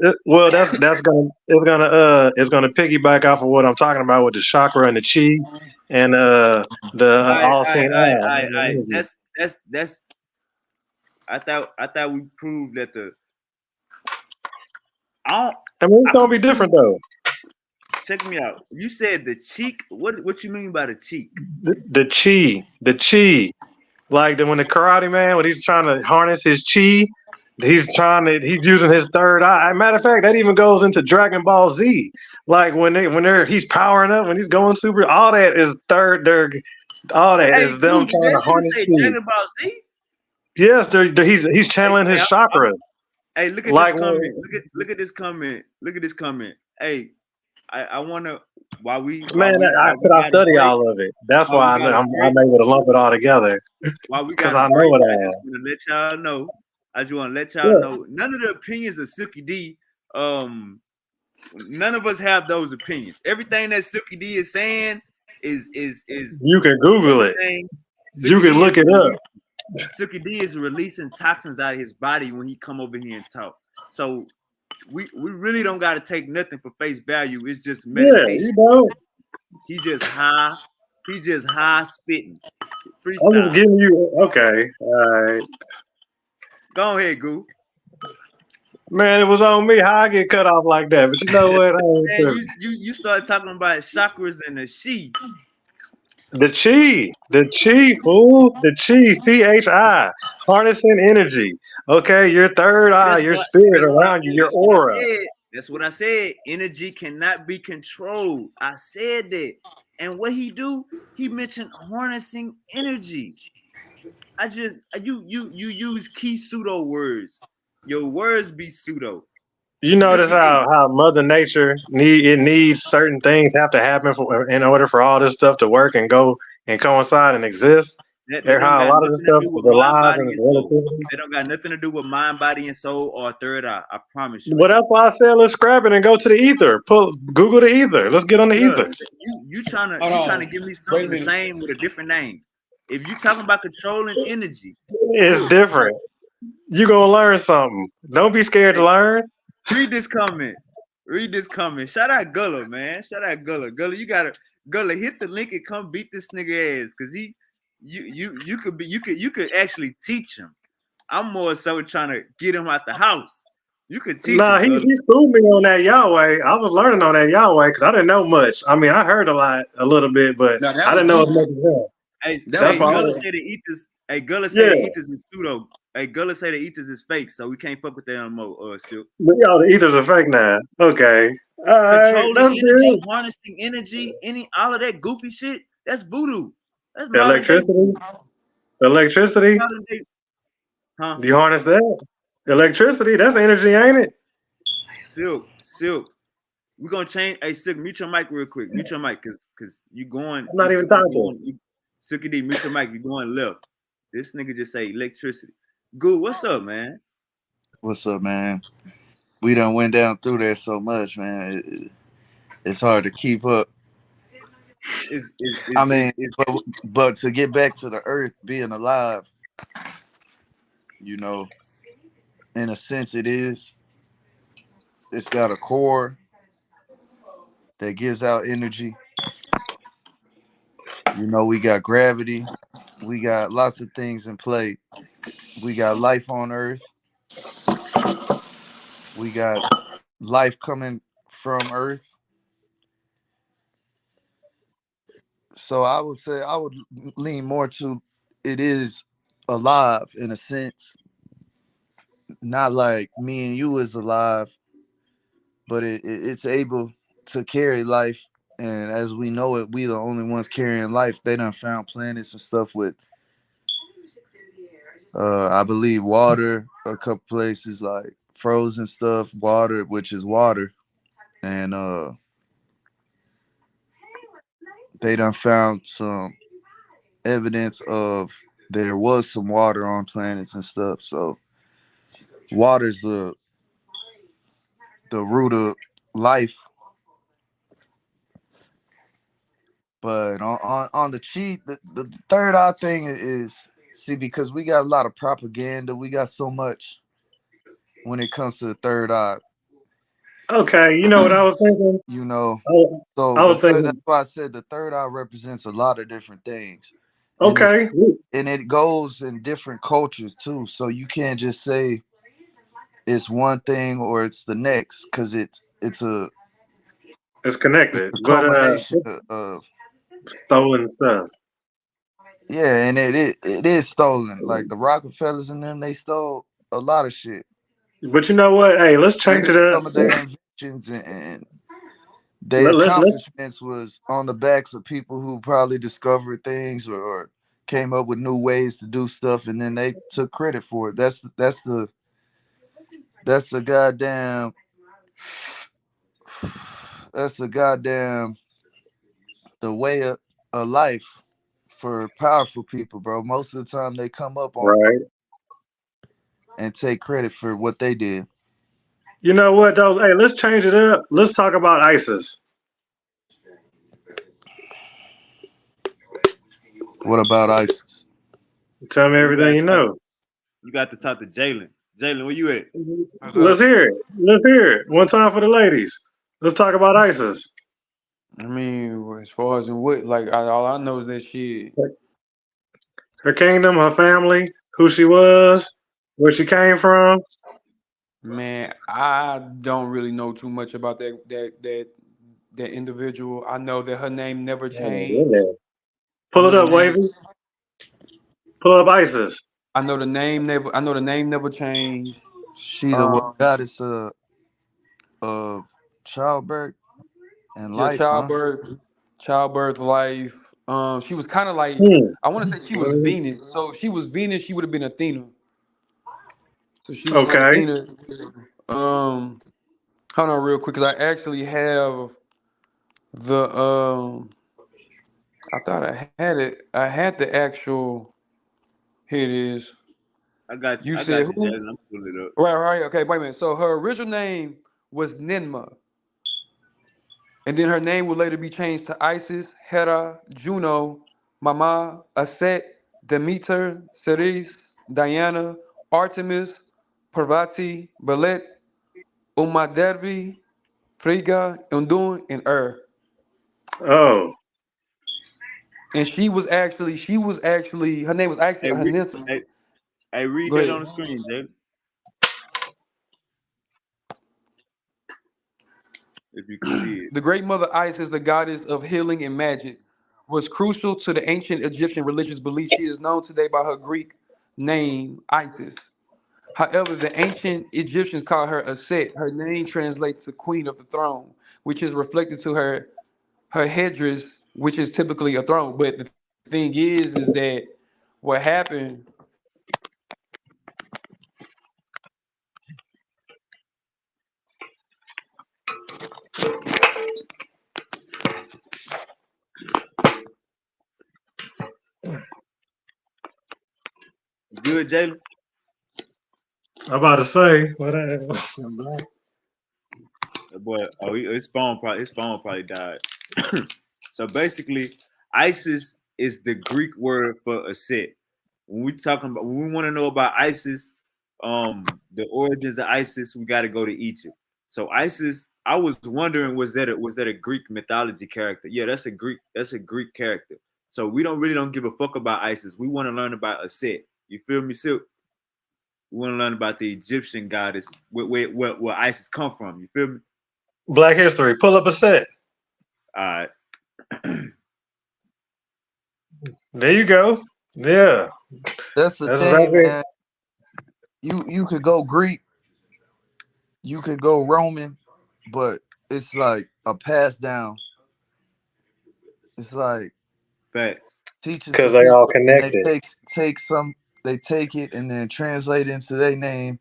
piggyback off of what I'm talking about with the chakra and the chi, and the all seeing eye. And the I. energy. That's. I thought we proved that the. I don't. I mean, it's I gonna could be different though. check me out. You said the cheek. What you mean by the cheek? The chi. Like when the Karate Man, when he's trying to harness his chi, he's using his third eye. Matter of fact, that even goes into Dragon Ball Z. Like he's powering up, when he's going super, all that is all that Hey, is them dude, did trying that to nigga harness say chi. Dragon Ball Z? Yes, he's Hey, channeling his chakra. hey, look at this Like comment. Look at this comment. Look at this comment. Hey, I wanna man, while we I got a study break, all of it. That's while we why got a I'm break, able to lump it all together while we because got a I know break, it I just all. want to let y'all know. I just want to let y'all Yeah, know none of the opinions of Silky D, none of us have those opinions. Everything that Silky D is saying is you can Google it. everything. You Silky can D is look it up. Silky D is releasing toxins out of his body when he come over here and talk. So we really don't got to take nothing for face value. It's just Yeah, you meditation. know. He just high. He just high spitting I'm just freestyle. giving you okay. All right. Go ahead, Goo. Man, it was on me how I get cut off like that. But you know what? I ain't Man, tripping. you started talking about chakras and the she. The chi, fool, the chi, harnessing energy. Okay, your third eye, your spirit That's what I around you, your that's what I aura. said. That's what I said. Energy cannot be controlled. I said that. And what he do? He mentioned harnessing energy. I just you use key pseudo words. Your words be pseudo. You notice Silky D. how Mother Nature needs certain things have to happen in order for all this stuff to work and go and coincide and exist. That don't How a got lot of this nothing to stuff do with mind, relies body, on and soul. relativity. That don't got nothing to do with mind, body, and soul or third eye. I promise you it But that's don't. why I said let's scrap it and go to the ether. Google the ether. Let's get on the Look, ethers. you hold trying to on. give me Wait a something the minute. same with a different name. If you talking about controlling energy, It's Silk, different. You gonna learn something. Don't be scared to hey, learn. read this comment. Read this comment. Shout out Gullah, man. Shout out Gullah. Gullah, Gullah, hit the link and come beat this nigga ass. Cause you could actually teach him. I'm more so trying to get him out the house. You could teach Nah, him, he Gullah. schooled me on that Yahweh. I was learning on that Yahweh because I didn't know much. I mean, I heard a little bit, but Now I that was didn't know as easy. much as him. That That's was Hey, why. Gullah easy. say the ethers. Hey, Gullah say the Yeah, ethers is pseudo. Hey, Gullah say the ethers is fake, so we can't fuck with that no more. Silk. but y'all, the ethers are fake now. Okay, All right, Controlling that's energy, good. harnessing energy, all of that goofy shit. That's voodoo. That's modern day Electricity, voodoo. electricity. Modern day, huh? Do you harness that? Electricity, that's energy, ain't it? Silk. We're gonna change. Hey, Silk, mute your mic real quick. Mute your mic, cause you going, I'm not even talking. Silky D, mute your mic. You going left. This nigga just say electricity. Good. What's up, man? What's up, man? We done went down through there so much, man. It's hard to keep up. I mean, but to get back to the earth being alive, you know, in a sense, it is. It's got a core that gives out energy. You know, we got gravity. We got lots of things in play. We got life on Earth. We got life coming from Earth. So I would say I would lean more to it is alive in a sense, not like me and you is alive, but it's able to carry life. And as we know it, we the only ones carrying life. They done found planets and stuff with, I believe, water. A couple places like frozen stuff, water, which is water, and they done found some evidence of there was some water on planets and stuff. So water's the root of life. But on the cheat, the third eye thing is see, because we got a lot of propaganda, we got so much when it comes to the third eye. Okay, you know what I was thinking? You know, I, so I was that's thinking, why I said the third eye represents a lot of different things, and okay, it goes in different cultures too. So you can't just say it's one thing or it's the next, because it's it's connected, a but culmination of stolen stuff. yeah, and it is stolen. Like the Rockefellers and them, they stole a lot of shit. But you know what? Hey, let's change it up. Some of their inventions and their Let's accomplishments was on the backs of people who probably discovered things or came up with new ways to do stuff, and then they took credit for it. That's the goddamn that's the goddamn the way of life for powerful people, bro. Most of the time they come up on right. and take credit for what they did. You know what though? Hey, let's change it up. Let's talk about ISIS. What about ISIS? Tell me Hey, everything you know. you got to talk to Jalen. Jalen, where you at? What's Let's up? hear it. Let's hear it. One time for the ladies. Let's talk about ISIS. I mean, as far as in what, like, all I know is that shit. Her kingdom, her family, who she was, where she came from. Man, I don't really know too much about that individual. I know that her name never Oh, changed. really? I Pull know it the up, name. Wavy. Pull up ISIS. I know the name never. I know the name never changed. She the Um, goddess of childbirth and yeah, life, huh? childbirth, life. She was kind of like, Hmm. I want to say she was Venus. So if she was Venus, she would have been Athena. So she was like Okay. Athena. Hold on real quick, cause I actually have the I thought I had it. I had the actual. Here it is. You I said got you, who? Jalen. I'm pulling it up. Right. Okay, wait a minute. So her original name was Ninma, and then her name would later be changed to Isis, Hera, Juno, Mama, Aset, Demeter, Ceres, Diana, Artemis, Parvati, Belet, Umadevi, Frigga, Undun, and Oh, And she was actually her name was actually Hey, Hanissa. read Go that ahead. on the screen, Jalen, if you can see it. The great mother Isis, the goddess of healing and magic, was crucial to the ancient Egyptian religious belief. She is known today by her Greek name Isis. However, the ancient Egyptians called her Aset. Her name translates to Queen of the Throne, which is reflected to her headdress, which is typically a throne. But the thing is that what happened. Good, Jalen. I'm about to say what. Boy, his phone probably died. So basically, ISIS is the Greek word for a set. When we want to know about ISIS, the origins of ISIS, we got to go to Egypt. So ISIS, I was wondering, was that a Greek mythology character? Yeah, that's a Greek character. So we don't give a fuck about ISIS. We want to learn about a set. You feel me, Silk? We want to learn about the Egyptian goddess, where ISIS come from. You feel me? Black History. Pull up a set. All right. There you go. Yeah, That's the that's thing, exactly. man. You could go Greek, you could go Roman, but it's like a pass down. It's like Facts. teaching Because some they all people, and they connected. take it and then translate it into their name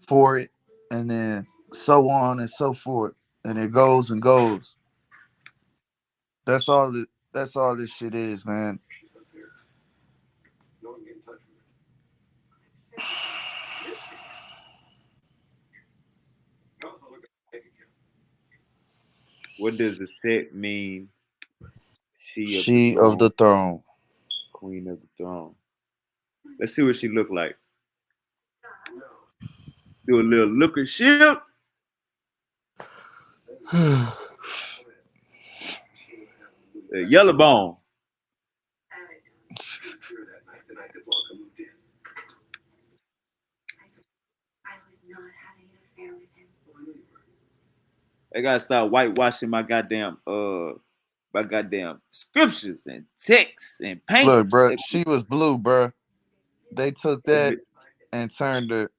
for it, and then so on and so forth, and it goes and goes. That's all. That's all this shit is, man. What does the set mean? She of the She of throne, the throne. queen of the throne. Let's see what she look like. Do a little look and shit. Yellow bone. I gotta start whitewashing my goddamn scriptures and texts and paint. Look, bro, she was blue, bro. They took that and turned it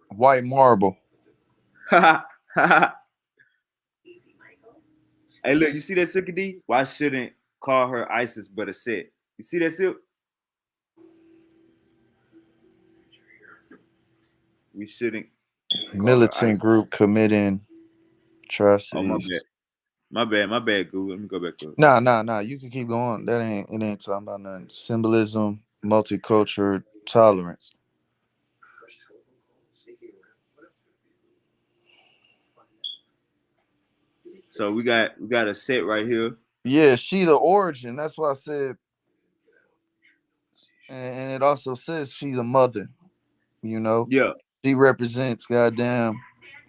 white marble. Hey, look, you see that Silky D? Why shouldn't call her ISIS but a set? You see that Silk? We shouldn't call her Militant ISIS. group committing Oh, my atrocities. bad. My bad, Google. Let me go back to it. Nah. You can keep going. It ain't talking about nothing. Symbolism, multicultural tolerance. So we got a set right here. Yeah, she the origin. That's why I said, and it also says she's a mother. You know, Yeah. she represents goddamn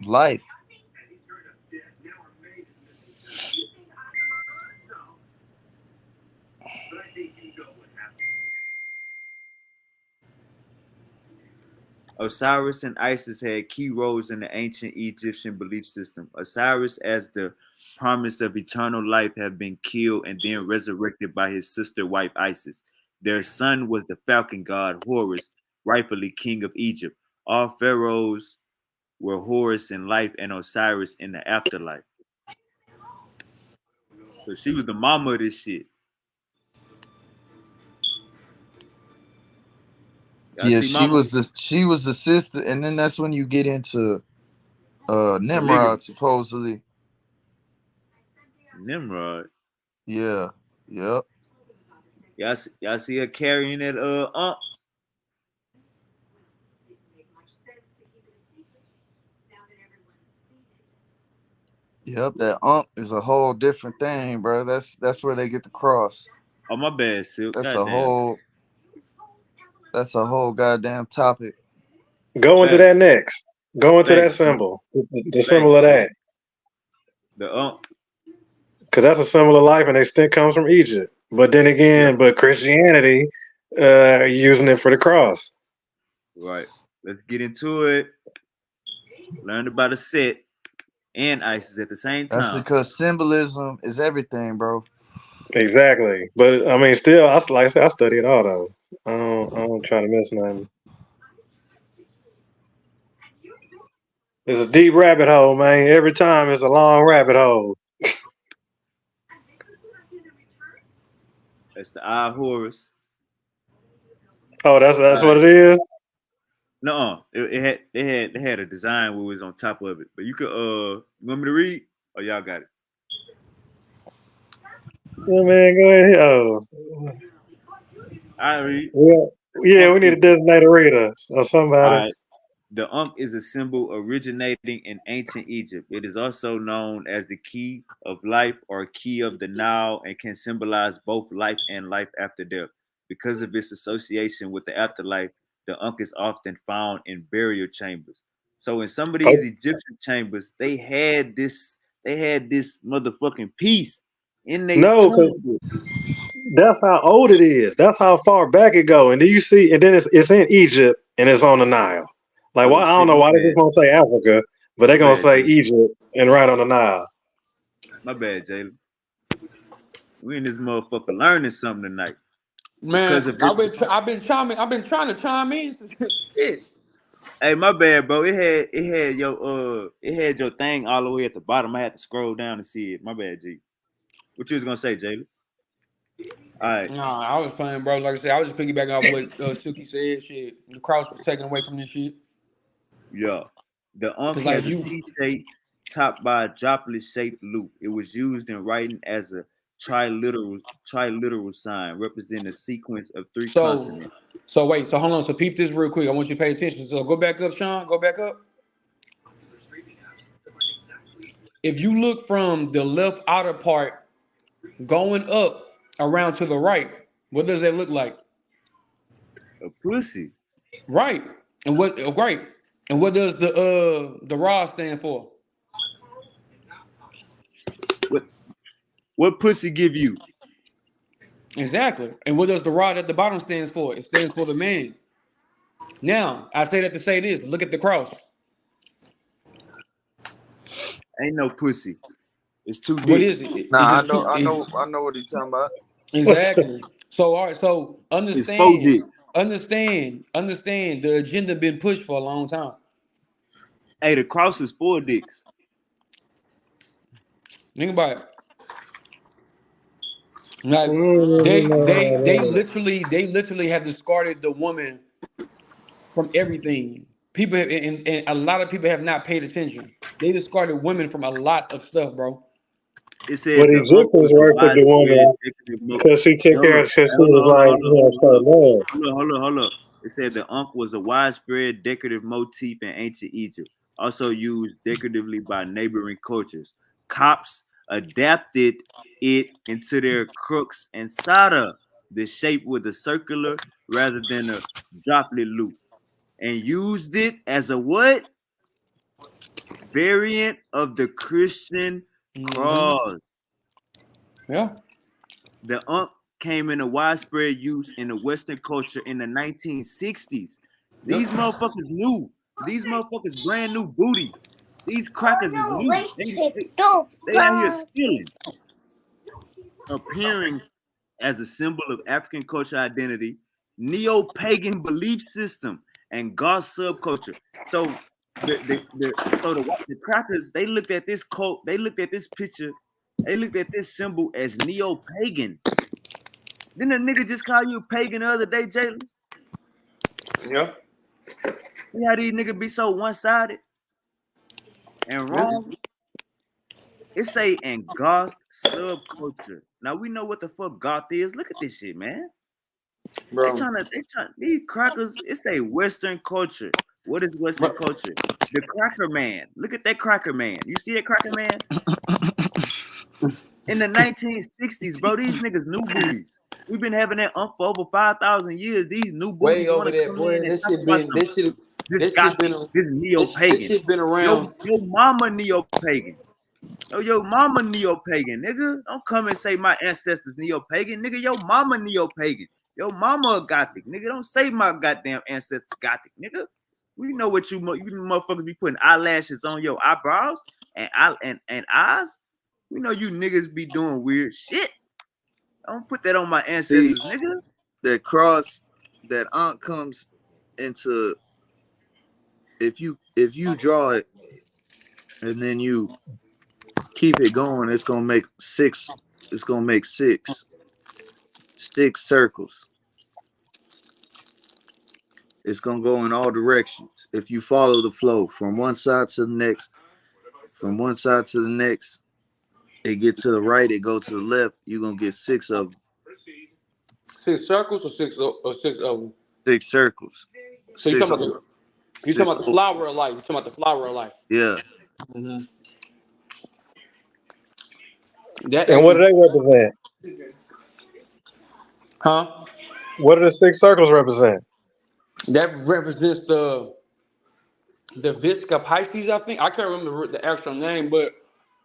life. Osiris and Isis had key roles in the ancient Egyptian belief system. Osiris, as the promise of eternal life, had been killed and then resurrected by his sister wife Isis. Their son was the falcon god Horus, rightfully king of Egypt. All pharaohs were Horus in life and Osiris in the afterlife. So she was the mama of this shit. Y'all Yeah, see mama? she was the sister, and then that's when you get into Polygamy. Nimrod supposedly. Nimrod. Yeah, yep. Y'all see her carrying that Yep, that is a whole different thing, bro. That's where they get the cross. Oh, my bad, Silk. That's Goddamn. a whole goddamn topic. Go into that Facts. next. Go into that Facts. symbol. The symbol Facts. of that. The Because that's a symbol of life and extent comes from Egypt. But then yeah, again, but Christianity using it for the cross. right. Let's get into it. Learn about a set and ISIS at the same That's time. because symbolism is everything, bro. Exactly. But I mean, still, like I said, I study it all though. I don't try to miss nothing. It's a deep rabbit hole, man. Every time it's a long rabbit hole. That's the eye of Horus. Oh, that's what it is. No, they had a design where it was on top of it. But you could you want me to read? Oh, y'all got it. Yeah, man, go ahead. Oh, I read. yeah, we need to designate a reader or somebody. All right. The Ankh is a symbol originating in ancient Egypt. It is also known as the key of life or key of the Nile and can symbolize both life and life after death. Because of its association with the afterlife, the Ankh is often found in burial chambers. So in some of these Oh, Egyptian chambers, they had this motherfucking piece in their no, because tomb. that's how old it is. That's how far back it go. And do you see? And then it's in Egypt and it's on the Nile. Like, why? Oh I don't shit, know my why they bad. just want to say Africa, but My they're gonna bad, say Jalen. Egypt and right on the Nile. My bad, Jalen. We in this motherfucker learning something tonight. Man, Because of this. I've been trying to chime in. Shit. Hey, my bad, bro. It had your thing all the way at the bottom. I had to scroll down to see it. My bad, G. What you was gonna say, Jalen? All right, Nah, I was playing, bro. Like I said, I was just piggybacking off what Suki said. Shit, the cross was taken away from this shit. yeah. The Ankh Cause like has a you, T shape topped by a droplet shaped loop. It was used in writing as a triliteral sign, representing a sequence of three so consonants. wait, so hold on. So peep this real quick. I want you to pay attention. So go back up, Sean. Go back up. If you look from the left outer part going up around to the right, what does that look like? A pussy. Right. And what? Oh, right. And what does the rod stand for? What pussy give you? Exactly. And what does the rod at the bottom stands for? It stands for the man. Now, I say that to say this. Look at the cross. Ain't no pussy. It's two What dicks. is it? It's Nah, just two. I know what he's talking about. Exactly. So all right. So It's four dicks. understand. The agenda been pushed for a long time. Hey, the cross is four dicks. Think about it. Like Mm, they literally have discarded the woman from everything. People have, and a lot of people have not paid attention. They discarded women from a lot of stuff, bro. It But said the Ankh Egyptians was a worshiped the widespread woman decorative because she Hey, took hold care up. of. Because Hey, she was like, her man. Hold up. It said the Ankh was a widespread decorative motif in ancient Egypt, also used decoratively by neighboring cultures. Copts adapted it into their crooks and sada. The shape with a circular rather than a droplet loop, and used it as a what? Variant of the Christian Mm-hmm. cross. Yeah. The Ankh came into widespread use in the Western culture in the 1960s. Yep. These motherfuckers new. These motherfuckers brand new booties. These crackers is new. They out here stealing, appearing as a symbol of African cultural identity, neo-pagan belief system, and Goth subculture. So the crackers, they looked at this cult, they looked at this picture, they looked at this symbol as neo-pagan. Didn't a nigga just call you a pagan the other day, Jalen? Yep. See how these niggas be so one-sided and Yep. wrong? It say in Goth subculture. Now we know what the fuck Goth is. Look at this shit, man. Bro. These crackers, it say Western culture. What is Western Bro. culture? The Cracker Man. Look at that Cracker Man. You see that Cracker Man? In the 1960s, bro, these niggas new booties. We've been having that for over 5,000 years. These new Way booties want over to there, come boy. in and That talk shit about been some this that shit gothic, been this this neo-pagan. shit been Your around. mama neo-pagan. Oh, your mama neo-pagan, nigga. Don't come and say my ancestors neo-pagan, nigga. Your mama neo-pagan. Your mama a gothic, nigga. Don't say my goddamn ancestors gothic, nigga. We know what you motherfuckers be putting eyelashes on your eyebrows and eyes. We know you niggas be doing weird shit. Don't put that on my See, ancestors, nigga. that cross, that Ankh comes into if you draw it and then you keep it going, it's gonna make six. It's gonna make six circles. It's gonna go in all directions. If you follow the flow from one side to the next, from one side to the next, it get to the right, it go to the left. You're gonna get six of them. 6 circles or six of them? 6 circles. So you Six. talking about Six. the flower of life? You talking about the flower of life? Yeah. Mm-hmm. That And what do actually, they represent? huh? What do the 6 circles represent? That represents the Visca Pisces, I think. I can't remember the actual name, but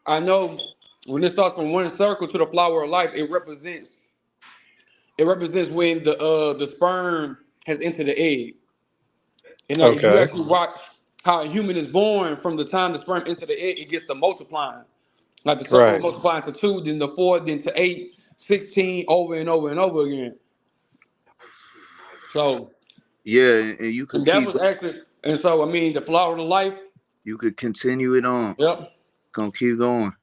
I know when it starts from one circle to the flower of life, it represents when the sperm has entered the egg. And like if you Okay. actually watch how a human is born from the time the sperm enters the egg, it gets to multiplying. Like the circle will Right. multiply to 2, then to 4, then to 8, 16, over and over and over again. So, Yeah, and you could and that keep was actually, and so I mean, the flower of life. you could continue it on. Yep. Gonna keep going.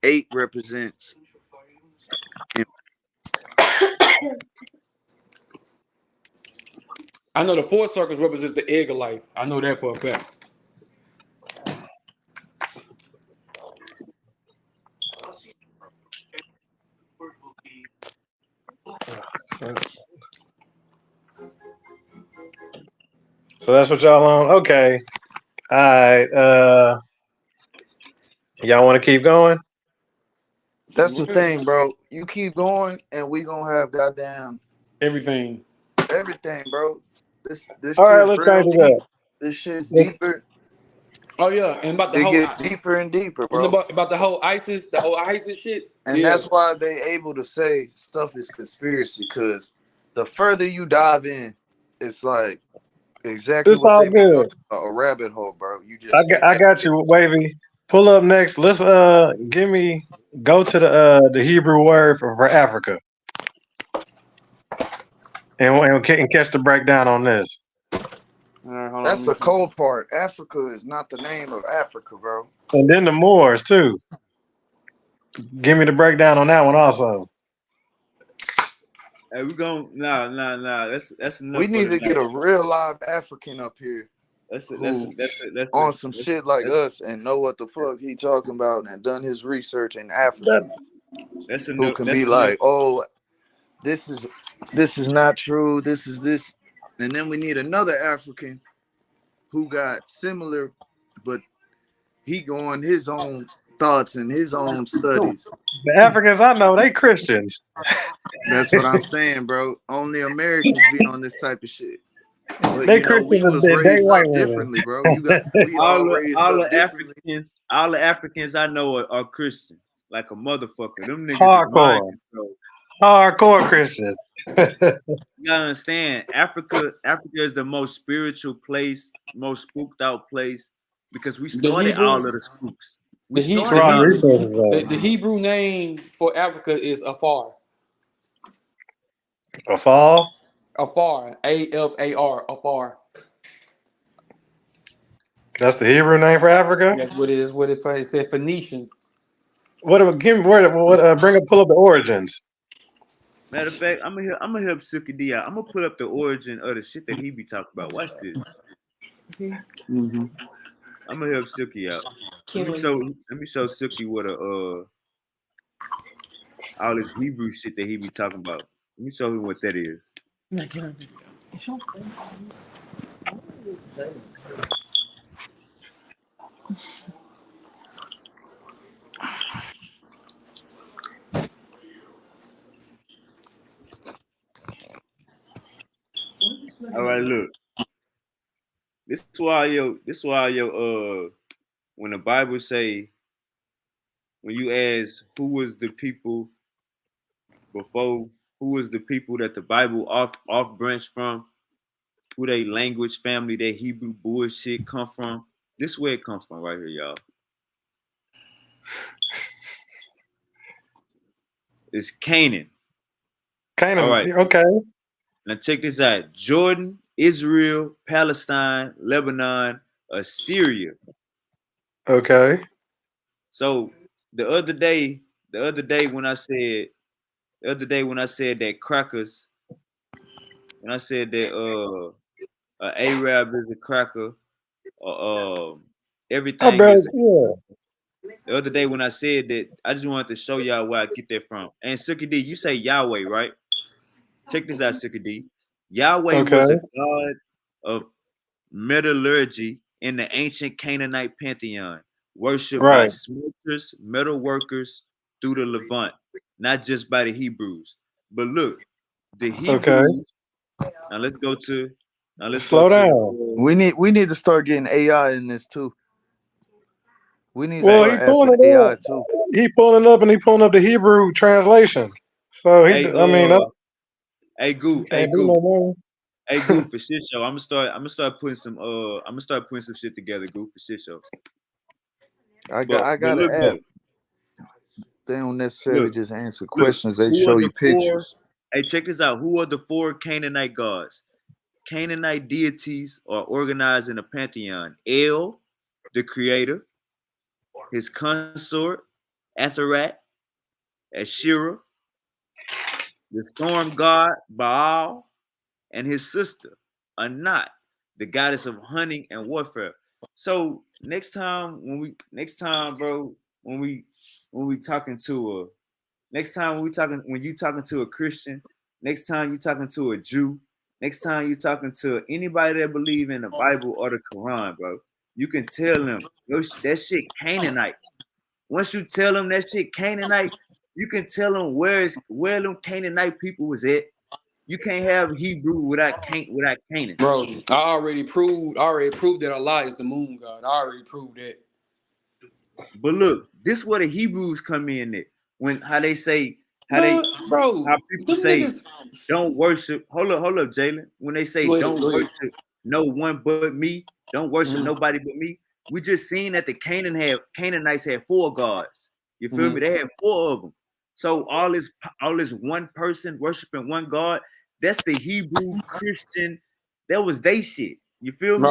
8 represents I know the 4 circles represents the egg of life. I know that for a fact. So that's what y'all on. Okay. All right. Y'all want to keep going? that's the thing, bro. You keep going and we gonna have goddamn Everything. everything, bro. This All right. shit's Let's real change it deep. up. This shit's Let's, deeper. Oh yeah, and about the It whole gets deeper and deeper, and bro. about the whole ISIS shit. And Yeah. that's why they able to say stuff is conspiracy, because the further you dive in, it's like exactly it's what all they be good. talking about, a rabbit hole, bro. You just I got you, Wavy. Pull up next. Let's go to the Hebrew word for Africa, and catch the breakdown on this. All right, hold on. that's Let me the see. cold part. Africa is not the name of Africa, bro. And then the Moors too. Give me the breakdown on that one also. Hey, we going nah. That's We enough for need to get tonight. a real live African up here That's who that's on some shit like that's us and know what the fuck he talking about and done his research in Africa. That, that's Who enough. can That's be enough. like, oh, this is not true. This is this, and then we need another African who got similar, but he going his own thoughts and his own studies. the Africans I know, they Christians. That's what I'm saying, bro. Only Americans be on this type of shit. But They you know, Christians we was and they raised white up women. differently, bro. We all raised All up the differently. Africans I know are Christian, like a motherfucker. Them niggas is mind Hardcore. control. Hardcore Christians. You gotta understand, Africa is the most spiritual place, most spooked out place, because we The started all Hebrew, of the spooks. We the he, That's the started where all the all this. Hebrew, resources the Hebrew name for Africa is Afar. are. A fall. Afar. AFAR. Afar. That's the Hebrew name for Africa. That's what it is. What it said Phoenician. Give me pull up the origins. Matter of fact, I'm gonna help Silky D out. I'm gonna put up the origin of the shit that he be talking about. Watch this. Mm-hmm. I'm gonna help Silky out. Can't wait. Let me show Silky what all this Hebrew shit that he be talking about. Let me show him what that is. All right, look. This is why when the Bible say, when you ask who was the people before, who was the people that the Bible off branch from, who they language family, their Hebrew bullshit come from. This is where it comes from right here, y'all. It's Canaan. All right. Okay. Now check this out. Jordan, Israel, Palestine, Lebanon, Assyria. Okay. So the other day, when I said that crackers, when I said that an Arab is a cracker, I everything barely, is. yeah. The other day when I said that, I just wanted to show y'all where I get that from. And Suki D, you say Yahweh, right? Check this out, Suki D. Yahweh Okay. was a god of metallurgy in the ancient Canaanite pantheon, worshipped by Right. smelters, metal workers through the Levant, not just by the Hebrews. But look, the Okay. Hebrews. Now let's go to. Now let's go Slow to down. the. We need to start getting AI in this too. We need to Well, Hey, he start pulling asking it AI up. too. He pulling up and he pulling up the Hebrew translation. So he, hey, I mean, that Goo, can't do no more. Hey, Goo, for shit show. I'm gonna start putting some shit together, Goo, for shit show. I But got an look app. though, They don't necessarily look, just answer look. questions. They Who are show the you four? pictures. Hey, check this out. Who are the four Canaanite gods? Canaanite deities are organized in a pantheon. El, the creator, his consort, Atharat, Asherah, the storm god Baal, and his sister, Anat, the goddess of hunting and warfare. So next time, bro, when we talking to a next time when you talking to a Christian, next time you talking to a Jew, next time you talking to anybody that believe in the Bible or the Quran, bro, you can tell them that shit Canaanite. Once you tell them that shit Canaanite, you can tell them where them Canaanite people was at. You can't have Hebrew without Canaan. Bro, I already proved that Allah is the moon god. I already proved that. But look, this where the Hebrews come in at. When Bro, how bro, people them say niggas. don't worship. Hold up, Jalen. When they say Go ahead, don't go ahead. worship no one but me, don't worship Mm-hmm. nobody but me. We just seen that the Canaanites had four gods. You feel Mm-hmm. me? They had four of them. So all this one person worshiping one God, that's the Hebrew Christian. That was they shit. You feel me?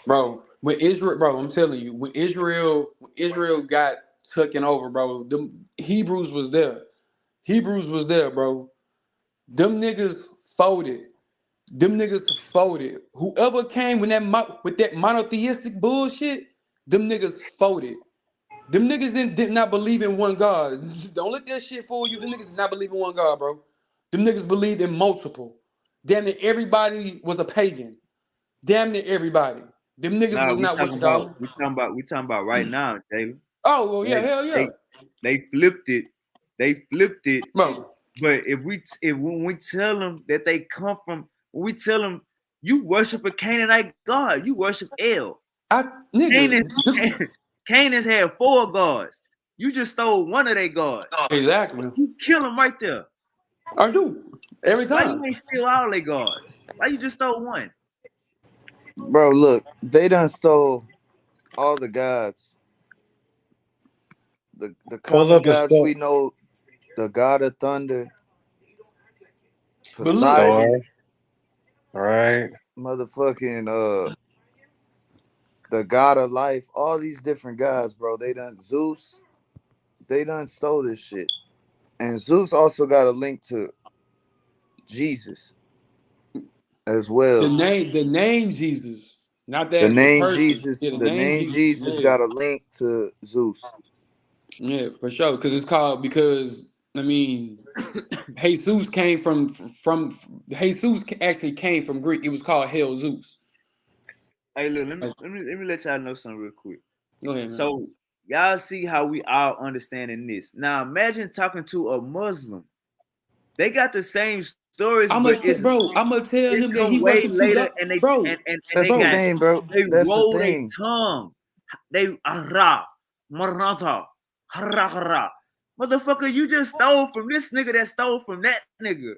Bro, when Israel, bro, I'm telling you, when Israel got taken over, bro, them Hebrews was there. Hebrews was there, bro. Them niggas folded. Them niggas folded. Whoever came with that monotheistic bullshit, them niggas folded. Them niggas did not believe in one God. Don't let that shit fool you. Them niggas did not believe in one God, bro. Them niggas believed in multiple. Damn near everybody was a pagan. Damn near everybody. Them niggas Nah, was not what you call them. we talking about right now, Jalen. Oh, well, yeah, Right? hell yeah. They flipped it. They flipped it. Bro, But if when we tell them that they come from, when we tell them you worship a Canaanite god, you worship El. I, nigga, Canaan, Canaan's had four gods. You just stole one of their gods. exactly. You kill them right there. I do. Every Why you time. ain't steal all their gods? Why you just stole one? Bro, look, they done stole all the gods. The Pull common up the gods stuff. we know, the god of thunder, But look, Thor. Poseidon, Right. motherfucking the god of life, all these different gods, bro. They done Zeus, they done stole this shit. And Zeus also got a link to Jesus as the well. name Jesus, not the The actual name person. Jesus, Yeah, the the name name Jesus. Jesus Yeah. got a link to Zeus. Yeah, for sure. Because I mean, Jesus came from Jesus actually came from Greek. It was called Hell Zeus. Hey, look, Like, let me let y'all know something real quick. go ahead, man. So y'all see how we all understanding this. Now imagine talking to a Muslim. They got the same stories, but I'm gonna tell it him that he come way worshiped two later, gods, and they bro, That's the bro. thing, bro. they That's the roll their thing. tongue. They ara maranta hara hara. Motherfucker, you just stole from this nigga that stole from that nigga.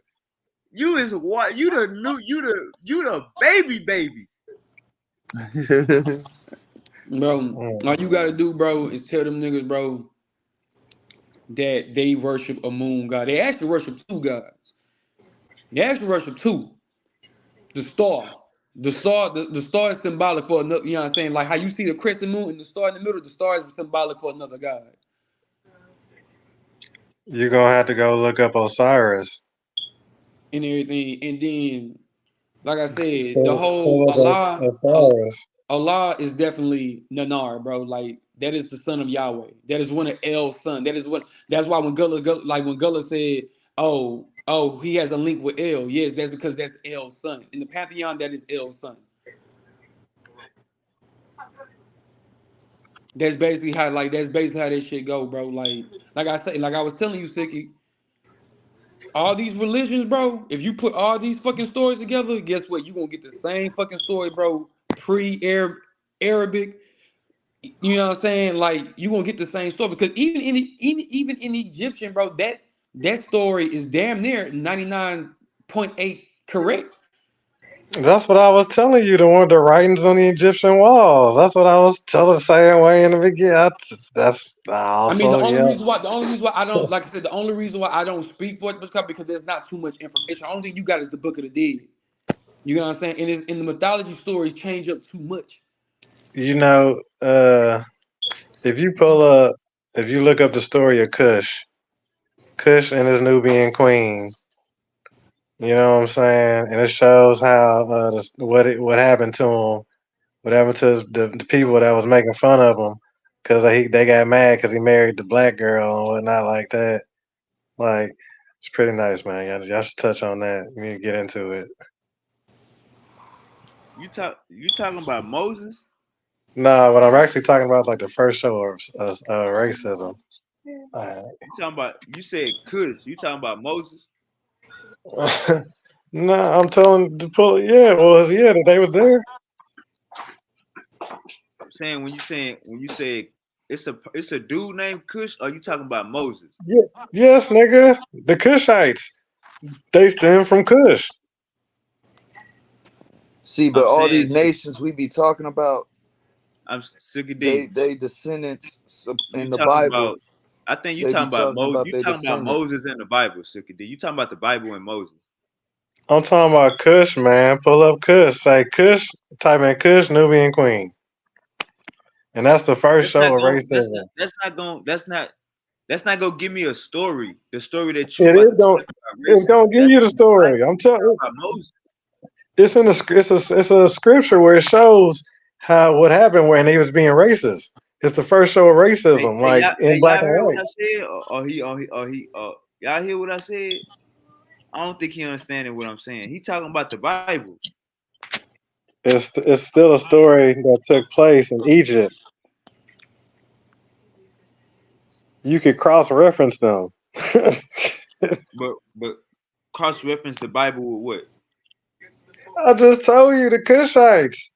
You is what? You the baby. Bro, all you Mm. gotta do, bro, is tell them niggas, bro, that they worship a moon god. They actually worship two gods. They actually worship two. The star. The star, the star is symbolic for another. You know what I'm saying? Like how you see the crescent moon and the star in the middle. The star is symbolic for another god You're gonna have to go look up Osiris. and everything. And then, like I said, the whole Pull up Allah, Osiris. Allah is definitely Nanar, bro. Like that is the son of Yahweh. That is one of El's son. That is what. That's why when Gullah said, "Oh, he has a link with El." Yes, that's because that's El's son. In the pantheon, that is El's son. That's basically how that shit go, bro. Like I say, like I was telling you, Sicky, all these religions, bro. If you put all these fucking stories together, guess what? You gonna get the same fucking story, bro. Pre-Arab, Arabic. You know what I'm saying? Like you gonna get the same story because even in Egyptian, bro, that story is damn near 99.8 correct. That's what I was telling you. The writings on the Egyptian walls. That's what I was telling saying way in the beginning. That's I mean, also yeah. the only reason why I don't, like I said, the only reason why I don't speak for it because there's not too much information. The only thing you got is the Book of the Dead. You know what I'm saying? And it's, in the mythology stories change up too much. You know, if you pull up, if you look up the story of Kush and his Nubian queen. You know what I'm saying? And it shows how what happened to him. What happened to the people that was making fun of him because they got mad because he married the black girl and whatnot like that. Like it's pretty nice, man. Y'all should touch on that. You need to get into it. You talking about Moses? Nah, but I'm actually talking about like the first show of racism. You talking about? You said Kush. You talking about Moses? No, I'm telling to pull. Yeah, well, yeah, they were there. I'm saying when you say it's a dude named Kush, or you talking about Moses? Yeah, yes, nigga, the Kushites. They stem from Kush. See, but I'm all saying these nations we be talking about, I'm sick of D. they descendants You in the talking Bible. about? I think you They be talking about talking Moses. about You their talking about descendants. Moses in the Bible, sick of D. You talking about the Bible and Moses? I'm talking about Kush, man. Pull up Kush. Say Kush. Type in Kush, Nubian Queen, and that's the first That's show not of going. racism. That's not gonna give me a story. The story that you It about is to going. talk about It's racism. gonna give That's you the in the story. Bible. I'm You telling. talking about Moses? It's in the. It's a scripture where it shows how what happened when he was being racist. It's the first show of racism, like in black Y'all and heard white. what I said? Y'all hear what I said? I don't think he understanding what I'm saying. He talking about the Bible. It's still a story that took place in Egypt. You could cross reference them. But cross reference the Bible with what? I just told you the Kushites.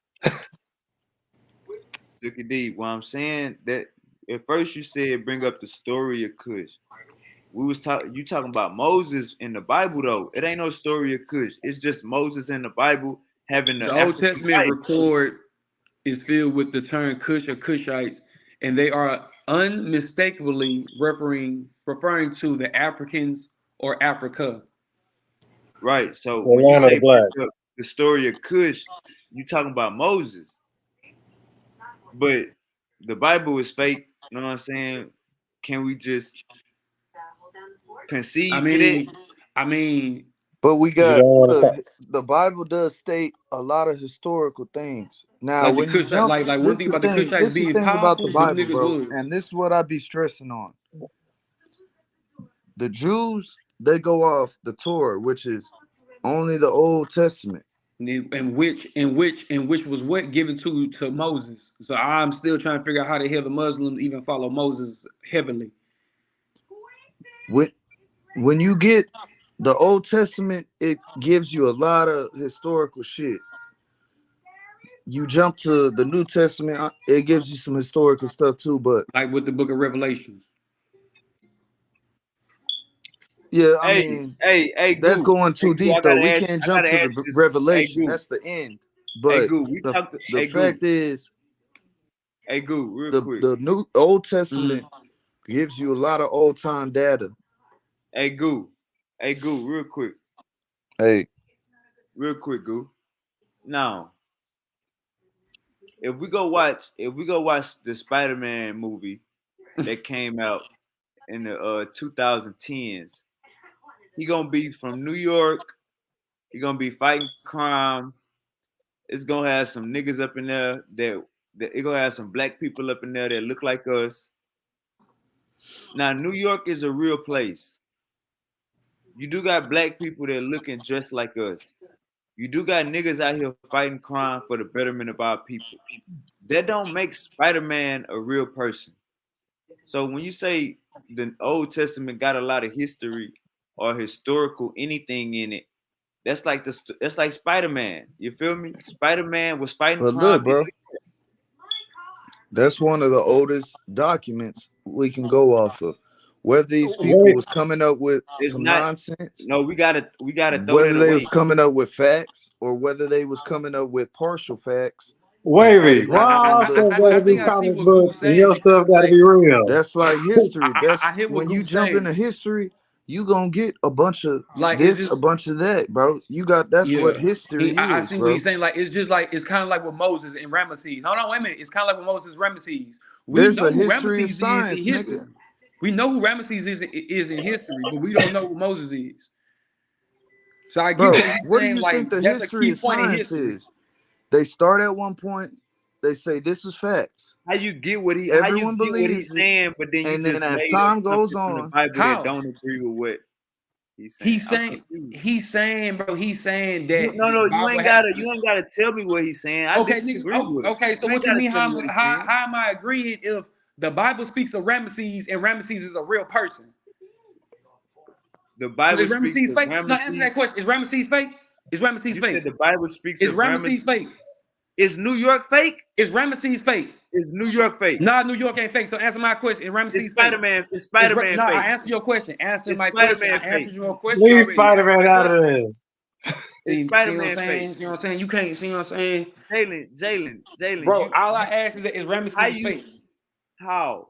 Look at D. What I'm saying that at first you said bring up the story of Cush. You talking about Moses in the Bible though. It ain't no story of Cush. It's just Moses in the Bible having The the Old African Testament wife. record is filled with the term Cush or Cushites, and they are unmistakably referring to the Africans or Africa. Right. So The when you land of the say black. bring up the story of Cush, you talking about Moses. But the Bible is fake. You know what I'm saying? Can we just I concede to that? mean, I mean, But we You got don't want to look, talk. the Bible does state a lot of historical things. Now, like the when you Cushite, jump, like one thing about the Cushites This is the being thing about the powerful, them Bible, niggas bro. was. And this is what I be stressing on. The Jews, they go off the Torah, which is only the Old Testament. And which was what given to Moses. So I'm still trying to figure out how the hell the Muslims even follow Moses heavily. When you get the Old Testament, it gives you a lot of historical shit. You jump to the New Testament, it gives you some historical stuff too. But Like with the Book of Revelations. yeah, I Hey, mean, hey, that's Goo. going Hey, too Goo, deep though. We can't I jump gotta to ask the you this. Hey, Revelation. Goo. That's the end. Hey, But Goo. We talked to the hey Goo. fact is, Hey, Goo, real the quick. the New Old Mm-hmm. Testament gives you a lot of old time data. Hey, Goo. Hey, Goo, real quick. Hey, Real quick, Goo. Now, if we go watch the Spider-Man movie that came out in the 2010s, he gonna be from New York. He gonna be fighting crime. It's gonna have some niggas up in there that it gonna have some black people up in there that look like us. Now, New York is a real place. You do got black people that looking just like us. You do got niggas out here fighting crime for the betterment of our people. That don't make Spider-Man a real person. So when you say the Old Testament got a lot of history or historical anything in it, that's like Spider-Man. You feel me? Spider-Man was fighting But look, crime. bro, that's one of the oldest documents we can go off of. Whether these people Wait, was coming up with It's some not. nonsense, No, we gotta throw that whether they was away. coming up with facts, or whether they was coming up with partial facts and Wavy, adding why their own all little stuff I gotta be think I twists. see comic what book Goose and saying your because stuff gotta like be real? That's like history. That's I hear what when you Goose jump saying. into history, you gonna get a bunch of Like it's this, just a bunch of that, bro. That's what yeah. history I is, see what he's bro. saying. Like it's just like it's kind of like with Moses and Ramesses. Hold on, wait a minute. It's kind of like with Moses and Ramesses. We There's know a who history Ramesses of is in science, history. nigga. We know who Ramesses is in history, but we don't know who Moses is. So I get Bro, what he's what do saying. you think Like the that's a history key of point in science history. is? They start at one point, they say this is facts. How you get what Everyone he's believes it. saying, but then you And then just as made up time goes something from the on, Bible that How? don't agree with what he's saying. I'm confused. Bro. He's saying You that no the no Bible has. you ain't gotta tell me what he's saying. I Okay, nigga. disagree Oh, with him. okay. So You ain't what you gotta mean? tell me what he's saying. How am I agreeing if the Bible speaks of Ramesses and Ramesses is a real person? The So Bible is speaks Ramesses of fake? No, answer Ramesses. that question. Is Ramesses fake? Is Ramesses You fake? said the Bible speaks Is of Ramesses. Ramesses fake? Is New York fake? Is Ramesses fake? Is New York fake? Nah, New York ain't fake. So answer my question. Is Is Ramesses fake? Spider-Man No, fake? I answered your question. Answer Is my question. I Spider-Man fake? answered your question Leave already. Answer Spider-Man my out of question. this. Is See what I'm Spider-Man fake? saying? See what I'm saying? You can't see what I'm saying? Jalen, Bro, all I asked is how Ramesses you fake? how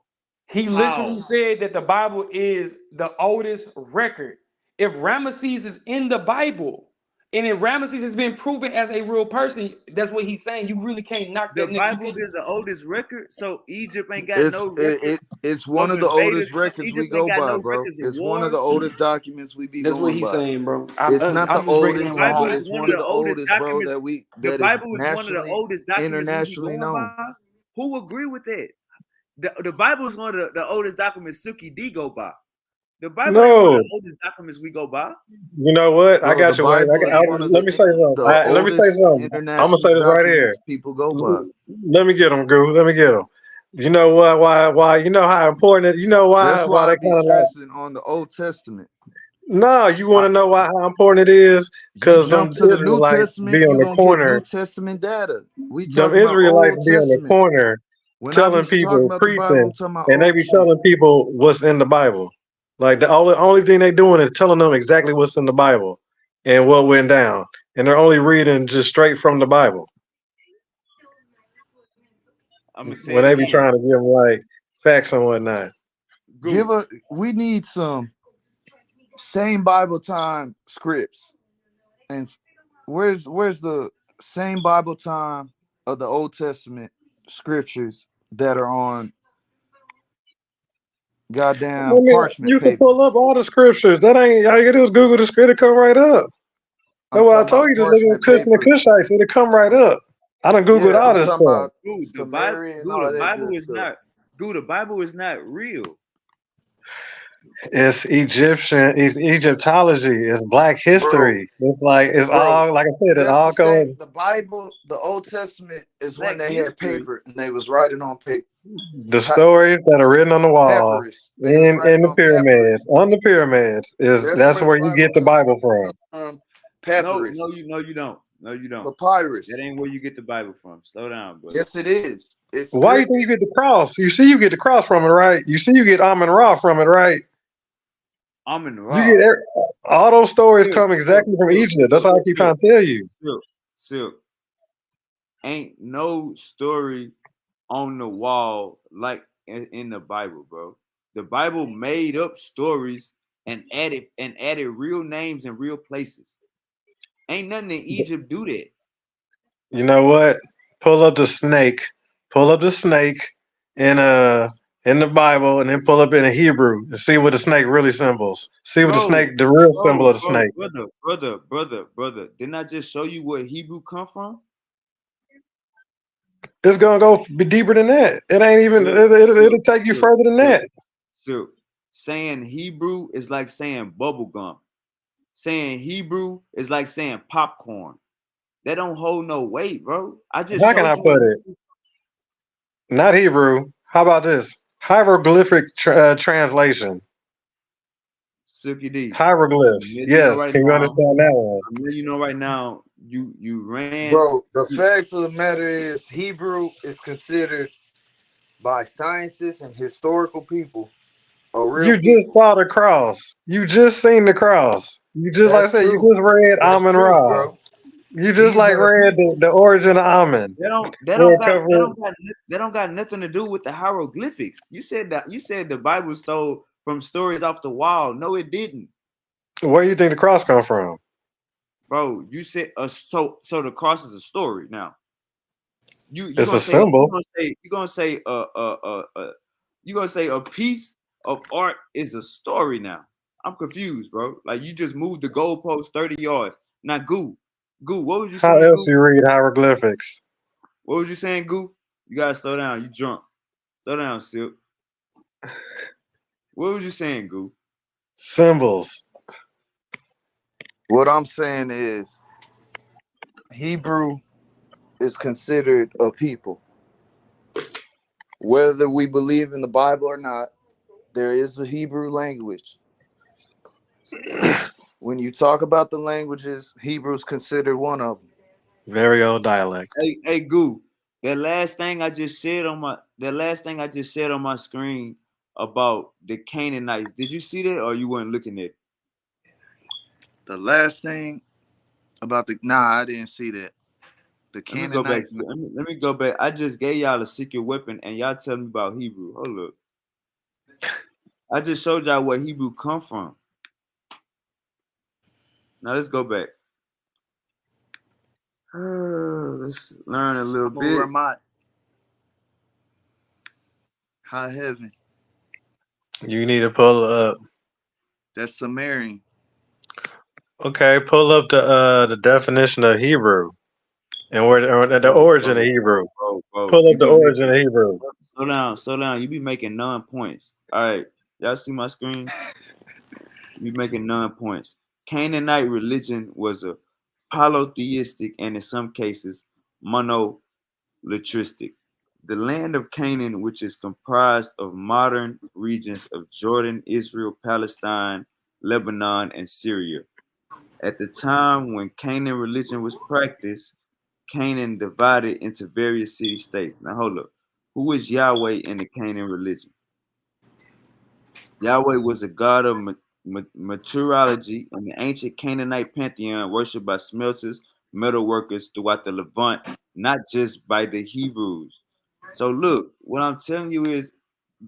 He how literally said that the Bible is the oldest record. If Ramesses is in the Bible, and if Ramesses has been proven as a real person, that's what he's saying. You really can't knock the that nigga. Bible is the oldest record, so Egypt ain't got it's no it, record it it's one of of the invaders. oldest records we Egypt ain't go got by, no bro. records of It's one of wars. the oldest documents we be That's what going he's by. saying, bro. It's not the I'm just breaking The down oldest, what Bible but is it's happened. one one of of the the oldest oldest, bro, documents. The that is Bible is one of the nationally, oldest documents we be internationally going known. by. Who agree with that? The Bible is one of the oldest documents Suki D go by. The Bible ain't one of No, the oldest documents we go by. you know what? I Bro, the got you, Wave. Bible is one of Let me say something. the Let me say oldest something. I'm gonna international say this right here. documents people go by. Let me get them, Goo. Let me get them. You know what? Why? You know how important it. You know That's why why I they be kind of like. stressing on the Old Testament. No, you want I, to know why how important it is? you Because them jump to the New Israelites be Testament, on you the gonna get New corner. Testament data. We Them talking about Israelites Old be on the Testament. corner When I be telling talking people about the Bible, I'm preaching, talking about and they old be shit. telling people what's in the Bible. Like the only thing they doing is telling them exactly what's in the Bible and what went down, and they're only reading just straight from the Bible I'm gonna say when it they be again. trying to give them like facts and whatnot. Go. We need some same Bible time scripts. And where's the same Bible time of the Old Testament scriptures that are on I goddamn mean, parchment you can paper? pull up all the scriptures. That ain't all you gotta do is Google the script, it come right up. I'm That's why I talking told about you just look at parchment Kush and the paper. Kushites, it'll come right up. I done Googled Yeah, all I'm this talking stuff. about Dude, Samaria and all the that Bible good is stuff. not. Dude, the Bible is not real. It's Egyptian, it's Egyptology, it's Black Bro, history. It's like it's bro, all like I said, it that's all the same. goes The Bible, the Old Testament is when Black they had history. paper and they was writing on paper. the stories that are written on the wall Papyrus. They was in writing the on pyramids. papyrus. On the pyramids is That's that's where the where you Bible get the comes from. Bible It from. comes from No, papyrus, you don't. No, you don't. papyrus. That ain't where you get the Bible from. Slow down, brother. Yes, it is. It's Why you script. think you get the cross? You see you get the cross from it, right? You see you get Amun Ra from it, right? Amun You Ra. get all those stories Silk, come exactly from Egypt. That's silk, why I keep trying to tell you. silk. Ain't no story on the wall like in the Bible, bro. The Bible made up stories and added real names and real places. Ain't nothing in Egypt do that. You know what? Pull up the snake. Pull up the snake in in the Bible, and then pull up in the Hebrew and see what the snake really symbols. See what the Bro, snake, the real symbol of the snake. brother. Didn't I just show you where Hebrew come from? It's gonna go be deeper than that. It ain't even. Silk, It'll silk, take you silk, further than silk, that. silk. Saying Hebrew is like saying bubble gum. Saying Hebrew is like saying popcorn. That don't hold no weight, bro. I just How can I showed you where put it? Not Hebrew. How about this? Hieroglyphic translation. Silky D. Hieroglyphs. You know Yes. right Can you now. understand that one? You know right now. You ran. Bro, the fact of the matter is Hebrew is considered by scientists and historical people a real You just people. saw the cross. You just seen the cross. You just like I That's said. You true. just read That's Amun true, Ra. bro. You just These like are the read people. the origin of Amun. That Where don't it got come from. that don't got nothing to do with the hieroglyphics. You said the Bible stole from stories off the wall. No, it didn't, Where you think the cross come from? bro. You said so the cross is a story. Now you It's gonna a say symbol. you gonna say a piece of art is a story. Now I'm confused, bro. Like you just moved the goalpost 30 yards. Now, Goo, what was you How saying, else Goo? you read hieroglyphics? What was you saying, Goo? You gotta slow down. You drunk. Slow down, Silk. What was you saying, Goo? Symbols. What I'm saying is Hebrew is considered a people. Whether we believe in the Bible or not, there is a Hebrew language. When you talk about the languages, Hebrew is considered one of them. Very old dialect. Hey, Goo. That last thing I just said on my screen about the Canaanites. Did you see that, or you weren't looking at it? The last thing about I didn't see that. The Let me go back. Canaanites. Let me go back. I just gave y'all a secret weapon, and y'all tell me about Hebrew. Hold up. I just showed y'all where Hebrew come from. Now let's go back. Let's learn a little bit. Ramat, high heaven. You need to pull up. That's Sumerian. Okay, pull up the definition of Hebrew and where or the origin of Hebrew. Bro. Pull You up the be origin making of Hebrew. slow down. You be making 9 points. All right, y'all see my screen? You be making 9 points. Canaanite religion was a polytheistic and in some cases monolitristic. The land of Canaan, which is comprised of modern regions of Jordan, Israel, Palestine, Lebanon, and Syria. At the time when Canaan religion was practiced, Canaan divided into various city states. Now hold up. Who is Yahweh in the Canaan religion? Yahweh was a god of meteorology in the ancient Canaanite pantheon worshipped by smelters, metal workers throughout the Levant, not just by the Hebrews. So look, what I'm telling you is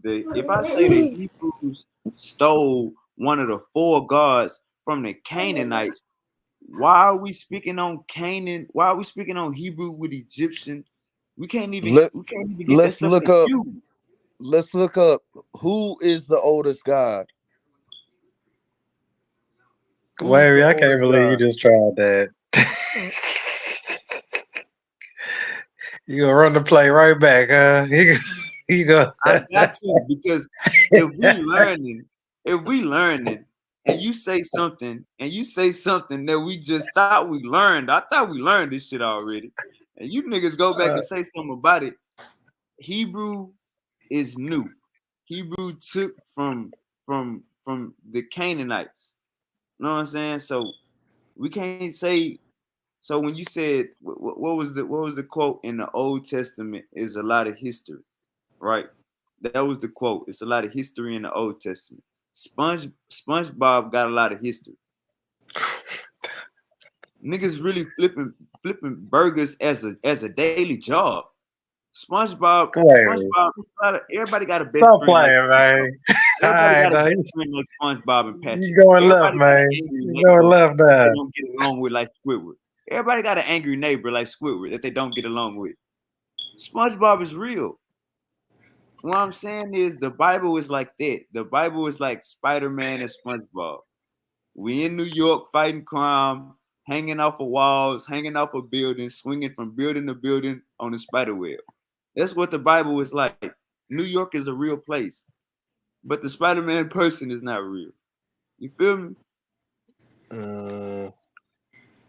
if I say the Hebrews stole one of the 4 gods from the Canaanites, why are we speaking on Canaan? Why are we speaking on Hebrew with Egyptian? Let, We can't even get that let's stuff look up. confused. Let's look up who is the oldest God. Who's the Wavy, I can't oldest believe you God? just tried that. You gonna run the play right back, huh? You go. I got to because if we learning, and you say something that we just thought we learned, I thought we learned this shit already, and you niggas go back and say something about it. Hebrew is new. Hebrew took from the Canaanites. You know what I'm saying? So we can't say. So when you said what was the quote in the Old Testament is a lot of history, right? That was the quote. It's a lot of history in the Old Testament. SpongeBob got a lot of history. Niggas really flipping burgers as a daily job. Wait, Everybody got a best stop friend like playing, man. SpongeBob. All Everybody right, got a now best friend like SpongeBob and you Patrick. going left, Everybody got an man. angry You going neighbor left that they now. don't get along with like Squidward. Everybody got an angry neighbor like Squidward that they don't get along with. SpongeBob is real. What I'm saying is the Bible is like that. The Bible is like Spider-Man and SpongeBob. We in New York fighting crime, hanging off of walls, hanging off of buildings, swinging from building to building on the spider web. That's what the Bible is like. New York is a real place, but the Spider-Man person is not real. You feel me?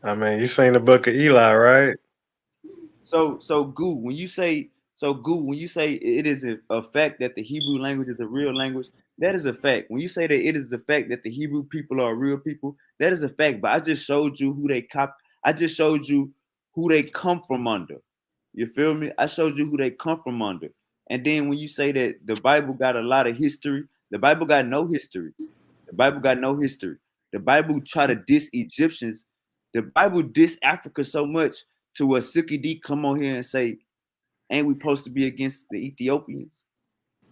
I mean, you seen the Book of Eli, right? So Goo, when you say it is a fact that the Hebrew language is a real language, that is a fact. When you say that it is a fact that the Hebrew people are real people, that is a fact. But I just showed you who they I just showed you who they come from under. You feel me? I showed you who they come from under. And then when you say that the Bible got a lot of history, the Bible got no history. The Bible got no history. The Bible try to diss Egyptians. The Bible diss Africa so much to where Suki D come on here and say, ain't we supposed to be against the Ethiopians?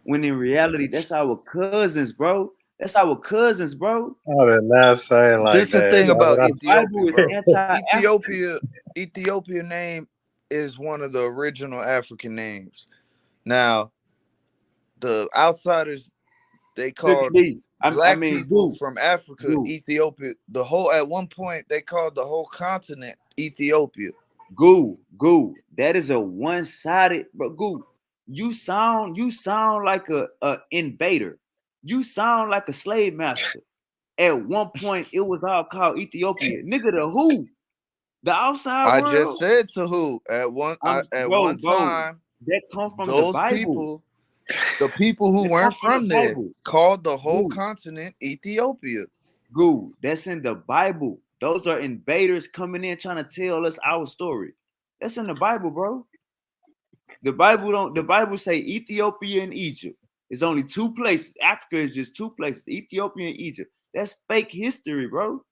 When in reality, that's our cousins, bro. That's our cousins, bro. I did not say it like This the that. thing about The Ethiopia, Bible is bro. anti-African. Ethiopia name is one of the original African names. Now, the outsiders, they Suki called D. I black mean, people from Africa Goo, Ethiopia. At one point they called the whole continent Ethiopia. Goo. That is a one-sided, bro. Goo, you sound like a invader. You sound like a slave master. At one point, it was all called Ethiopia. Nigga, the who? The outside I just world? said to who at one Bro, time that come from the those Bible. people, the people who That come weren't from the from there, Bible. called the whole Goo, continent Ethiopia. Goo, that's in the Bible. Those are invaders coming in trying to tell us our story. That's in the Bible, bro. The Bible say Ethiopia and Egypt. It's only two places. Africa is just two places, Ethiopia and Egypt. That's fake history, bro.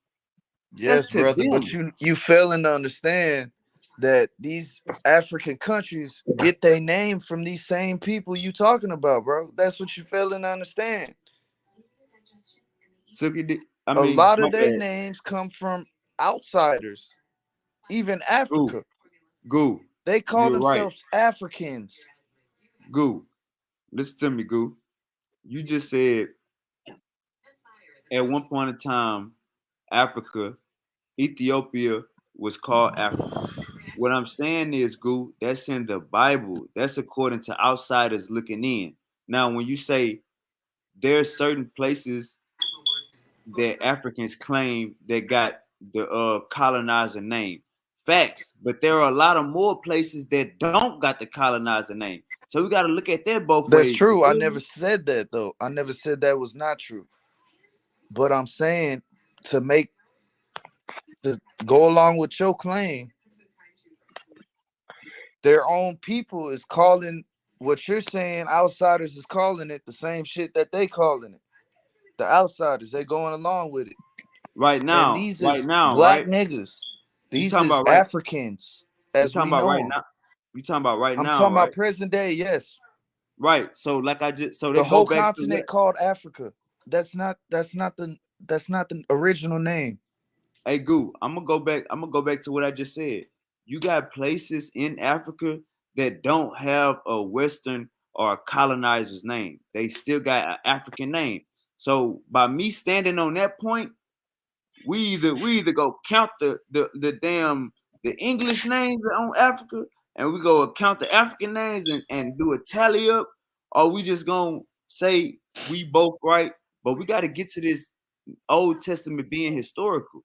That's Yes, to brother, but them. you failing to understand that these African countries get their name from these same people you talking about, bro. That's what you failing to understand. I A mean, lot my of their bad. names come from outsiders, even Goo, Africa. Goo, They call you're right. themselves Africans. Goo, listen to me, Goo. You just said at one point in time, Africa, Ethiopia was called Africa. What I'm saying is, Goo, that's in the Bible. That's according to outsiders looking in. Now, when you say there's certain places that Africans claim that got the colonizer name, facts, but there are a lot of more places that don't got the colonizer name. So we got to look at that both That's ways. You true. I feel never me? said that though. I never said that was not true. But I'm saying to go along with your claim, their own people is calling what you're saying outsiders is calling it the same shit that they calling it. The outsiders, they going along with it. And these Right is now, black right? niggas. You These talking is about right? Africans You as talking we about know right them. now? You talking about right I'm now, talking about right? present day, yes. Right. So like I just so they The go whole back to what? continent called Africa. That's not the original name. Hey, Goo, I'm gonna go back. I'm gonna go back to what I just said. You got places in Africa that don't have a Western or a colonizer's name. They still got an African name. So by me standing on that point, we either go count the damn the English names on Africa, and we go count the African names and do a tally up, or we just gonna say we both right. But we got to get to this Old Testament being historical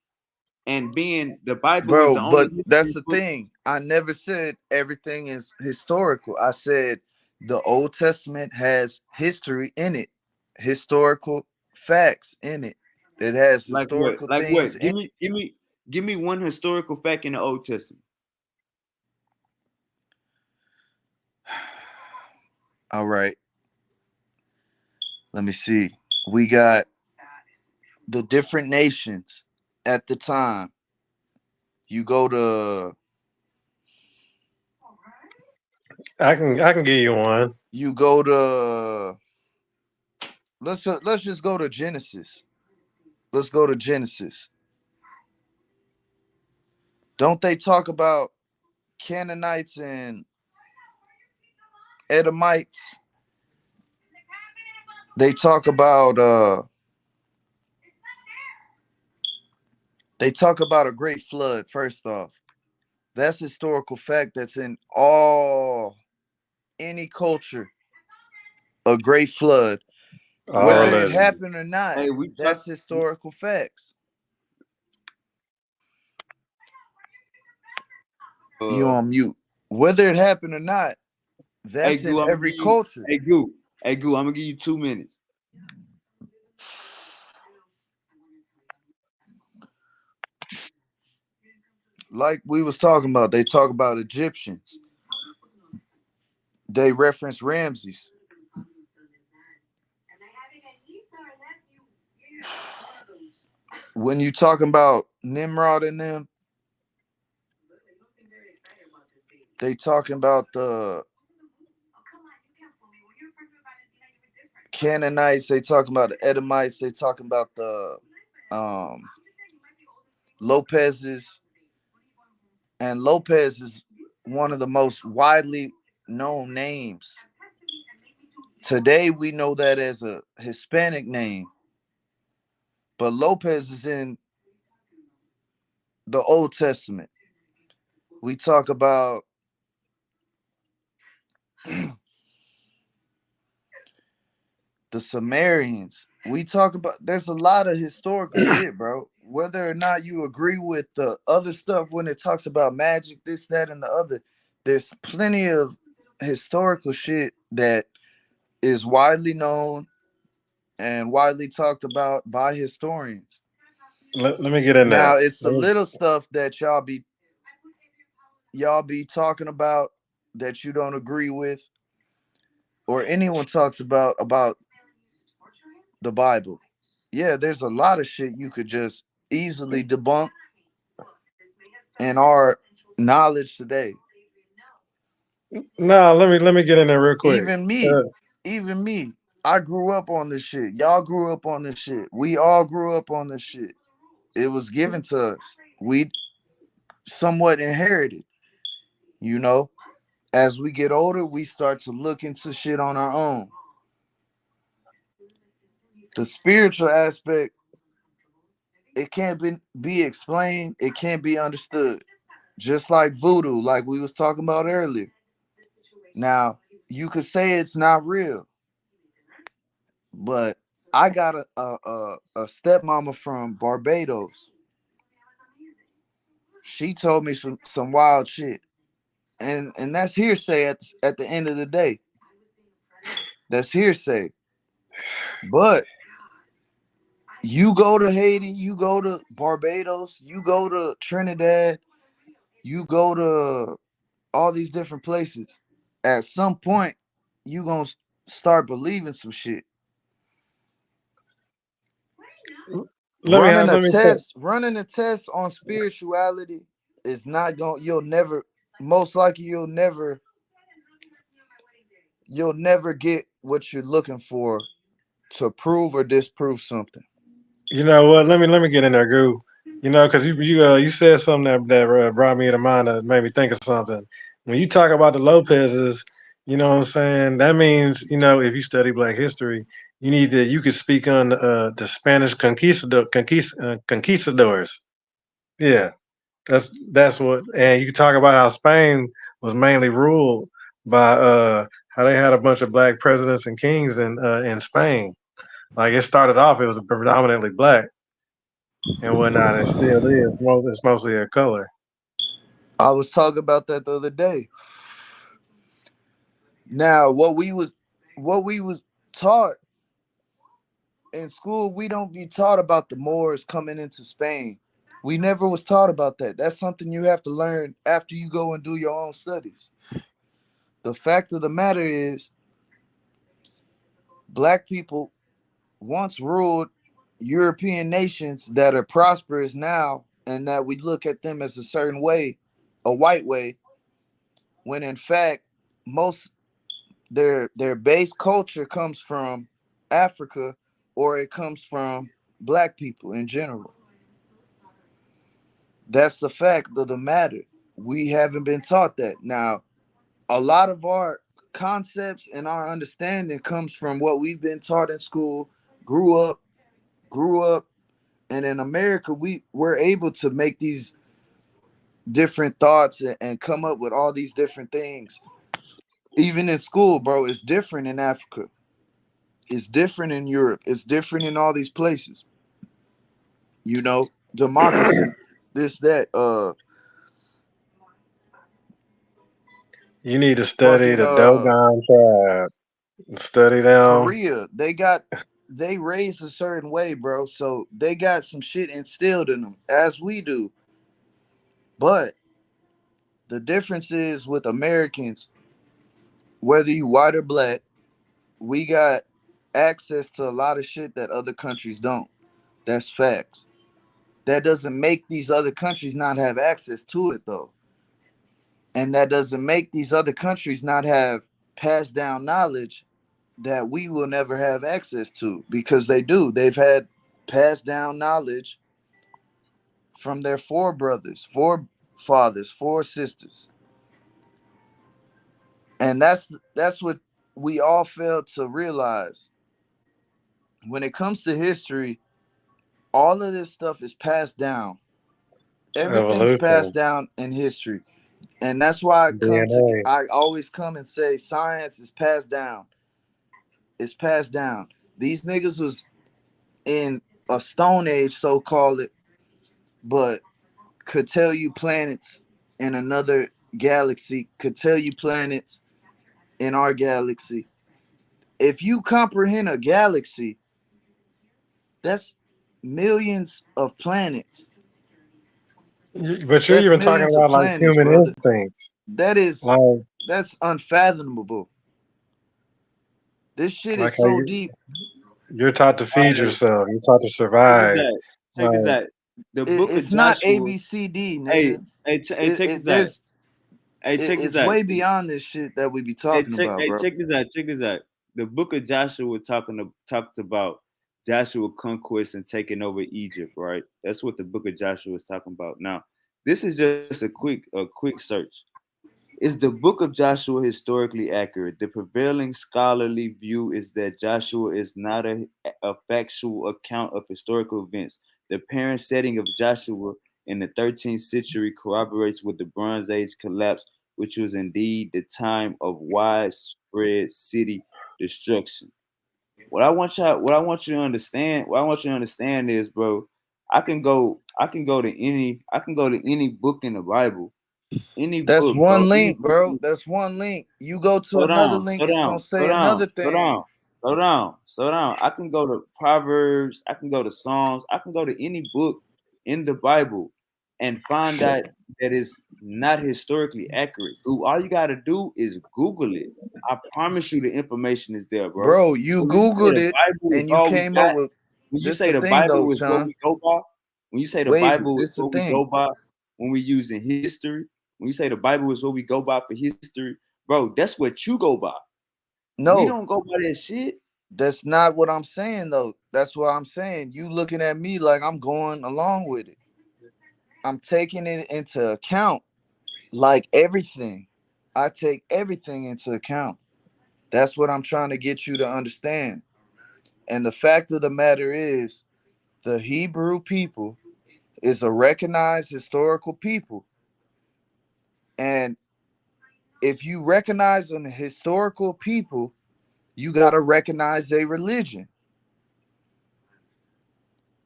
and being the Bible is Bro, the only but that's history the book. thing. I never said everything is historical. I said the Old Testament has history in it, historical facts in it. It has Like what? historical Like things what? in it. Give me one historical fact in the Old Testament. All right, let me see. We got the different nations at the time. You go to I can give you one. you go to let's just go to Genesis. Let's go to Genesis. Don't they talk about Canaanites and Edomites? They talk about a great flood. First off, that's historical fact that's in any culture. A great flood, All whether it religion. happened or not, Hey, we talk. that's historical facts. You Uh, on mute. Whether it happened or not, hey, that's in Goo, I'm gonna every give you. culture. Hey, Goo. Hey, Goo, I'm gonna give you 2 minutes. Like we was talking about, they talk about Egyptians. They reference Ramses. When you talking about Nimrod and them, they talking about the Canaanites. They talking about the Edomites. They talking about the um, Lopez's. And Lopez is one of the most widely known names. Today we know that as a Hispanic name, but Lopez is in the Old Testament. We talk about the Sumerians. We talk about there's a lot of historical shit, bro. Whether or not you agree with the other stuff when it talks about magic, this, that, and the other, there's plenty of historical shit that is widely known and widely talked about by historians. Let me get in Now there. it's the little stuff that y'all be talking about that you don't agree with, or anyone talks about the Bible. Yeah, there's a lot of shit you could just easily debunk in our knowledge today. No, let me get in there real quick. Even me, Uh, even me, I grew up on this shit. Y'all grew up on this shit. We all grew up on this shit. It was given to us. We somewhat inherited, you know. As we get older, we start to look into shit on our own. The spiritual aspect, it can't be explained, it can't be understood. Just like voodoo, like we was talking about earlier. Now, you could say it's not real, but I got a stepmama from Barbados. She told me some wild shit. And that's hearsay at the end of the day. That's hearsay. But you go to Haiti, you go to Barbados, you go to Trinidad, you go to all these different places. At some point, you gonna start believing some shit. let me say, Running a test on spirituality is not going. You'll never, most likely, you'll never get what you're looking for to prove or disprove something. you know what? Let me get in there, Goo. You know, because you said something that brought me to mind that made me think of something. When you talk about the Lopez's, you know what I'm saying? That means, you know, if you study Black history, you could speak on the Spanish conquistadors. Yeah, that's what. And you can talk about how Spain was mainly ruled by how they had a bunch of black presidents and kings in Spain. Like it started off, it was predominantly black and whatnot, and still is. It's mostly a color. I was talking about that the other day. Now, what we was taught in school, we don't be taught about the Moors coming into Spain. We never was taught about that. That's something you have to learn after you go and do your own studies. The fact of the matter is, black people once ruled European nations that are prosperous now, and that we look at them as a certain way, a white way, when in fact most their base culture comes from Africa, or it comes from black people in general. That's the fact of the matter. We haven't been taught that. Now, a lot of our concepts and our understanding comes from what we've been taught in school, grew up, and in America we're able to make these different thoughts and come up with all these different things. Even in school, bro, it's different in Africa. It's different in Europe. It's different in all these places. You know, democracy, this, that, You need to study fucking the Dogon tribe. Study them. Korea, they raised a certain way, bro. So they got some shit instilled in them, as we do. But the difference is with Americans, whether you white or black, we got access to a lot of shit that other countries don't. That's facts. That doesn't make these other countries not have access to it though. And that doesn't make these other countries not have passed down knowledge that we will never have access to, because they do. They've had passed down knowledge from their forebrothers, forefathers, sisters. And that's what we all fail to realize. When it comes to history, all of this stuff is passed down. Everything's passed Evolution. down in history. And that's why DNA. I always come and say science is passed down. It's passed down. These niggas was in a stone age, so call it, but could tell you planets in another galaxy, could tell you planets in our galaxy. If you comprehend a galaxy, that's millions of planets. But you're That's even talking millions of about like planets, human brother. instincts. That is Like that's unfathomable. This shit like is how so deep. you're taught to All feed right, yourself. You're taught to check this survive. out. Check this Like out. The book of It's not Joshua. ABCD, Hey, nigga. check this out. There's Hey, check this it's out. way beyond this shit that we be talking about, Hey, bro. check this out. Check this out. The book of Joshua talks about Joshua conquest and taking over Egypt, right? That's what the book of Joshua is talking about. Now, this is just a quick search. Is the book of Joshua historically accurate? The prevailing scholarly view is that Joshua is not a factual account of historical events. The parent setting of Joshua in the 13th century corroborates with the Bronze Age collapse, which was indeed the time of widespread city destruction. What I want you to understand, what I want you to understand is, bro, I can go to any book in the Bible, any That's book, bro, one any link, book. bro. That's one link. You go to Slow another down, link, slow it's down, gonna slow say down, another slow thing. down, slow down, slow down. I can go to Proverbs, I can go to Psalms, I can go to any book in the Bible and find out that it's not historically accurate. Ooh, all you gotta do is Google it. I promise you the information is there, bro. Bro, you So when you say Googled the it Bible is and you all we came up got, with when you this say the the thing though, Bible is what Sean. we go by, when you say the Wavy, Bible is this the what we thing. go by, when we using history, when you say the Bible is what we go by for history, bro, that's what you go by. We No, don't go by that shit. that's not what I'm saying though. That's what I'm saying. You looking at me like I'm going along with it. I'm taking it into account like everything. I take everything into account. That's what I'm trying to get you to understand. And the fact of the matter is, the Hebrew people is a recognized historical people. And if you recognize an historical people, you got to recognize a religion.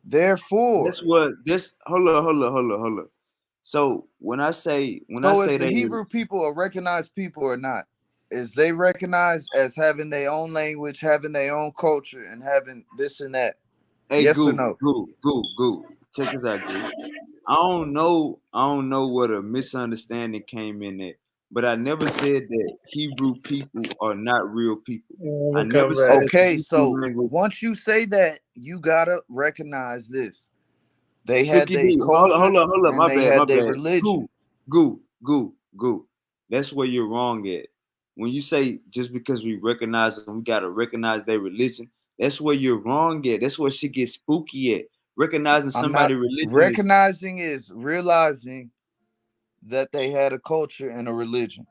Therefore, That's what this hold up. So when I so is say the they Hebrew people a recognized people or not? Is they recognized as having their own language, having their own culture, and having this and that? hey Yes or no? Goo. Check this out, Goo. I don't know what a misunderstanding came in there, but I never said that Hebrew people are not real people. let I me never come said back. that the Okay, Hebrew so language. once you say that, you gotta recognize this. They had Silky their D, culture hold up, and they my had their bad. religion. Goo. That's where you're wrong at. When you say just because we recognize them, we gotta recognize their religion. That's where you're wrong at. That's where shit gets spooky at. Recognizing I'm not somebody religion is recognizing is realizing that they had a culture and a religion.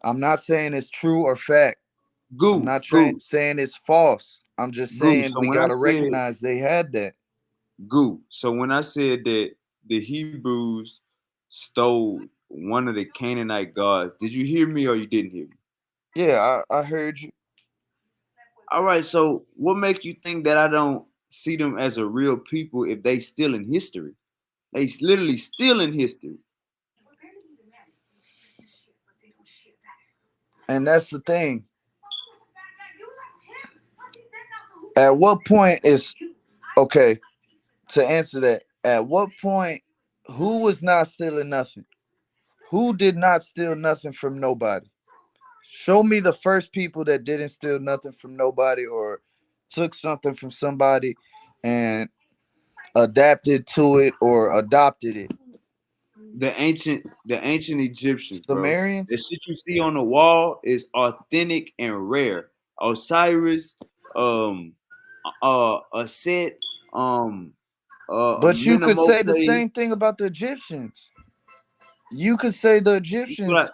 I'm not saying it's true or fact. I'm goo, not goo, saying it's false. I'm just goo. saying So we when I got to said recognize they had that. goo, so when I said that the Hebrews stole one of the Canaanite gods, did you hear me or you didn't hear me? Yeah, I heard you. All right, so what make you think that I don't see them as a real people if they still in history? They literally still in history. And that's the thing. At what point is okay to answer that? At what point, who was not stealing nothing? Who did not steal nothing from nobody? Show me the first people that didn't steal nothing from nobody or took something from somebody and adapted to it or adopted it. The ancient Egyptians, bro. The Sumerians? shit you see on the wall is authentic and rare. Osiris, um, a set, But you could say the Amenemhotep. same thing about the Egyptians. You could say the That's what I. Egyptians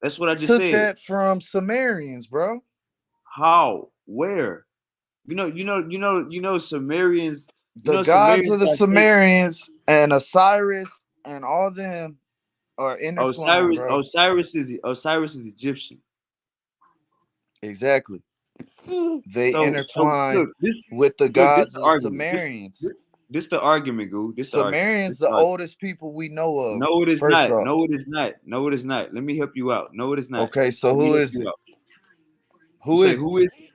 That's what I just took said. that from Sumerians, bro. How? Where? Sumerians. The gods Sumerians of the got take Sumerians and Osiris and all them are intertwined, Osiris. bro. Osiris is Egyptian. Exactly. They So intertwine look, this with the look this gods the of the argument. Sumerians. This the argument, Goo. This the argument. This Sumerians, the the argument. oldest people we know of. No, it is First not. off, No, it is not. No, it is not. Let me help you out. No, it is not. okay. So Let me who help is you it? out. You Who say is it? who is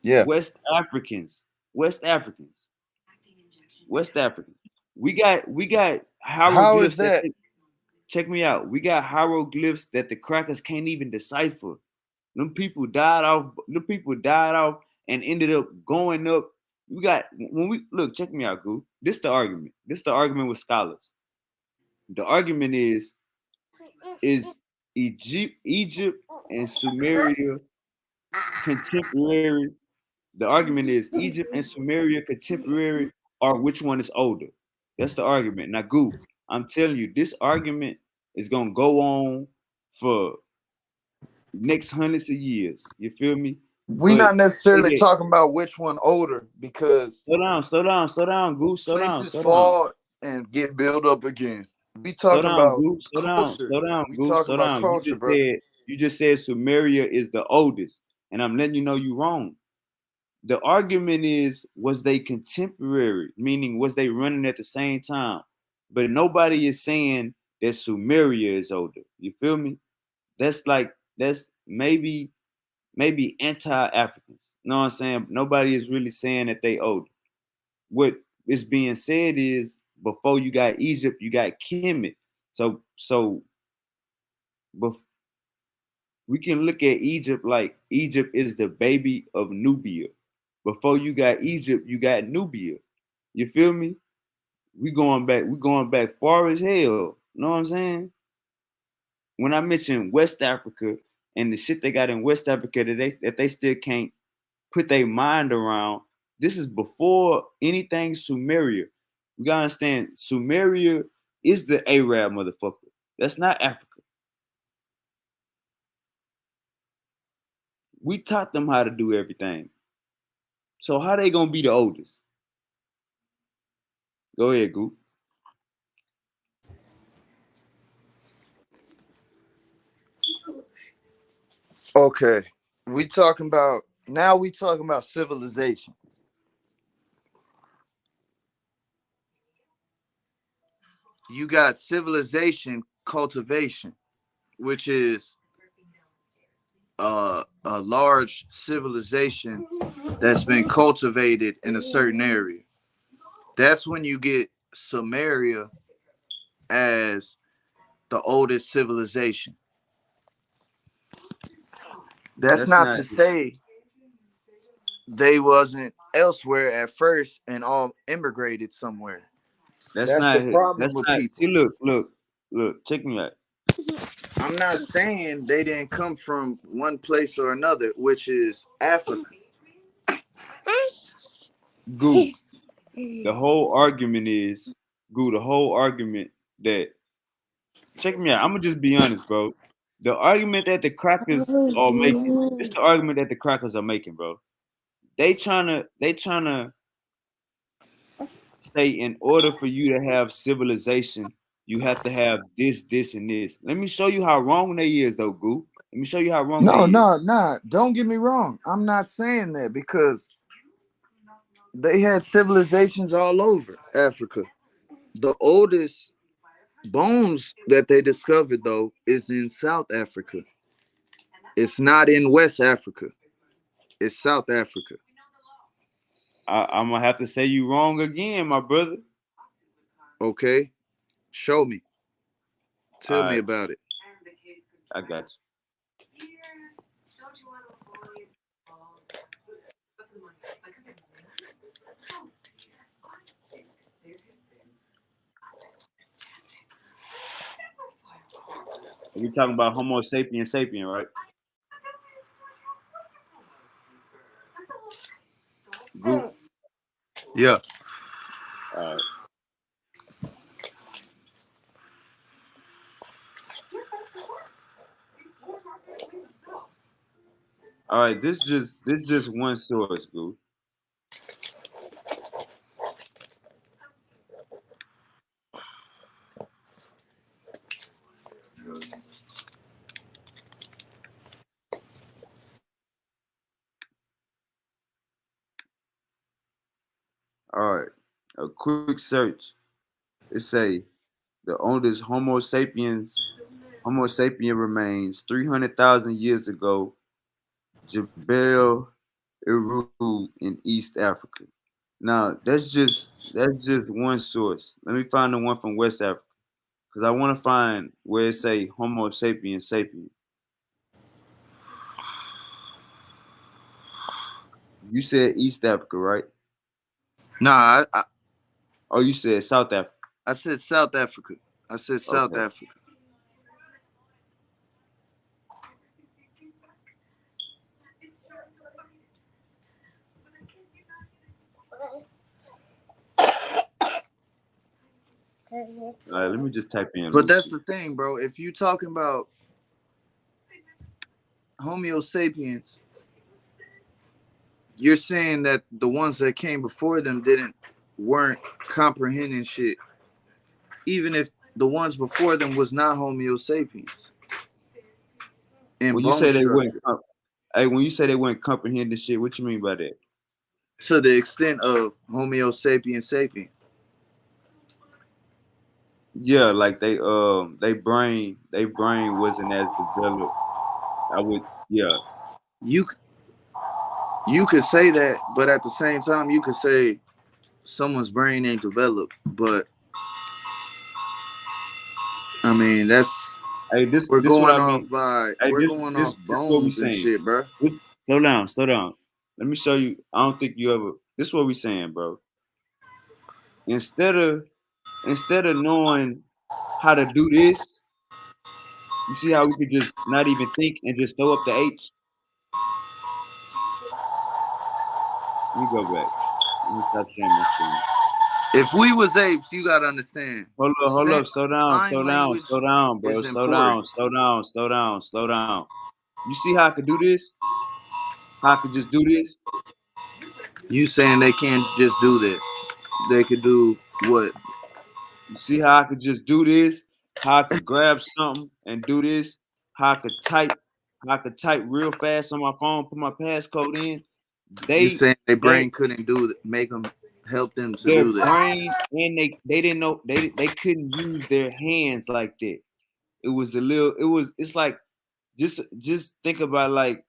Yeah. West Africans? West Africans. West Africans. We got How is hieroglyphs that that? check me out. We got hieroglyphs that the crackers can't even decipher. Them people died off. Them people died off and ended up going up. We got when we look. Check me out, Goo. This the argument. This the argument with scholars. The argument is Egypt and Sumeria contemporary. The argument is Egypt and Sumeria contemporary, or which one is older. That's the argument. Now, Goo, I'm telling you, this argument is gonna go on for next hundreds of years. You feel me? We But not necessarily talking about which one older because slow down, Goo, places slow down. fall and get built up again. We Slow talking down, about Goo. culture. We Goo. talking Slow about down. culture, brother. You just said Sumeria is the oldest, and I'm letting you know you wrong. The argument is, was they contemporary, meaning was they running at the same time? But nobody is saying that Sumeria is older. You feel me? That's maybe anti-Africans. You know what I'm saying? Nobody is really saying that they older. What is being said is before you got Egypt, you got Kemet. So we can look at Egypt like Egypt is the baby of Nubia. Before you got Egypt, you got Nubia. You feel me? We going back far as hell. You know what I'm saying? When I mentioned West Africa and the shit they got in West Africa that they still can't put their mind around, this is before anything Sumeria. You gotta understand, Sumeria is the Arab motherfucker. That's not Africa. We taught them how to do everything. So how they gonna be the oldest? Go ahead, Goop. Okay. We talking about now we talking about civilization. You got civilization cultivation, which is a large civilization that's been cultivated in a certain area. That's when you get Sumeria as the oldest civilization. That's That's not not to say they wasn't elsewhere at first and all immigrated somewhere. that's That's the not problem that's with not people. see look, check me out. I'm not saying they didn't come from one place or another, which is Africa. Goop. The whole argument is, Goo, the whole argument that, check me out, I'm gonna just be honest, bro. The argument that the crackers are making, it's the argument that the crackers are making, bro. They trying to say in order for you to have civilization, you have to have this, this, and this. Let me show you how wrong they is, though, Goo. Let me show you how wrong they No, is. no. Don't get me wrong. I'm not saying that because they had civilizations all over Africa. The oldest bones that they discovered, though, is in South Africa. It's not in West Africa. It's South Africa. I'm gonna have to say you wrong again, my brother. Okay? Show me. Tell me Alright, about it. I got you. We talking about Homo sapien sapien, right? Goo. Yeah. Alright. All right, this just one source, Goo. All right, a quick search. It say the oldest Homo sapien remains 300,000 years ago, Jebel Eru in East Africa. Now that's just one source. Let me find the one from West Africa because I want to find where it say Homo sapien sapien. You said East Africa, right? Nah, Oh, you said South Africa. I said South Africa. I said South Okay. Africa. All right, let me just type in. But that's the thing, bro. If you talking about Homo sapiens, you're saying that the ones that came before them weren't comprehending shit, even if the ones before them was not Homo sapiens in When you bone say they went, structure hey, when you say they went comprehending shit, what you mean by that? to the extent of Homo sapiens sapien. Yeah, like they brain wasn't as developed. I would, yeah. You you could say that, but at the same time, you could say someone's brain ain't developed. But I mean, Hey, we're this what going I off mean. by Hey, we're going off this what we bones and saying. shit, bro. This slow down. Let me show you. I don't think you ever. This what we saying, bro. Instead of knowing how to do this, you see how we could just not even think and just throw up the H. Let me go back. Let me stop sharing my screen. If we was apes, you gotta understand. Hold up, Sign language slow down, bro. is important. Slow down. You see how I could do this? How I could just do this? You saying they can't just do that? They could do what? You see how I could just do this? How I could grab something and do this? How I could type real fast on my phone, put my passcode in. You They saying their they brain couldn't do that? Make them help them to their do that? brain and they didn't know they couldn't use their hands like that. It was a little. It's like just think about like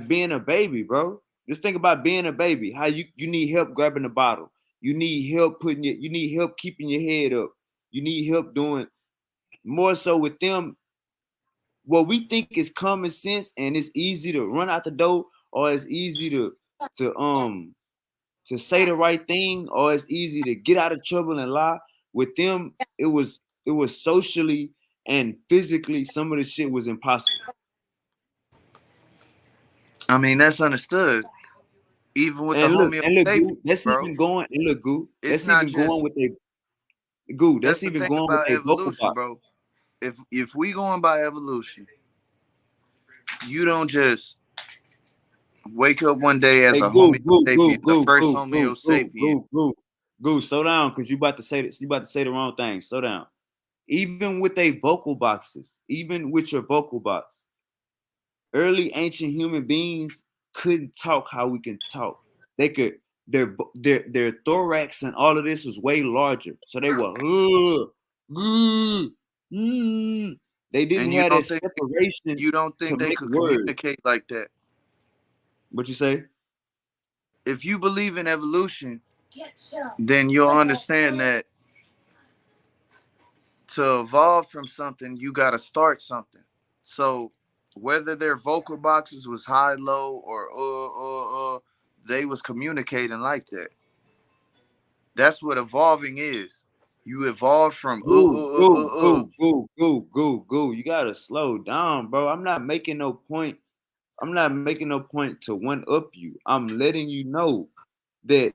being a baby, bro. Just think about being a baby. How you need help grabbing the bottle. You need help you need help keeping your head up. You need help doing more so with them. What we think is common sense and it's easy to run out the door, or it's easy to to say the right thing, or it's easy to get out of trouble and lie. With them, it was socially and physically some of the shit was impossible. I mean, that's understood. Even with the And look, Homo Goo, that's bro, even going. And look, Goo, it's that's not even going just. with a Goo. That's That's the even thing going with about a vocal evolution, box. bro. If we going by evolution, you don't just wake up one day as Hey, a Homo sapien, the Goo, first Goo, Homo Goo, Goo, sapien. Goo, Goo, Goo. Slow down, because you about to say this. You about to say the wrong thing. Slow down. Even with their vocal boxes, even with your vocal box, early ancient human beings couldn't talk how we can talk. They could their thorax and all of this was way larger, so they were they didn't And you have that don't think separation to they make could words. communicate like that. What you say? If you believe in evolution, then you'll understand that to evolve from something, you got to start something. So whether their vocal boxes was high, low, or they was communicating like that. That's what evolving is. You evolve from Go. You gotta slow down, bro. I'm not making no point. I'm not making no point to one up you. I'm letting you know that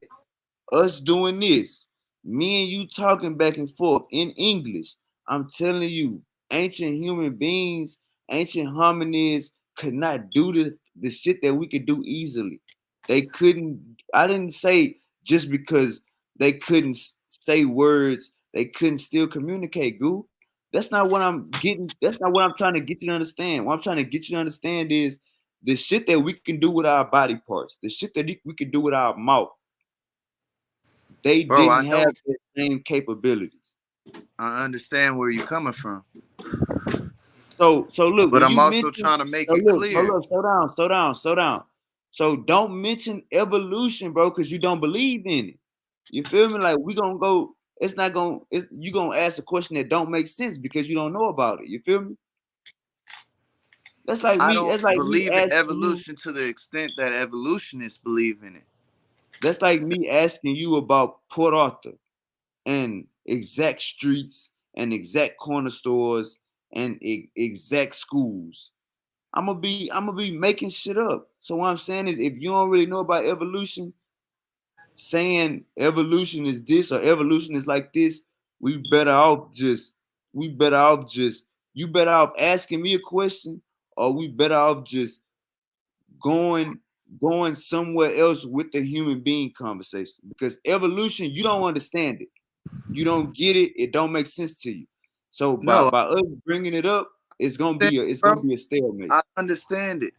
us doing this, me and you talking back and forth in English, I'm telling you, ancient human beings, ancient hominids could not do the shit that we could do easily. They couldn't. I didn't say just because they couldn't say words, they couldn't still communicate, Goo. That's not what I'm getting. That's not what I'm trying to get you to understand. What I'm trying to get you to understand is the shit that we can do with our body parts, the shit that we can do with our mouth. They bro, didn't I have know. the same capabilities. I understand where you're coming from. So look, But when I'm you also mention, trying to make so it look, clear. slow down. So don't mention evolution, bro, because you don't believe in it. You feel me? Like we gonna go. It's not gonna. You gonna ask a question that don't make sense because you don't know about it. You feel me? That's like I me. don't That's like me believe in asking you. evolution to the extent that evolutionists believe in it. That's like me asking you about Port Arthur and exact streets and exact corner stores and exact schools. I'm gonna be making shit up. So what I'm saying is, if you don't really know about evolution, saying evolution is this or evolution is like this, we better off just we better off just you better off asking me a question, or we better off just going somewhere else with the human being conversation. Because evolution, you don't understand it. You don't get it. It don't make sense to you. So No, by us bringing it up, it's gonna I be bro, a stalemate. I understand it.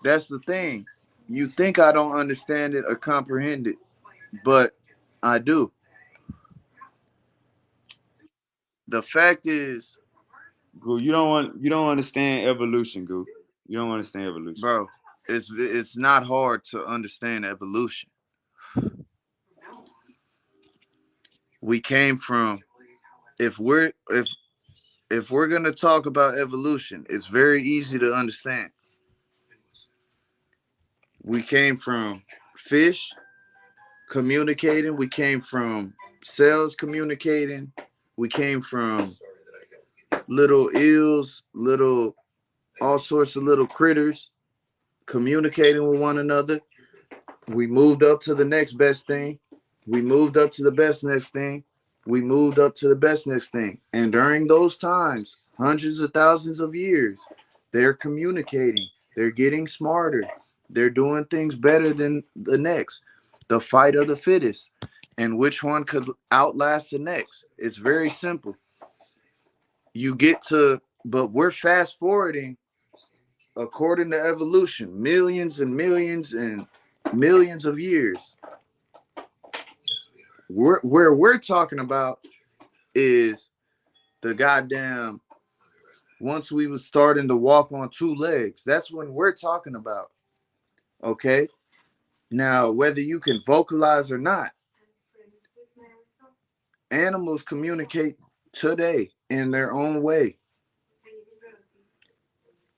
That's the thing. You think I don't understand it or comprehend it, but I do. The fact is, Goo, you don't understand evolution, Goo. You don't understand evolution. bro, it's not hard to understand evolution. We came from if we're if we're gonna talk about evolution, it's very easy to understand. We came from fish communicating. We came from cells communicating. We came from little eels, little all sorts of little critters communicating with one another. We moved up to the next best thing. We moved up to the best next thing. We moved up to the best next thing. And during those times, hundreds of thousands of years, they're communicating. They're getting smarter. They're doing things better than the next. The fight of the fittest. And which one could outlast the next? It's very simple. You get to, but we're fast forwarding according to evolution, millions and millions and millions of years. Where we're talking about is the goddamn once we was starting to walk on two legs. That's when we're talking about. Okay. Now, whether you can vocalize or not, animals communicate today in their own way.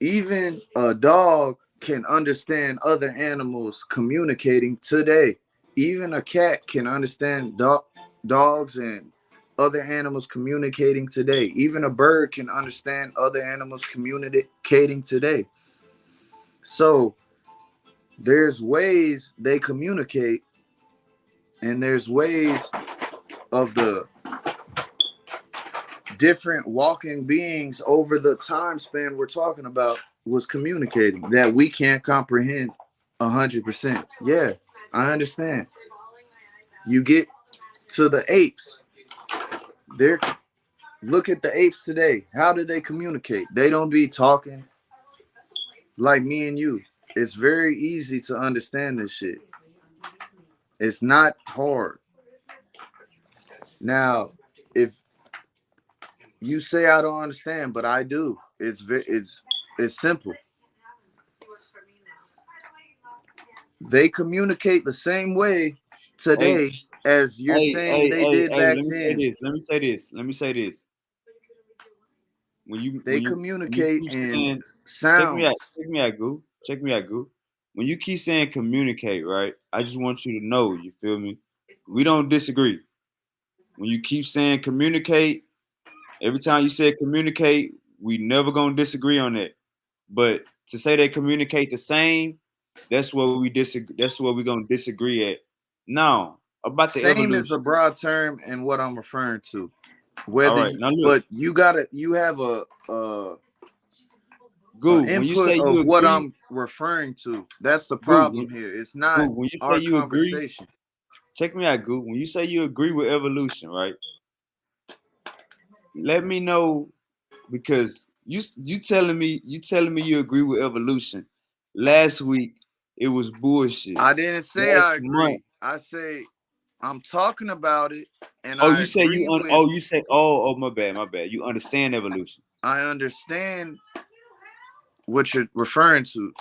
Even a dog can understand other animals communicating today. Even a cat can understand dogs and other animals communicating today. Even a bird can understand other animals communicating today. So there's ways they communicate, and there's ways of the different walking beings over the time span we're talking about was communicating that we can't comprehend 100%. Yeah, I understand. You get to the apes. They're look at the apes today. How do they communicate? They don't be talking like me and you. It's very easy to understand this shit. It's not hard. Now, if you say I don't understand, but I do, it's simple. They communicate the same way Hey, today as you're saying they did hey, back let me say then. this. Let me say this. They When you communicate keep in saying, sounds. check me out, Goo. Check me out, Goo. When you keep saying communicate, right? I just want you to know, you feel me? We don't disagree. When you keep saying communicate, every time you say communicate, we never gonna disagree on that. But to say they communicate the same, that's where we disagree. That's where we're gonna disagree at. Now about the Same is a evolution. broad term and what I'm referring to. All Whether right, you, now look, but you have a Goo. When you say input you of what agree, I'm referring to. That's the Goo, problem here. It's not Goo. When you say our you agree, conversation. check me out, Goo. When you say you agree with evolution, right? Let me know because you telling me you agree with evolution. Last week it was bullshit. I didn't say Last I month. agree. I say I'm talking about it and Oh, I you say agree oh with, you say my bad, my bad. You understand evolution, I understand what you're referring to,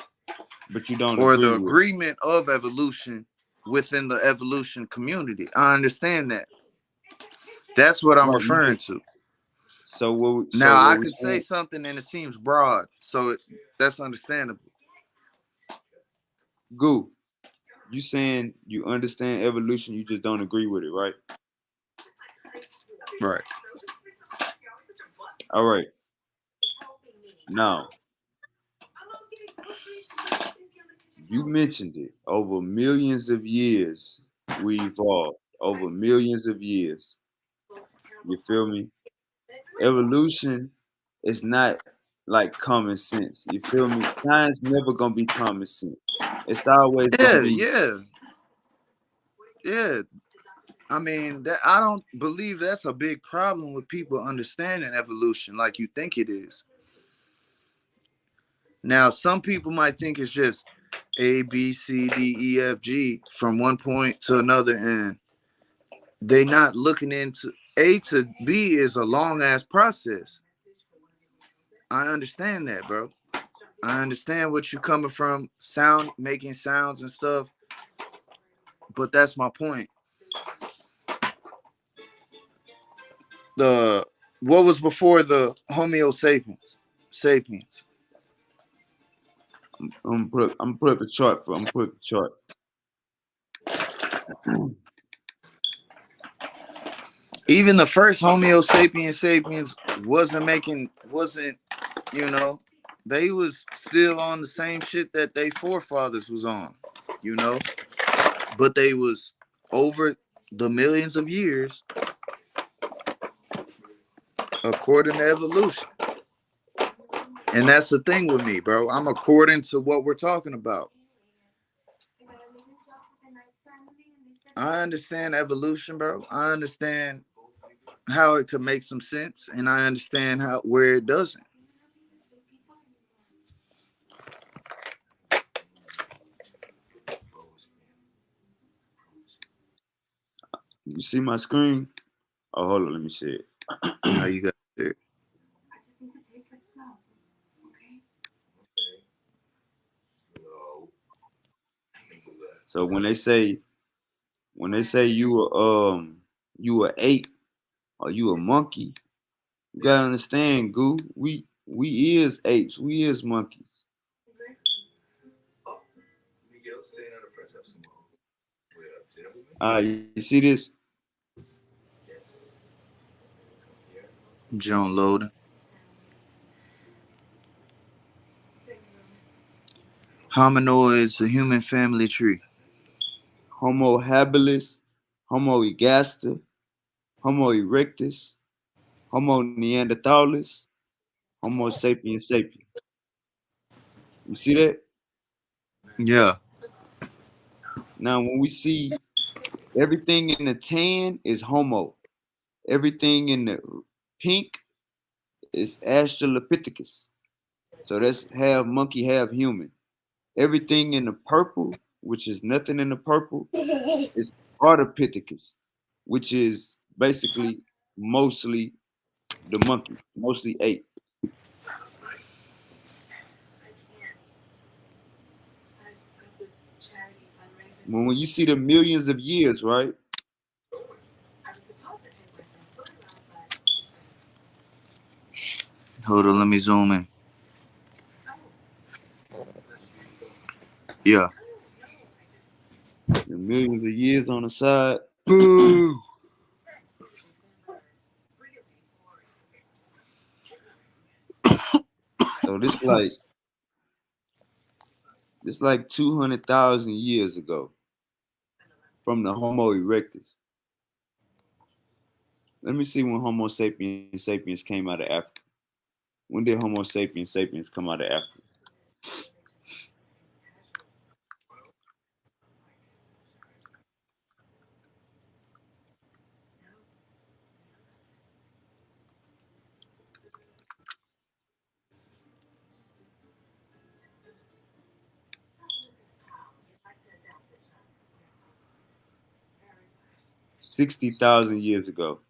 but you don't or agree the with it. agreement of evolution within the evolution community. I understand that. That's what I'm Right. referring to. So Now I what we could say saying, something and it seems broad, so that's understandable. Goo, you saying you understand evolution, you just don't agree with it, right? Right. All right. Now, you mentioned it. Over millions of years, we evolved. Over millions of years. You feel me? Evolution is not like common sense. You feel me? Science never gonna be common sense. It's always gonna Yeah, be yeah, yeah. I mean, that I don't believe that's a big problem with people understanding evolution like you think it is. Now, some people might think it's just A, B, C, D, E, F, G from one point to another, and they not looking into A to B is a long ass process. I understand that, bro. I understand what you're coming from, sound making sounds and stuff, but that's my point. The what was before the Homo sapiens? Sapiens. I'm put up a chart for I'm put up a chart. Even the first Homo sapiens wasn't, you know, they was still on the same shit that they forefathers was on, you know, but they was over the millions of years according to evolution. And that's the thing with me, bro. I'm according to what we're talking about. I understand evolution, bro. I understand how it could make some sense, and I understand how where it doesn't. You see my screen? Oh, hold on, let me see it. How you got it? So when they say you a ape or you a monkey, you gotta understand, Goo. We is apes. We is monkeys. You see this? John Loden. Hominoids, a human family tree. Homo habilis, Homo ergaster, Homo erectus, Homo neanderthalis, Homo sapiens sapiens. You see that? Yeah. Now, when we see everything in the tan is Homo, everything in the pink is Australopithecus. So that's half monkey, half human. Everything in the purple, which is nothing in the purple, is Ardipithecus, which is basically mostly the monkey, mostly ape. When you see the millions of years, right? Hold on, let me zoom in. Yeah. The millions of years on the side. Boo. So this like 200,000 years ago from the Homo erectus. Let me see when Homo sapiens sapiens came out of Africa. When did Homo sapiens sapiens come out of Africa? $60,000 years ago.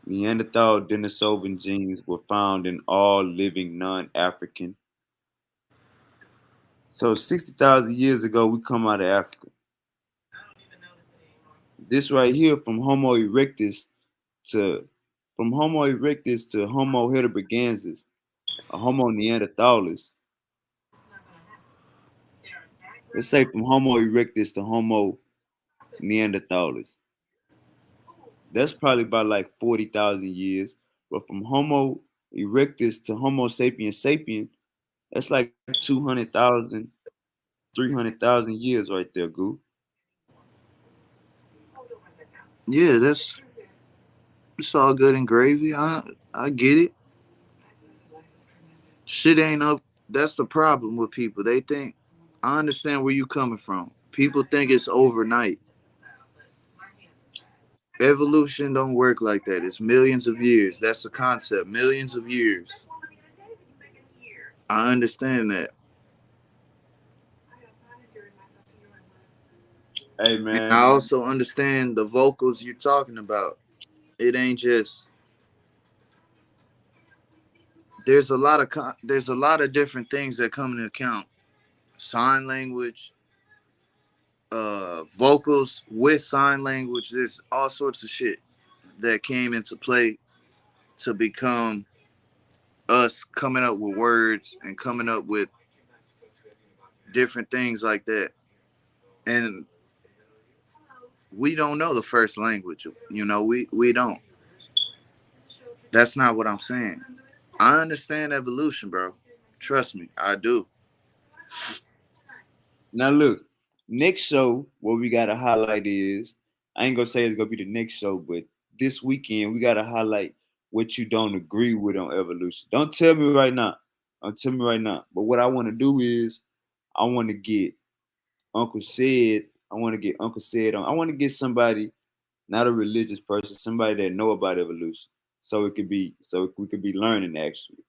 Neanderthal Denisovan genes were found in all living non-African. So 60,000 years ago, we come out of Africa. This right here from Homo erectus to Homo heidelbergensis, a Homo neanderthalis. Let's say from Homo erectus to Homo neanderthalis. That's probably about like 40,000 years. But from Homo erectus to Homo sapiens sapiens, that's like 200,000, 300,000 years right there, Goo. Yeah, it's all good and gravy. I get it. Shit ain't up. That's the problem with people. They think I understand where you coming from. People think it's overnight. Evolution don't work like that. It's millions of years. That's the concept. Millions of years. I understand that. Hey And I man, also understand the vocals you're talking about. It ain't just there's a lot of different things that come into account. Sign language, vocals with sign language. There's all sorts of shit that came into play to become us coming up with words and coming up with different things like that. And we don't know the first language. You know, we don't. That's not what I'm saying. I understand evolution, bro. Trust me, I do. now look, next show what we gotta highlight is I ain't gonna say it's gonna be the next show, but this weekend we gotta highlight what you don't agree with on evolution. Don't tell me right now. Don't tell me right now. But what I want to do is I want to get Uncle Said. I want to get Uncle Said on. I want to get somebody, not a religious person, somebody that know about evolution, so we could be learning actually.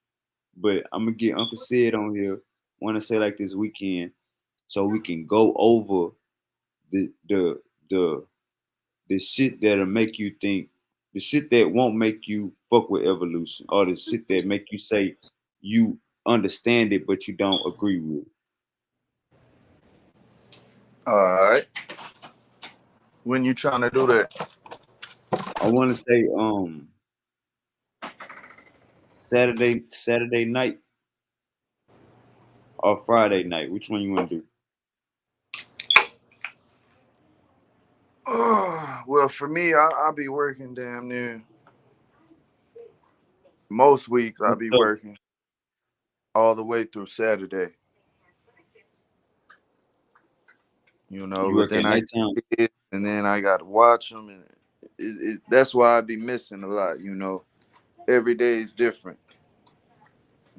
But I'm gonna get Uncle Said on here. Want to say like this weekend, so we can go over the the the the shit that'll make you think, the shit that won't make you fuck with evolution, or the shit that make you say you understand it but you don't agree with it. All right. When you trying to do that? I want to say Saturday night or Friday night. Which one you want to do? Well, for me, I'll be working damn near most weeks. I'll be So, working all the way through Saturday. you But work then at I nighttime? get kids, and then I got to watch them, and that's why I be missing a lot. Every day is different.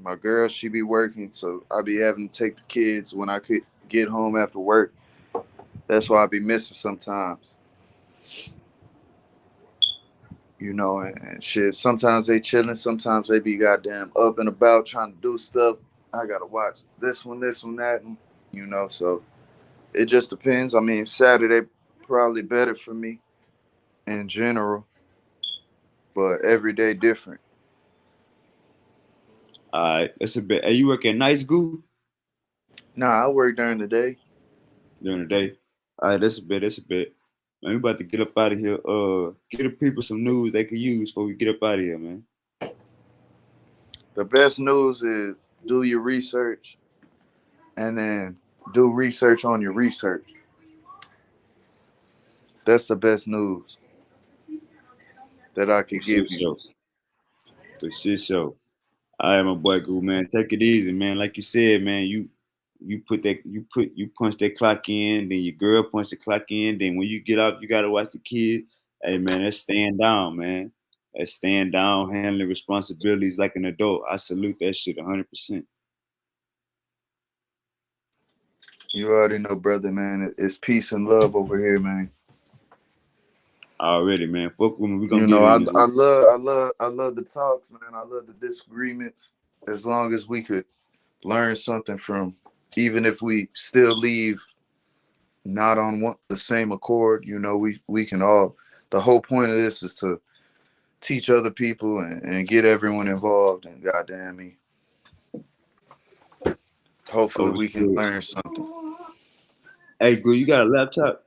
My girl, she be working, so I be having to take the kids when I could get home after work. That's why I be missing sometimes. And shit. Sometimes they chilling, sometimes they be goddamn up and about trying to do stuff. I gotta watch this one, that, and. So it just depends. I mean, Saturday probably better for me in general, but every day different. All right, that's a bit. Hey, you work at night school Nah, I work during the day. during the day? All right, that's a bit. That's a bit. Man, we about to get up out of here. Get the people some news they can use before we get up out of here, man. The best news is do your research and then do research on your research. That's the best news that I For could shit give you. show. For shit show. All right, my boy, Goo, man. Take it easy, man. Like you said, man, you punch that clock in, then your girl punch the clock in, then when you get up, you gotta watch the kid. Hey man, that's staying down, man. That's staying down, handling responsibilities like an adult. I salute that shit 100%. You already know, brother, man. It's peace and love over here, man. Already, man. Fuck with me. We gonna get I, in this. I love the talks, man. I love the disagreements. As long as we could learn something from, even if we still leave not on the same accord, we can all. The whole point of this is to teach other people and get everyone involved. And goddamn me, hopefully we can Overstood. learn something. Hey, girl, you got a laptop?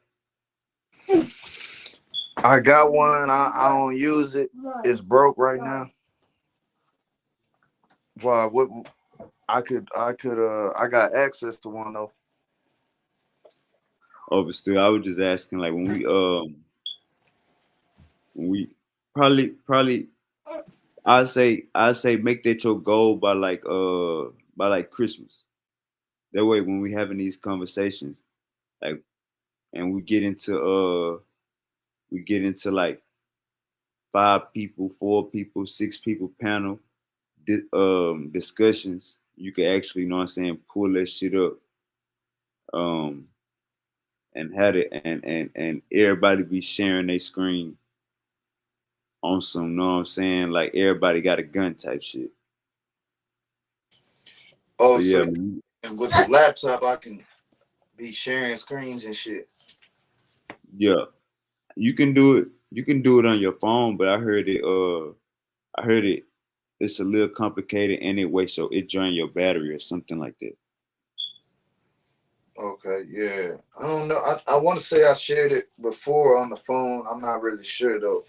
I got one. I don't use it. It's broke right now. Why? What? I got access to one though. Overstood. I was just asking, like, when we probably I say make that your goal by like Christmas. That way when we having these conversations, like, and we get into like 5 people, 4 people, 6 people panel discussions, you can actually, you know what I'm saying, pull that shit up, um and had it, and everybody be sharing their screen on some, you know what I'm saying, like everybody got a gun type shit. So Oh, yeah, so man. and with the laptop, I can be sharing screens and shit. Yeah, you can do it. You can do it on your phone, but I heard it. It's a little complicated anyway, so it drain your battery or something like that. Okay, yeah. I don't know. I want to say I shared it before on the phone. I'm not really sure though.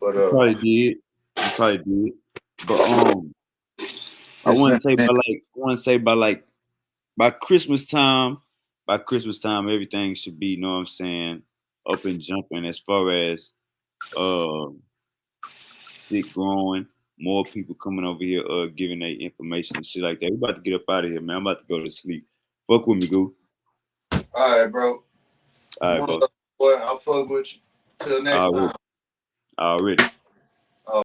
But You probably did. You probably did. But I it's want been to say a by minute. like I want to say by like by Christmas time. By Christmas time, everything should be, you know what I'm saying, up and jumping as far as um shit growing, more people coming over here, giving their information and shit like that. We about to get up out of here, man. I'm about to go to sleep. Fuck with me, Goo. All right, bro. All right, One boss. love, boy. I'll fuck with you. Till next Already. time. Already.